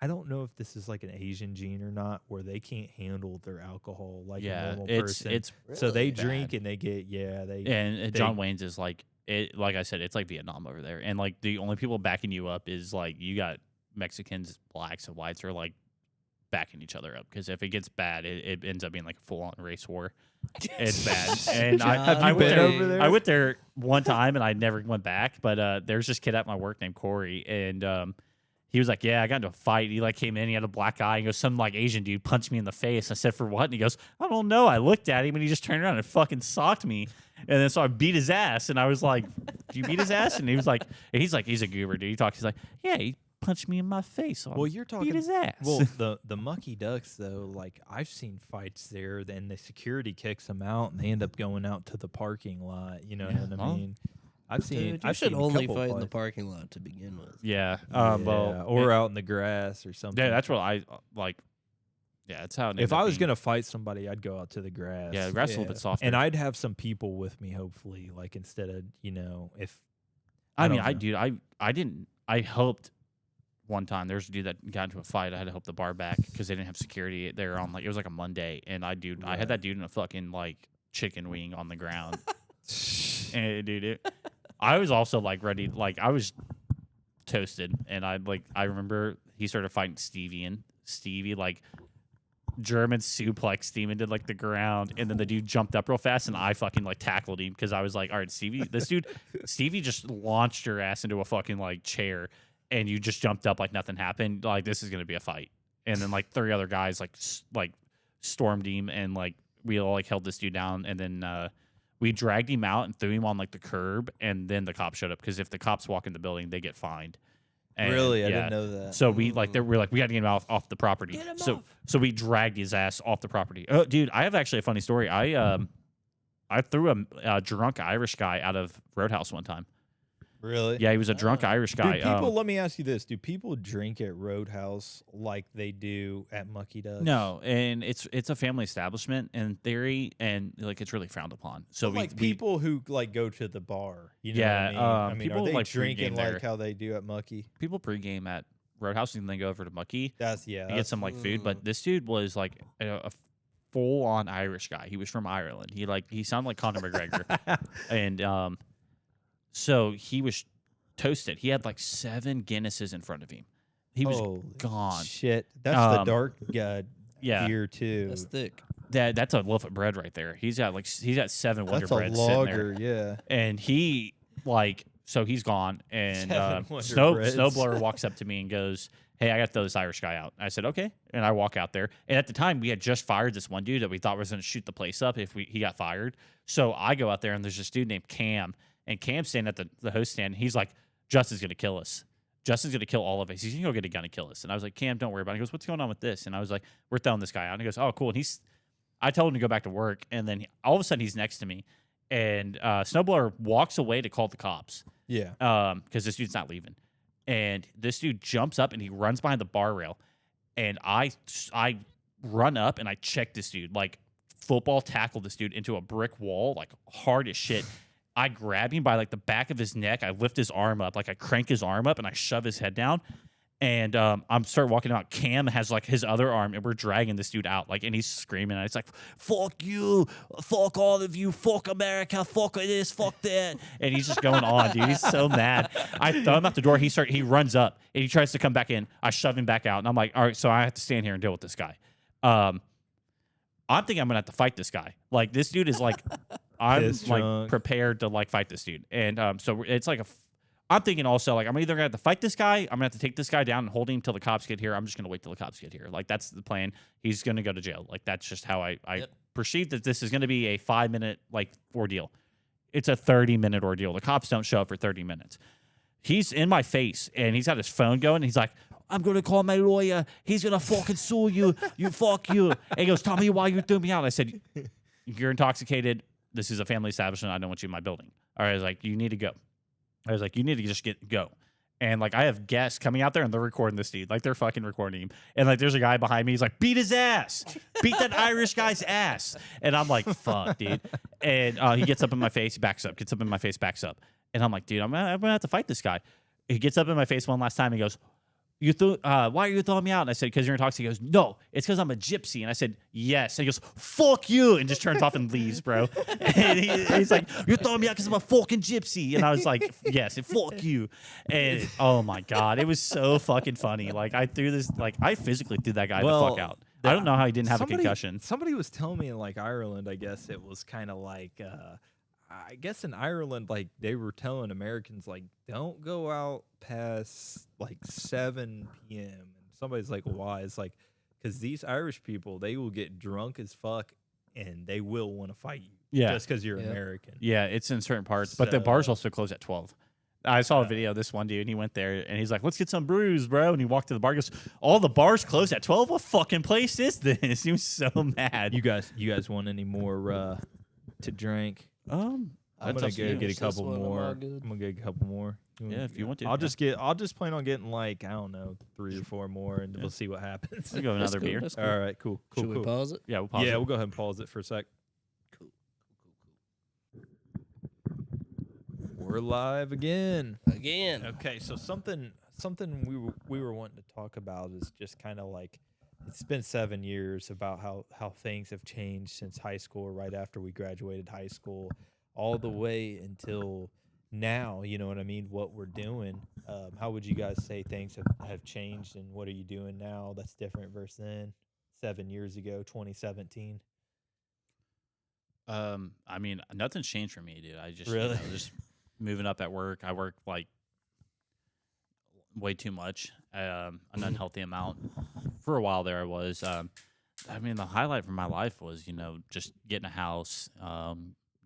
I don't know if this is like an Asian gene or not, where they can't handle their alcohol like a yeah, normal it's person. it's So they Really? drink and they get they. and John Wayne's is like it. Like I said, it's like Vietnam over there, and like the only people backing you up is like you got Mexicans, blacks, and whites are like backing each other up because if it gets bad, it ends up being like a full on race war. It's bad, and Have I you went been there. over there? I went there one time and I never went back. But there's this kid at my work named Corey, and he was like, "Yeah, I got into a fight." He like came in, he had a black eye, and goes, "Some like Asian dude punched me in the face." I said, "For what?" And he goes, "I don't know." I looked at him and he just turned around and fucking socked me, and then so I beat his ass, and I was like, "Do you beat his ass?" And he was like, he's a goober, dude. He talks, he's like, "Yeah, he punched me in my face." So I Well, you're talking beat his ass. Well, the Mucky Ducks though, like I've seen fights there, then the security kicks them out, and they end up going out to the parking lot. You know Yeah, what I well, mean? I've seen. Dude, you I've should seen a only couple fight in the fights. parking lot to begin with. yeah, Yeah, well, or out in the grass or something. yeah, that's what I like. Yeah, that's how. It If ended I up was being. gonna fight somebody, I'd go out to the grass. Yeah, the grass is a little bit softer. and I'd have some people with me, hopefully. Like instead of if I mean, don't know. I didn't. I hoped one time there was a dude that got into a fight. I had to help the bar back because they didn't have security there on like it was like a Monday, and I Yeah. had that dude in a fucking like chicken wing on the ground, and dude, I was also like ready, like I was toasted, and I remember he started fighting Stevie, and Stevie like German suplexed him into like the ground, and then the dude jumped up real fast, and I fucking like tackled him because I was like, all right, Stevie just launched your ass into a fucking like chair, and you just jumped up like nothing happened. Like this is gonna be a fight, and then like 3 other guys like stormed him, and like we all like held this dude down, and then we dragged him out and threw him on like the curb, and then the cops showed up because if the cops walk in the building, they get fined. And, really, I yeah. didn't know that. So we like we're like we got to get him off the property. Get him so off. so we dragged his ass off the property. Oh, dude, I have actually a funny story. I threw a drunk Irish guy out of Roadhouse one time. Really? Yeah, he was a drunk Irish guy. Do people? Let me ask you this: do people drink at Roadhouse like they do at Mucky Ducks? No, and it's a family establishment in theory, and like it's really frowned upon. So But, people who like go to the bar. You know Yeah, what I mean? people are they like drinking pregame there. like how they do at Mucky? people pregame at Roadhouse and then go over to Mucky That's to get some like food. But this dude was like a full on Irish guy. He was from Ireland. He sounded like Conor McGregor, and so he was toasted. He had like 7 Guinnesses in front of him, He was Holy gone. Shit, that's the dark Yeah. deer too. That's thick. That's a loaf of bread right there. He's got 7 Wonder That's a Breads sitting logger, there, yeah. and he so he's gone. And 7 Wonder Breads. Snowblower walks up to me and goes, "Hey, I got to throw this Irish guy out." I said, "Okay," and I walk out there. And at the time, we had just fired this one dude that we thought was going to shoot the place up if he got fired. So I go out there, and there's this dude named Cam, and Cam's standing at the host stand. And he's like, "Justin's going to kill us. Justin's going to kill all of us. He's going to go get a gun and kill us." And I was like, "Cam, don't worry about it." He goes, "What's going on with this?" And I was like, "We're throwing this guy out." And he goes, "Oh, cool." And I told him to go back to work, and then all of a sudden he's next to me, and Snowblower walks away to call the cops. Yeah. Because this dude's not leaving. And this dude jumps up and he runs behind the bar rail. And I run up and I check this dude, like football tackle this dude into a brick wall, like hard as shit. I grab him by like the back of his neck. I lift his arm up, like I crank his arm up and I shove his head down. And I'm start walking out. Cam has like his other arm, and we're dragging this dude out. Like, and he's screaming. And it's like, "Fuck you, fuck all of you, fuck America, fuck this, fuck that." And he's just going on, dude. He's so mad. I throw him out the door. He runs up and he tries to come back in. I shove him back out, and I'm like, "All right, so I have to stand here and deal with this guy." I'm thinking I'm gonna have to fight this guy. Like, this dude is like, I'm like prepared to like fight this dude, and so it's like I'm thinking also, like, I'm either going to have to fight this guy, I'm going to have to take this guy down and hold him till the cops get here. I'm just going to wait till the cops get here. Like, that's the plan. He's going to go to jail. Like, that's just how I perceive that this is going to be a 5-minute, like, ordeal. It's a 30-minute ordeal. The cops don't show up for 30 minutes. He's in my face, and he's got his phone going, and he's like, "I'm going to call my lawyer. He's going to fucking sue you. You fuck you." And he goes, "Tell me why you threw me out." I said, "You're intoxicated. This is a family establishment. I don't want you in my building." All right, I was like, "You need to go." I was like, "You need to just go." And like, I have guests coming out there and they're recording this dude. Like, they're fucking recording him. And like, there's a guy behind me. He's like, "Beat his ass. Beat that Irish guy's ass." And I'm like, "Fuck, dude." And he gets up in my face, backs up, gets up in my face, backs up. And I'm like, "Dude, I'm gonna have to fight this guy." He gets up in my face one last time. He goes, why are you throwing me out?" And I said, "Because you're intoxicated." He goes, "No, it's because I'm a gypsy." And I said, "Yes." And he goes, "Fuck you," and just turns off and leaves, bro. And he's like, "You're throwing me out because I'm a fucking gypsy." And I was like, "Yes, and fuck you." And oh my God, it was so fucking funny. Like, I physically threw that guy the fuck out. I don't know how he didn't have a concussion. Somebody was telling me in like Ireland, I guess it was kind of like, I guess in Ireland, like they were telling Americans like, don't go out past like 7 p.m. And somebody's like, "Why?" It's like, because these Irish people, they will get drunk as fuck and they will want to fight you. Yeah. Just because you're American. Yeah, it's in certain parts, but the bars also close at 12. I saw a video of this one dude, and he went there, and he's like, "Let's get some brews, bro." And he walked to the bar, and goes, "All the bars close at 12? What fucking place is this?" He was so mad. You guys want any more to drink? I'm gonna go get a couple more. I'm gonna get a couple more. Yeah, if you want to. I'll just plan on getting like, I don't know, 3 or 4 more, and we'll see what happens. We'll go another beer. That's cool. All right, cool. Should we pause it? Yeah, we'll pause it. We'll go ahead and pause it for a sec. Cool. We're live again. Okay, so something we were wanting to talk about is just kind of like, it's been 7 years about how things have changed since high school, or right after we graduated high school, all the way until now. You know what I mean? What we're doing. How would you guys say things have changed, and what are you doing now that's different versus then 7 years ago, 2017? I mean, nothing's changed for me, dude. I just Really? just moving up at work. I work like way too much, an unhealthy amount. For a while there, I was. I mean, the highlight for my life was, just getting a house,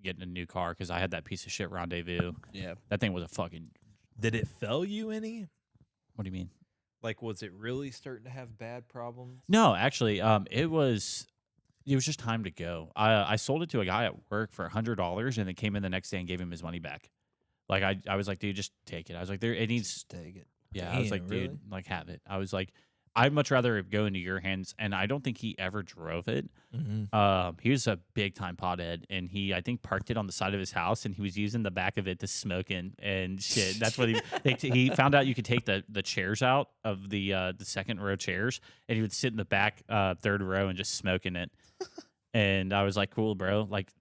getting a new car, because I had that piece of shit Rendezvous. Yeah. That thing was a fucking. Did it fail you any? What do you mean? Like, was it really starting to have bad problems? No, actually, it was just time to go. I sold it to a guy at work for $100, and then came in the next day and gave him his money back. Like, I was like, "Dude, just take it." I was like, it needs. Just take it. Yeah, I was like, really? "Dude, like, have it." I was like, I'd much rather go into your hands, and I don't think he ever drove it. Mm-hmm. He was a big time pothead, and he, I think, parked it on the side of his house, and he was using the back of it to smoke in and shit. That's what he found out. You could take the chairs out of the second row chairs, and he would sit in the back third row and just smoke in it. And I was like, "Cool, bro, like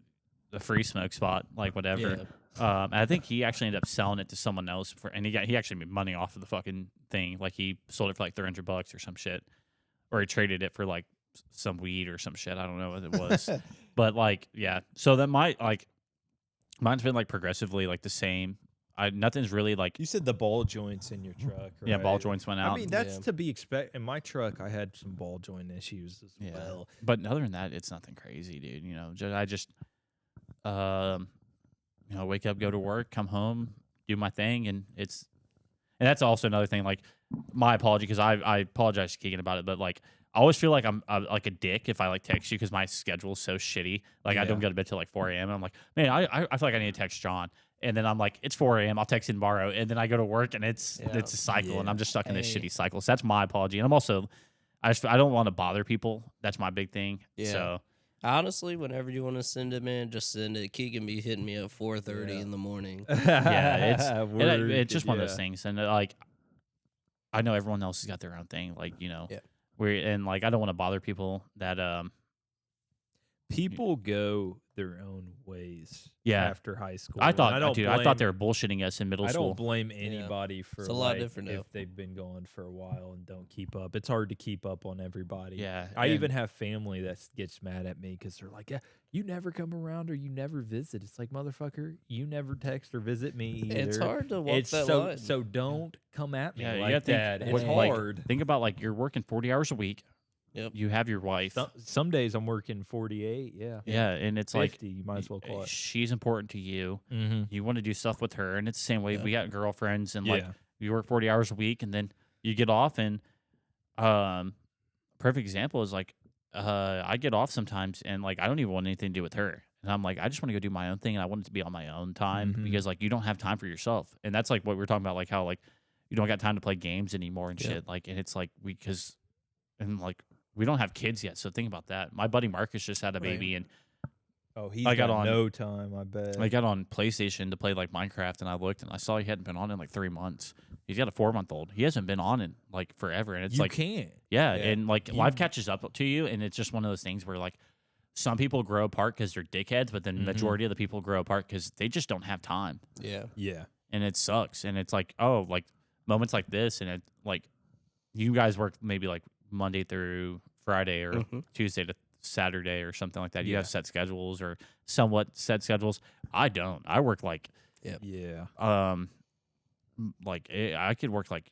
the free smoke spot, like whatever." Yeah. And I think he actually ended up selling it to someone else and he actually made money off of the fucking thing. Like he sold it for like $300 or some shit, or he traded it for like some weed or some shit. I don't know what it was, but like yeah. So that mine's been like progressively like the same. Nothing's really like You said the ball joints in your truck, right? yeah, ball joints went out. I mean, that's to be expected. In my truck, I had some ball joint issues as yeah. well. But other than that, it's nothing crazy, dude. You know, I just wake up, go to work, come home, do my thing, and that's also another thing. Like my apology because I apologize to Keegan about it, but like I always feel like I'm like a dick if I like text you because my schedule's so shitty. Like I don't go to bed till like 4 a.m. And I'm like, man, I feel like I need to text John. And then I'm like, it's 4 a.m. I'll text him tomorrow. And then I go to work and it's a cycle and I'm just stuck in this shitty cycle. So that's my apology. And I'm also, I don't want to bother people. That's my big thing. Yeah. So Honestly, whenever you want to send it, man, just send it. Keegan be hitting me at 4:30 in the morning. yeah, Word, it's just one of those things. And like, I know everyone else has got their own thing. Like, and like, I don't want to bother people that, People go their own ways Yeah. after high school. I and thought, I don't dude, blame, I thought they were bullshitting us in middle I school. don't blame anybody for It's a lot like, different now. if they've been going for a while and don't keep up. It's hard to keep up on everybody. Yeah, I and- even have family that gets mad at me because they're like, "Yeah, you never come around or you never visit." It's like, motherfucker, you never text or visit me either. It's hard to walk It's that so line. so don't come at me Yeah, you like gotta think, that. It's what, like, hard. think about like you're working 40 hours a week. Yep. You have your wife. Some days I'm working 48. Yeah. Yeah, and it's 50, like you might as well call it. she's important to you. Mm-hmm. You want to do stuff with her, and it's the same way. Yeah. We got girlfriends, and like Yeah. you work 40 hours a week, and then you get off. And perfect example is like I get off sometimes, and like I don't even want anything to do with her. And I'm like, I just want to go do my own thing, and I want it to be on my own time Mhm. because like you don't have time for yourself, and that's like what we were talking about, like how like you don't got time to play games anymore and Yeah. shit. Like, and it's like we don't have kids yet, so think about that. My buddy Marcus just had a baby, and Oh, he's I got got on- no time, I bet. I got on PlayStation to play like Minecraft, and I looked and I saw he hadn't been on in like 3 months. He's got a 4-month-old. He hasn't been on in like forever, and it's you like can't. yeah, Yeah. and like You- life catches up to you, and it's just one of those things where like some people grow apart because they're dickheads, but then Mhm. majority of the people grow apart because they just don't have time, Yeah. Yeah. and it sucks. And it's like like moments like this, and it like you guys work maybe like Monday through Friday or Mhm. Tuesday to Saturday or something like that. You Yeah. have set schedules or somewhat set schedules. I don't. I work like Yeah. I could work like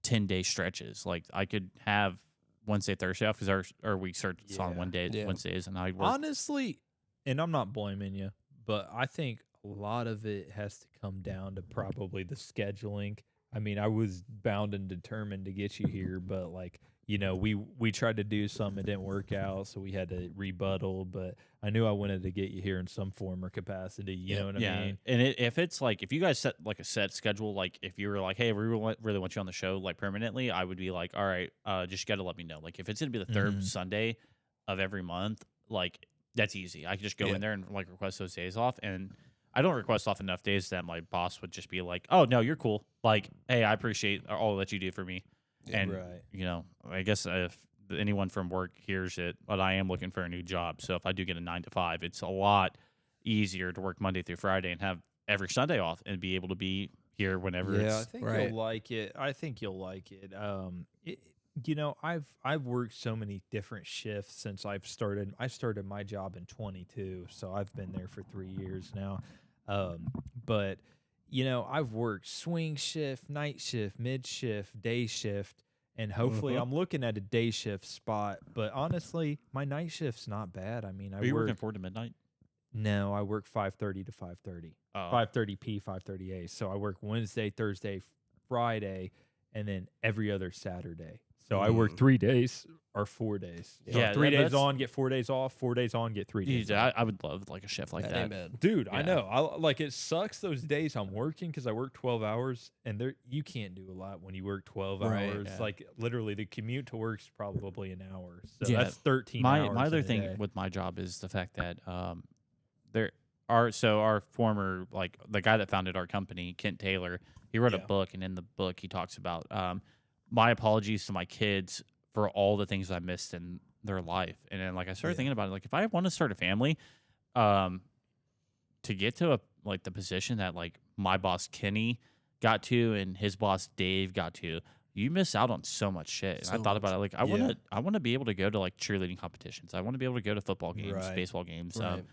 10-day stretches. Like I could have Wednesday, Thursday off because our week starts on Yeah. Wednesdays, and I work. Honestly, and I'm not blaming you, but I think a lot of it has to come down to probably the scheduling. I mean, I was bound and determined to get you here, but like, we tried to do something, it didn't work out, so we had to rebuttal, but I knew I wanted to get you here in some form or capacity, you know what I mean? And if it's like if you guys set like a set schedule, like if you were like, hey, we really want you on the show like permanently, I would be like, all right, just got to let me know. Like if it's gonna be the third Mhm. Sunday of every month, like that's easy. I can just go in there and like request those days off, and I don't request off enough days that my boss would just be like, oh no, you're cool. Like, hey, I appreciate all that you do for me. And Right. I guess if anyone from work hears it, but I am looking for a new job. So if I do get a 9 to 5, it's a lot easier to work Monday through Friday and have every Sunday off and be able to be here whenever Yeah, I it's think right. you'll like it. I think you'll like it. I've worked so many different shifts since I've started. I started my job in 22, so I've been there for 3 years now. But I've worked swing shift, night shift, mid shift, day shift, and hopefully Mhm. I'm looking at a day shift spot. But honestly, my night shift's not bad. I mean, Are you working 4 to midnight? No, I work 5:30 to 5:30. Oh. 5:30 p, 5:30 a. So I work Wednesday, Thursday, Friday, and then every other Saturday. So I work 3 days or 4 days. So Yeah, 3 days that's- on, get 4 days off. 4 days on, get 3 days. Dude, off. I would love like a shift like That that. ain't bad. Dude, I Yeah. know. It sucks those days I'm working because I work 12 hours, and you can't do a lot when you work 12 Right, hours. yeah. Like literally, the commute to work's probably an hour. So Yeah. that's 13 My hours. other in a thing day. with my job is the fact that our former like the guy that founded our company, Kent Taylor, he wrote a Yeah. book, and in the book he talks about my apologies to my kids for all the things I missed in their life. And then like I started Yeah. thinking about it, like if I want to start a family, to get to like the position that like my boss Kenny got to and his boss Dave got to, you miss out on so much shit. And I So thought about it, like I Yeah. want to be able to go to like cheerleading competitions. I want to be able to go to football games, Right. baseball games. Right.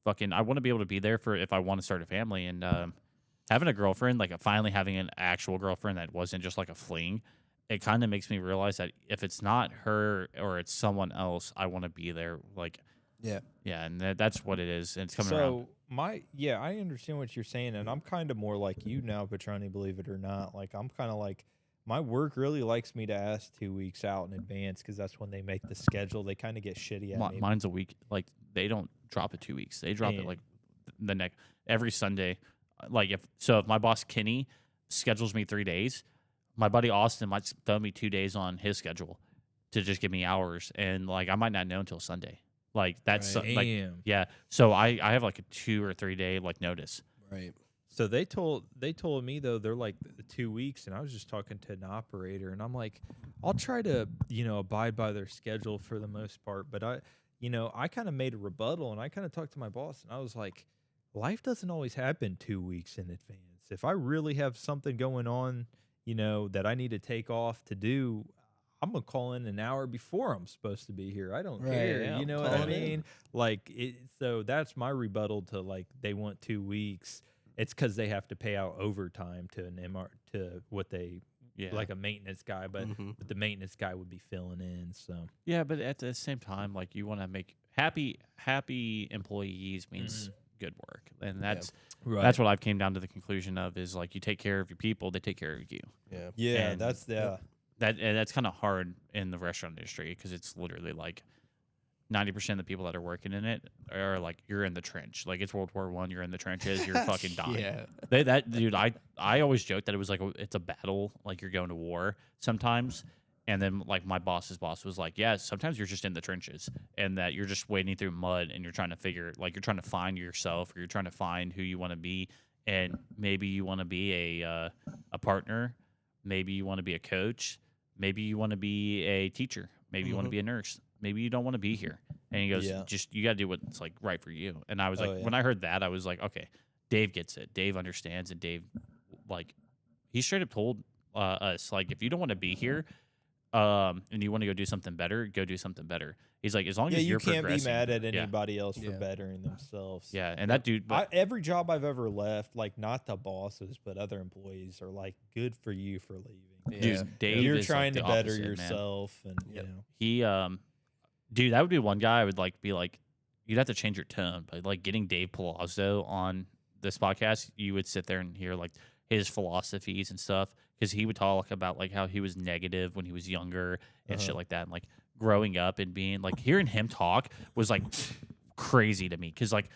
Fucking, I want to be able to be there for if I want to start a family. And having a girlfriend, like finally having an actual girlfriend that wasn't just like a fling, it kind of makes me realize that if it's not her or it's someone else, I want to be there. Like, Yeah. yeah, and that's what it is. And it's coming So around. I understand what you're saying, and I'm kind of more like you now, Petroni, believe it or not. Like I'm kind of like my work really likes me to ask 2 weeks out in advance because that's when they make the schedule. They kind of get shitty at me. Mine's a week. Like they don't drop it 2 weeks. They drop it And- like the next every Sunday. Like if my boss Kenny schedules me 3 days, my buddy Austin might throw me 2 days on his schedule to just give me hours, and like I might not know until Sunday. Like that's Right. like Damn. yeah. So I have like a 2 or 3 day like notice. Right. So they told me though they're like the 2 weeks, and I was just talking to an operator, and I'm like, I'll try to abide by their schedule for the most part, but I kind of made a rebuttal, and I kind of talked to my boss, and I was like, life doesn't always happen 2 weeks in advance. If I really have something going on, that I need to take off to do, I'm gonna call in an hour before I'm supposed to be here. I don't Right, care. yeah, You know call what I it in. mean? Like so that's my rebuttal to like they want 2 weeks. It's because they have to pay out overtime to an MR to what they like a maintenance guy, but the maintenance guy would be filling in. So Yeah, but at the same time, like you want to make happy employees means good work, and that's what I've came down to the conclusion of is like you take care of your people, they take care of you. Yeah. yeah, And that's That's kind of hard in the restaurant industry because it's literally like 90% of the people that are working in it are like you're in the trench. Like it's World War I, you're in the trenches, you're fucking dying. Yeah. Dude, I always joke that it was like it's a battle, like you're going to war sometimes. And then like my boss's boss was like, yeah, sometimes you're just in the trenches and that you're just wading through mud and you're trying to figure like you're trying to find yourself or you're trying to find who you want to be, and maybe you want to be a partner, maybe you want to be a coach, maybe you want to be a teacher, maybe you want to be a nurse, maybe you don't want to be here. And he goes, just you got to do what's like right for you. And I was like, when I heard that, I was like, okay, Dave gets it. Dave understands, and Dave like he straight up told us like if you don't want to be here. And you want to go do something better, go do something better. He's like, as long as you you're can't be progressing. mad at anybody else for bettering themselves. Yeah, and that dude, Every job I've ever left, like not the bosses, but other employees are like, good for you for leaving. dude, Dave You're is trying like to the better opposite, man. yourself, and He, dude, that would be one guy I would like be like, you'd have to change your tone, but like getting Dave Palazzo on this podcast, you would sit there and hear like his philosophies and stuff, because he would talk about like how he was negative when he was younger and shit like that, and like growing up and being like hearing him talk was like crazy to me, because like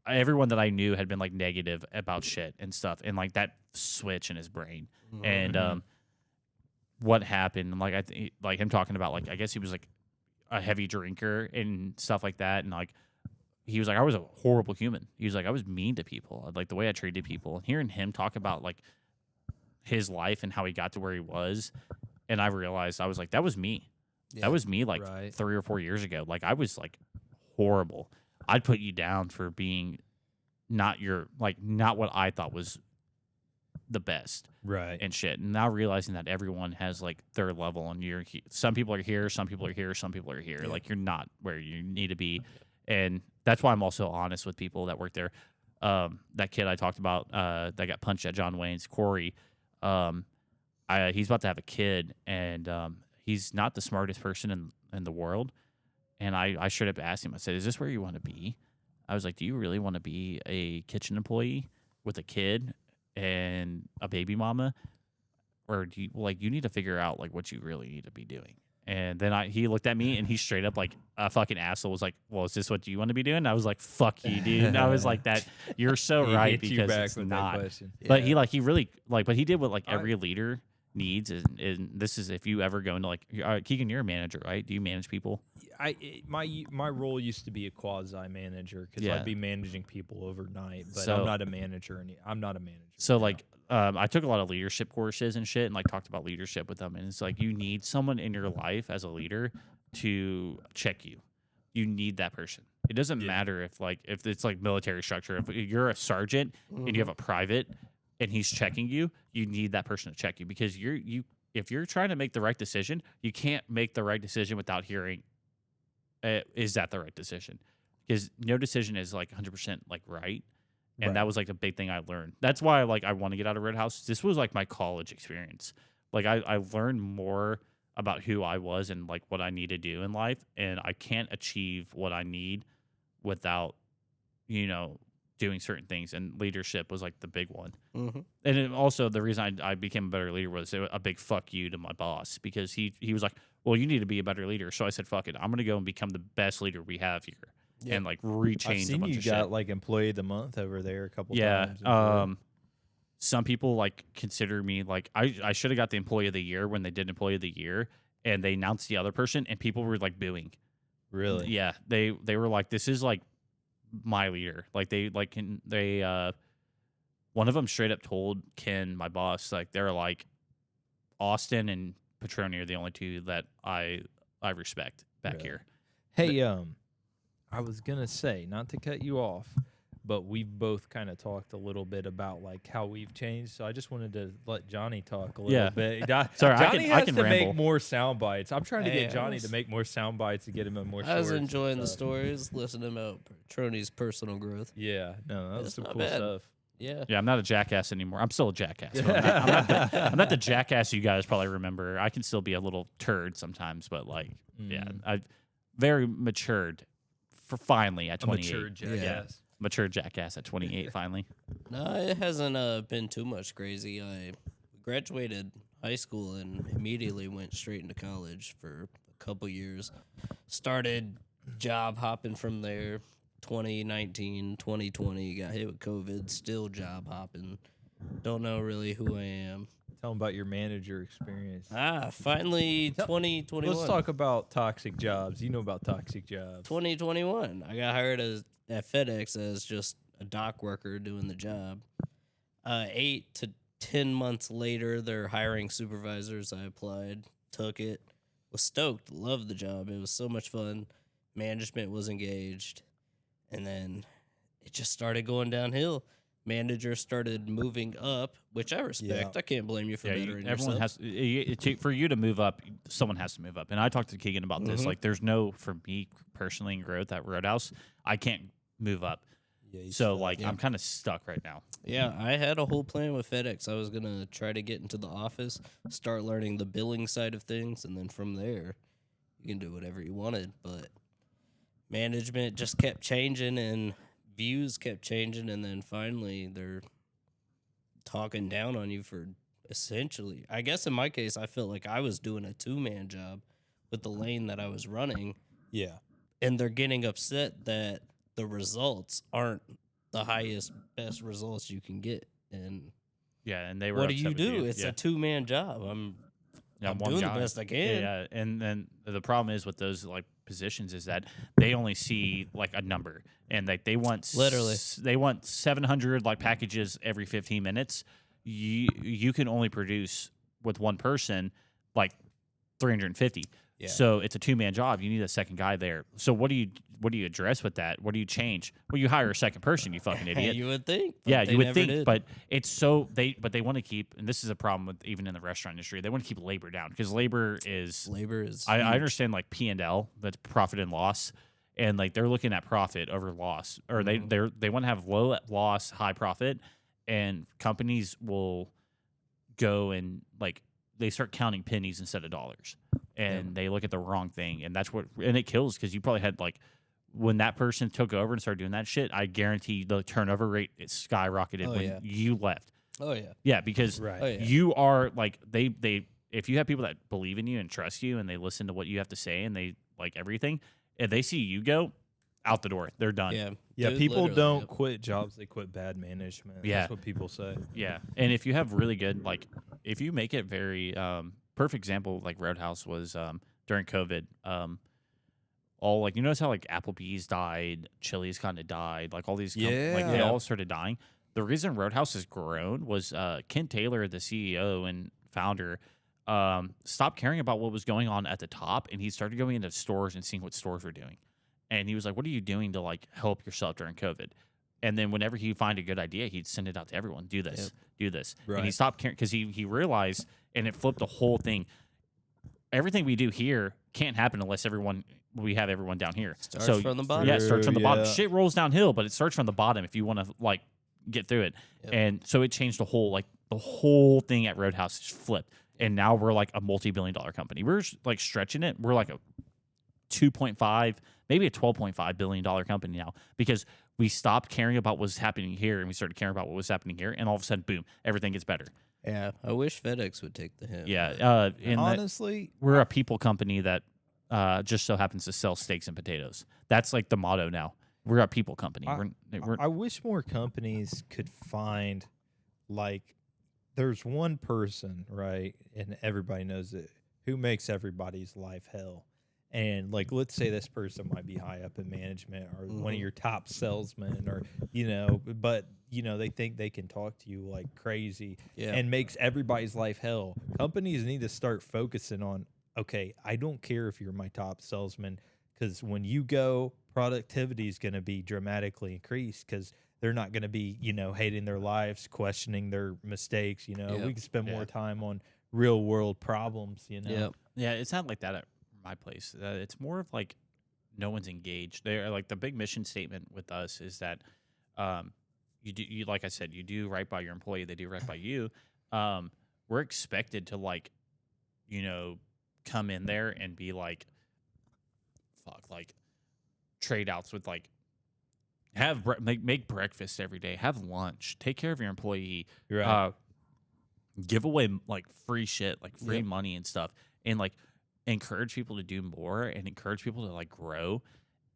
everyone that I knew had been like negative about shit and stuff, and like that switch in his brain and what happened, like I think like him talking about like I guess he was like a heavy drinker and stuff like that, and like he was like, I was a horrible human. He was like, I was mean to people, like the way I treated people. And hearing him talk about like his life and how he got to where he was, and I realized I was like, that was me. Yeah. That was me like 3 or 4 years ago. Like I was like horrible. I'd put you down for being not what I thought was the best. right. And shit. And now realizing that everyone has like their level, and some people are here, some people are here, some people are here. Like you're not where you need to be. And that's why I'm also honest with people that work there. That kid I talked about that got punched at John Wayne's, Corey, he's about to have a kid, and he's not the smartest person in the world. And I straight up asked him, I said, is this where you want to be? I was like, do you really want to be a kitchen employee with a kid and a baby mama? Or do you need to figure out like what you really need to be doing? And then he looked at me and he straight up like a fucking asshole was like, well, is this what you want to be doing? And I was like, fuck you, dude. And I was like, that you're so He right, hit you because back it's with that not. question. But he really but he did what like every leader needs, and this is if you ever go into like Keegan, you're a manager, right? Do you manage people? My role used to be a quasi manager because I'd be managing people overnight, but So- I'm not a manager. I'm not a manager. So like I took a lot of leadership courses and shit, and like talked about leadership with them, and it's like you need someone in your life as a leader to check you. You need that person. It doesn't matter if it's like military structure. If you're a sergeant and you have a private and he's checking you, you need that person to check you because if you're trying to make the right decision, you can't make the right decision without hearing, is that the right decision? Because no decision is like 100% like right. And that was like a big thing I learned. That's why like I want to get out of Roadhouse. This was like my college experience. Like I learned more about who I was and like what I need to do in life. And I can't achieve what I need without, doing certain things. And leadership was like the big one. Mm-hmm. And it also the reason I became a better leader was a big fuck you to my boss because he was like, well, you need to be a better leader. So I said, fuck it. I'm going to go and become the best leader we have here. Yeah. And like I've rechange a seen bunch you of got shit. like employee of the month over there a couple Yeah. times. Some people like consider me like I should have got the employee of the year when they did employee of the year and they announced the other person and people were like booing. Really? Yeah. They were like, this is like my leader. Like one of them straight up told Ken, my boss, like they're like Austin and Petroni are the only two that I respect back Really? here. Hey, I was gonna say, not to cut you off, but we've both kind of talked a little bit about like how we've changed. So I just wanted to let Johnny talk a little bit. Sorry, Johnny I has can to ramble. make more sound bites. I'm trying to Hey, get Johnny to make more sound bites to get him in more. I was shorts and enjoying the stuff. stories, listening about Troni's personal growth. Yeah, no, that was It's some not cool bad. stuff. Yeah. Yeah, I'm not a jackass anymore. I'm still a jackass. But I'm not the jackass you guys probably remember. I can still be a little turd sometimes, but like, yeah, I very matured for finally at A 28. mature jackass. Mature jackass at 28 finally. No, it hasn't been too much crazy. I graduated high school and immediately went straight into college for a couple years. Started job hopping from there. 2019, 2020, got hit with COVID, still job hopping. Don't know really who I am. Tell him about your manager experience. Finally 2021. Let's talk about toxic jobs. You know about toxic jobs. 2021. I got hired at FedEx as just a dock worker doing the job. 8 to 10 months later, they're hiring supervisors. I applied, took it, was stoked, loved the job. It was so much fun. Management was engaged. And then it just started going downhill. Manager started moving up, which I respect. Yeah. I can't blame you for bettering everyone yourself. has for you to move up. Someone has to move up, and I talked to Keegan about this. Like, there's no for me personally in growth at Roadhouse. I can't move up, so like I'm kind of stuck right now. Yeah, I had a whole plan with FedEx. I was going to try to get into the office, start learning the billing side of things, and then from there, you can do whatever you wanted. But management just kept changing and views kept changing, and then finally they're talking down on you for essentially, I guess in my case, I felt like I was doing a two-man job with the lane that I was running, Yeah. and they're getting upset that the results aren't the highest, best results you can get. And Yeah, and they were. what do upset you with do? You. It's Yeah. a two-man job. I'm one doing guy. the best I Yeah, can. yeah, and then the problem is with those like positions is that they only see like a number, and like they want Literally. they want 700 like packages every 15 minutes. You can only produce with one person like 350. Yeah. So it's a two-man job. You need a second guy there. So what do you address with that? What do you change? Well, you hire a second person. You fucking idiot. You would think. But Yeah, they you would never think, did. but it's so they want to keep, and this is a problem with even in the restaurant industry. They want to keep labor down because labor is. labor is. I huge. understand like P&L, that's profit and loss, and like they're looking at profit over loss, or they want to have low loss, high profit, and companies will go and like they start counting pennies instead of dollars, and they look at the wrong thing, and that's what and it kills because you probably had like. When that person took over and started doing that shit, I guarantee the turnover rate it skyrocketed when you left. Oh yeah. Yeah, because Right. Oh, yeah. you are like they if you have people that believe in you and trust you and they listen to what you have to say and they like everything, if they see you go out the door, they're done. Yeah. Yeah, Dude, people literally, don't yep. quit jobs; they quit bad management. Yeah. That's what people say. Yeah. And if you have really good like if you make it very perfect example like Roadhouse was during COVID, all like you notice how like Applebee's died, Chili's kind of died, like all these like they Yeah. all started dying. The reason Roadhouse has grown was Ken Taylor, the CEO and founder, stopped caring about what was going on at the top, and he started going into stores and seeing what stores were doing. And he was like, "What are you doing to like help yourself during COVID?" And then whenever he'd find a good idea, he'd send it out to everyone. Do this, do this. And he Right. stopped caring because he realized, and it flipped the whole thing. Everything we do here can't happen unless we have everyone down here. Starts from the bottom. Yeah, it starts from the bottom. Yeah. Shit rolls downhill, but it starts from the bottom if you want to like get through it. Yep. And so it changed the whole thing at Roadhouse just flipped. And now we're like a multi-billion-dollar company. We're like stretching it. We're like a 2.5, maybe a $12.5 billion company now because we stopped caring about what was happening here and we started caring about what was happening here. And all of a sudden, boom, everything gets better. Yeah, I wish FedEx would take the hint. Yeah. Honestly, We're a people company that just so happens to sell steaks and potatoes. That's like the motto now. We're a people company. I wish more companies could find, like, there's one person, right, and everybody knows it, who makes everybody's life hell. And, like, let's say this person might be high up in management or one of your top salesmen or, but, they think they can talk to you like crazy and makes everybody's life hell. Companies need to start focusing on, okay, I don't care if you're my top salesman, because when you go, productivity is going to be dramatically increased because they're not going to be, hating their lives, questioning their mistakes. We can spend more time on real world problems, Yeah, it's not like that at my place. It's more of like no one's engaged. They're like the big mission statement with us is that you like I said, you do right by your employee, they do right by you. We're expected to like, come in there and be like, like trade outs with like make breakfast every day, have lunch, take care of your employee, Right. give away like free shit, like free money and stuff, and like encourage people to do more and encourage people to like grow,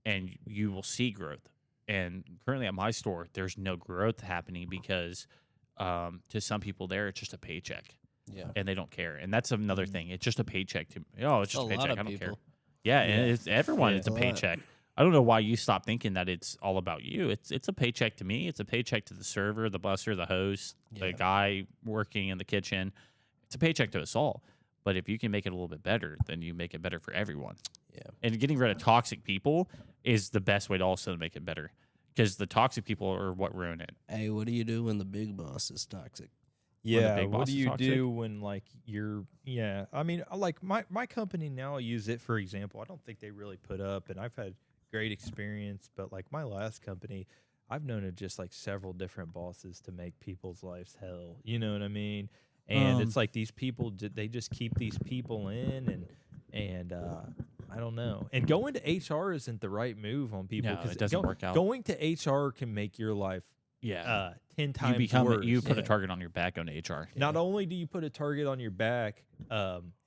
and you will see growth. And currently at my store, there's no growth happening because to some people there, it's just a paycheck. Yeah. And they don't care. And that's another thing. It's just a paycheck to it's just a paycheck. I don't care. Yeah, and it's everyone. Yeah. It's a paycheck. I don't know why you stop thinking that it's all about you. It's a paycheck to me. It's a paycheck to the server, the busser, the host, the guy working in the kitchen. It's a paycheck to us all. But if you can make it a little bit better, then you make it better for everyone. Yeah. And getting rid of toxic people is the best way to also make it better, because the toxic people are what ruin it. Hey, what do you do when the big boss is toxic? Yeah, big what boss do is you toxic? do when like I mean, like my company now, I use it for example. I don't think they really put up, and I've had great experience, but like my last company, I've known of just like several different bosses to make people's lives hell. You know what I mean? And it's like these people, they just keep these people in, and I don't know. And going to HR isn't the right move on people No, because it doesn't work out. Going to HR can make your life 10 times worse. You put a target on your back on HR. Not only do you put a target on your back,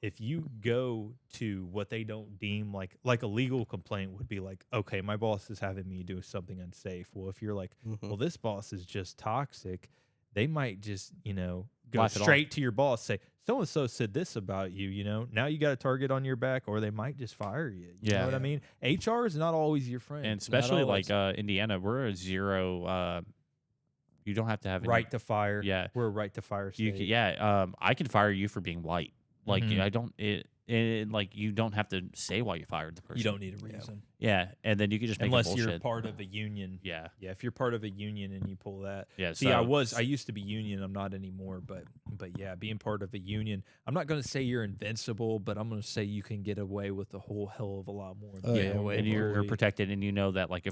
if you go to what they don't deem like a legal complaint would be like, okay, my boss is having me do something unsafe. Well, if you're like, well, this boss is just toxic, they might just, go Laugh it straight to your boss, say, so-and-so said this about you, now you got a target on your back, or they might just fire you. You know what I mean? HR is not always your friend. And especially like Indiana, we're a zero. You don't have to have any right to fire. Yeah. We're a right to fire state. I can fire you for being white. Like Mhm. I don't. Like you don't have to say why you fired the person. You don't need a reason. Yeah, and then you can just make it Unless bullshit. you're part of a union. Yeah. Yeah, if you're part of a union and you pull that. Yeah. See, I used to be union, I'm not anymore, but yeah, being part of a union, I'm not going to say you're invincible, but I'm going to say you can get away with a whole hell of a lot more. Oh, yeah, and you're protected, and you know that like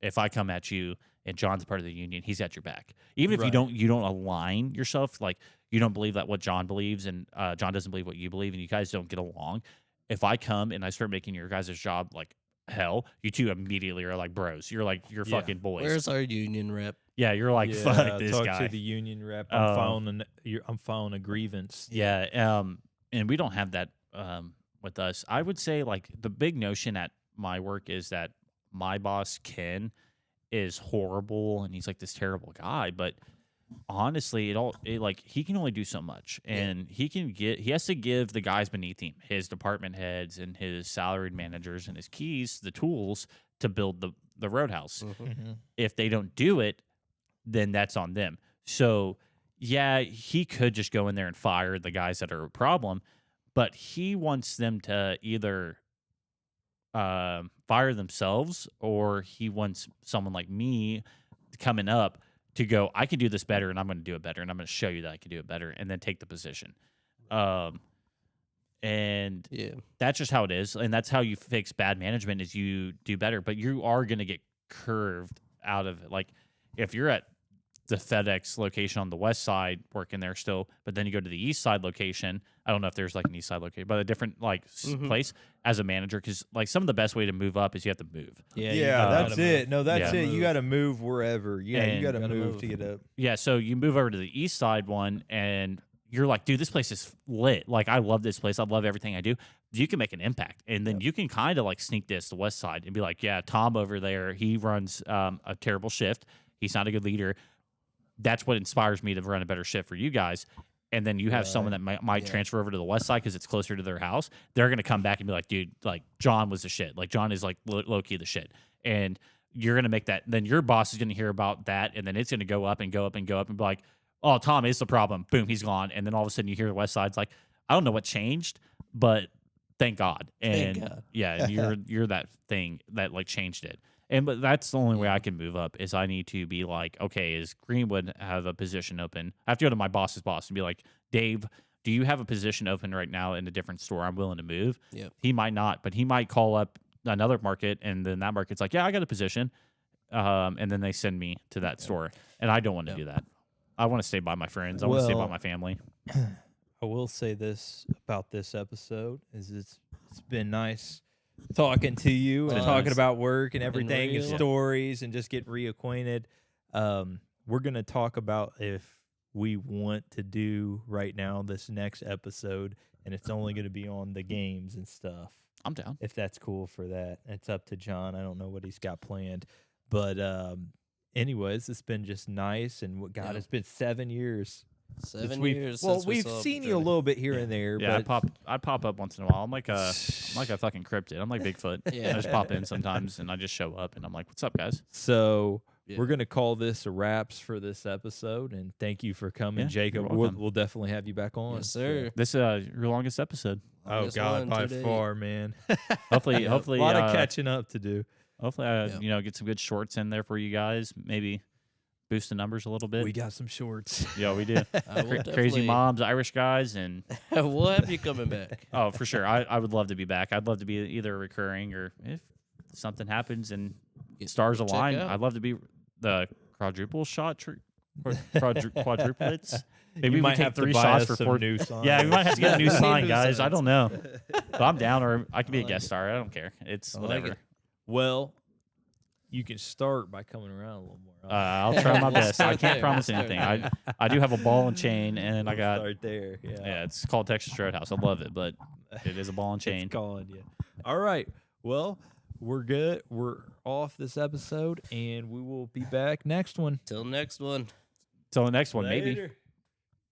if I come at you and John's part of the union, he's at your back. Even if you don't align yourself, like you don't believe that what John believes and John doesn't believe what you believe, and you guys don't get along. If I come and I start making your guys' job like hell, you two immediately are like bros. You're fucking boys. Where's our union rep? Yeah, you're like fuck this talk guy. to the union rep. I'm filing a grievance. Yeah, and we don't have that with us. I would say like the big notion at my work is that my boss Ken is horrible and he's like this terrible guy, but honestly like he can only do so much, and he has to give the guys beneath him, his department heads and his salaried managers and his keys, the tools to build the roadhouse. Mm-hmm. If they don't do it, then that's on them. So yeah, he could just go in there and fire the guys that are a problem, but he wants them to either fire themselves, or he wants someone like me coming up to go, I can do this better, and I'm going to do it better, and I'm going to show you that I can do it better, and then take the position. And that's just how it is, and that's how you fix bad management is you do better, but you are going to get curved out of it. Like if you're at the FedEx location on the west side working there still, but then you go to the east side location. I don't know if there's like an east side location, but a different like place as a manager, because like some of the best way to move up is you have to move. Yeah, that's it. No, that's it. Move. You got to move wherever. Yeah, And you got to gotta move move. to get up. Yeah, so you move over to the east side one, and you're like, dude, this place is lit. Like, I love this place. I love everything I do. You can make an impact, and then you can kind of like sneak this the west side and be like, yeah, Tom over there, he runs a terrible shift. He's not a good leader. That's what inspires me to run a better shift for you guys. And then you have someone that might transfer over to the west side because it's closer to their house. They're going to come back and be like, dude, like John was the shit. Like John is like low key the shit. And you're going to make that. Then your boss is going to hear about that. And then it's going to go up and go up and go up and be like, oh, Tom is the problem. Boom, he's gone. And then all of a sudden you hear the west side's like, I don't know what changed, but thank God. And Thank God. yeah, you're that thing that like changed it. But that's the only way I can move up is I need to be like, okay, is Greenwood have a position open? I have to go to my boss's boss and be like, Dave, do you have a position open right now in a different store? I'm willing to move. Yep. He might not, but he might call up another market, and then that market's like, yeah, I got a position. And then they send me to that store. And I don't want to do that. I want to stay by my friends. I want to stay by my family. I will say this about this episode is it's been nice talking to you and talking about work and everything and real. stories and just get reacquainted. We're going to talk about if we want to do right now this next episode, and it's only going to be on the games and stuff. I'm down. If that's cool for that. It's up to John. I don't know what he's got planned. But anyways, it's been just nice. And what God, it's been 7 years. 7 we've- years. Well, since we we've saw seen the you a journey. little bit here and there. Yeah, but I pop up once in a while. I'm like a fucking cryptid. I'm like Bigfoot. Yeah. I just pop in sometimes, and I just show up, and I'm like, "What's up, guys?" So Yeah. we're going to call this a wraps for this episode. And thank you for coming, Yeah, Jacob. you're We'll, welcome. we'll definitely have you back on. Yes, sir. This your longest episode. Oh, Longest God, one by to date. far, man. Hopefully, a hopefully, lot of catching up to do. hopefully, get some good shorts in there for you guys. Maybe boost the numbers a little bit. We got some shorts. Yeah, we do. I will Crazy definitely- moms, Irish guys, and We'll have you coming back. oh, for sure. I would love to be back. I'd love to be either recurring or if something happens and stars check align, out. I'd love to be the quadruple shot, quadruplets. Maybe you might we take have 3 to buy shots us for some 4. new signs. Yeah, we might have to get a new sign, New guys. I signs. don't know, but I'm down, or I can be a like guest star. I don't care. It's I like whatever. it. Well, you can start by coming around a little more. I'll try my We'll best. I start can't there. promise We'll anything. start I do have a ball and chain, and I We'll got start there. Yeah, yeah. It's called Texas Roadhouse. I love it, but it is a ball and chain. It's calling you. All right. Well, we're good. We're off this episode, and we will be back next one. Till next one. Till the next one, maybe. Later.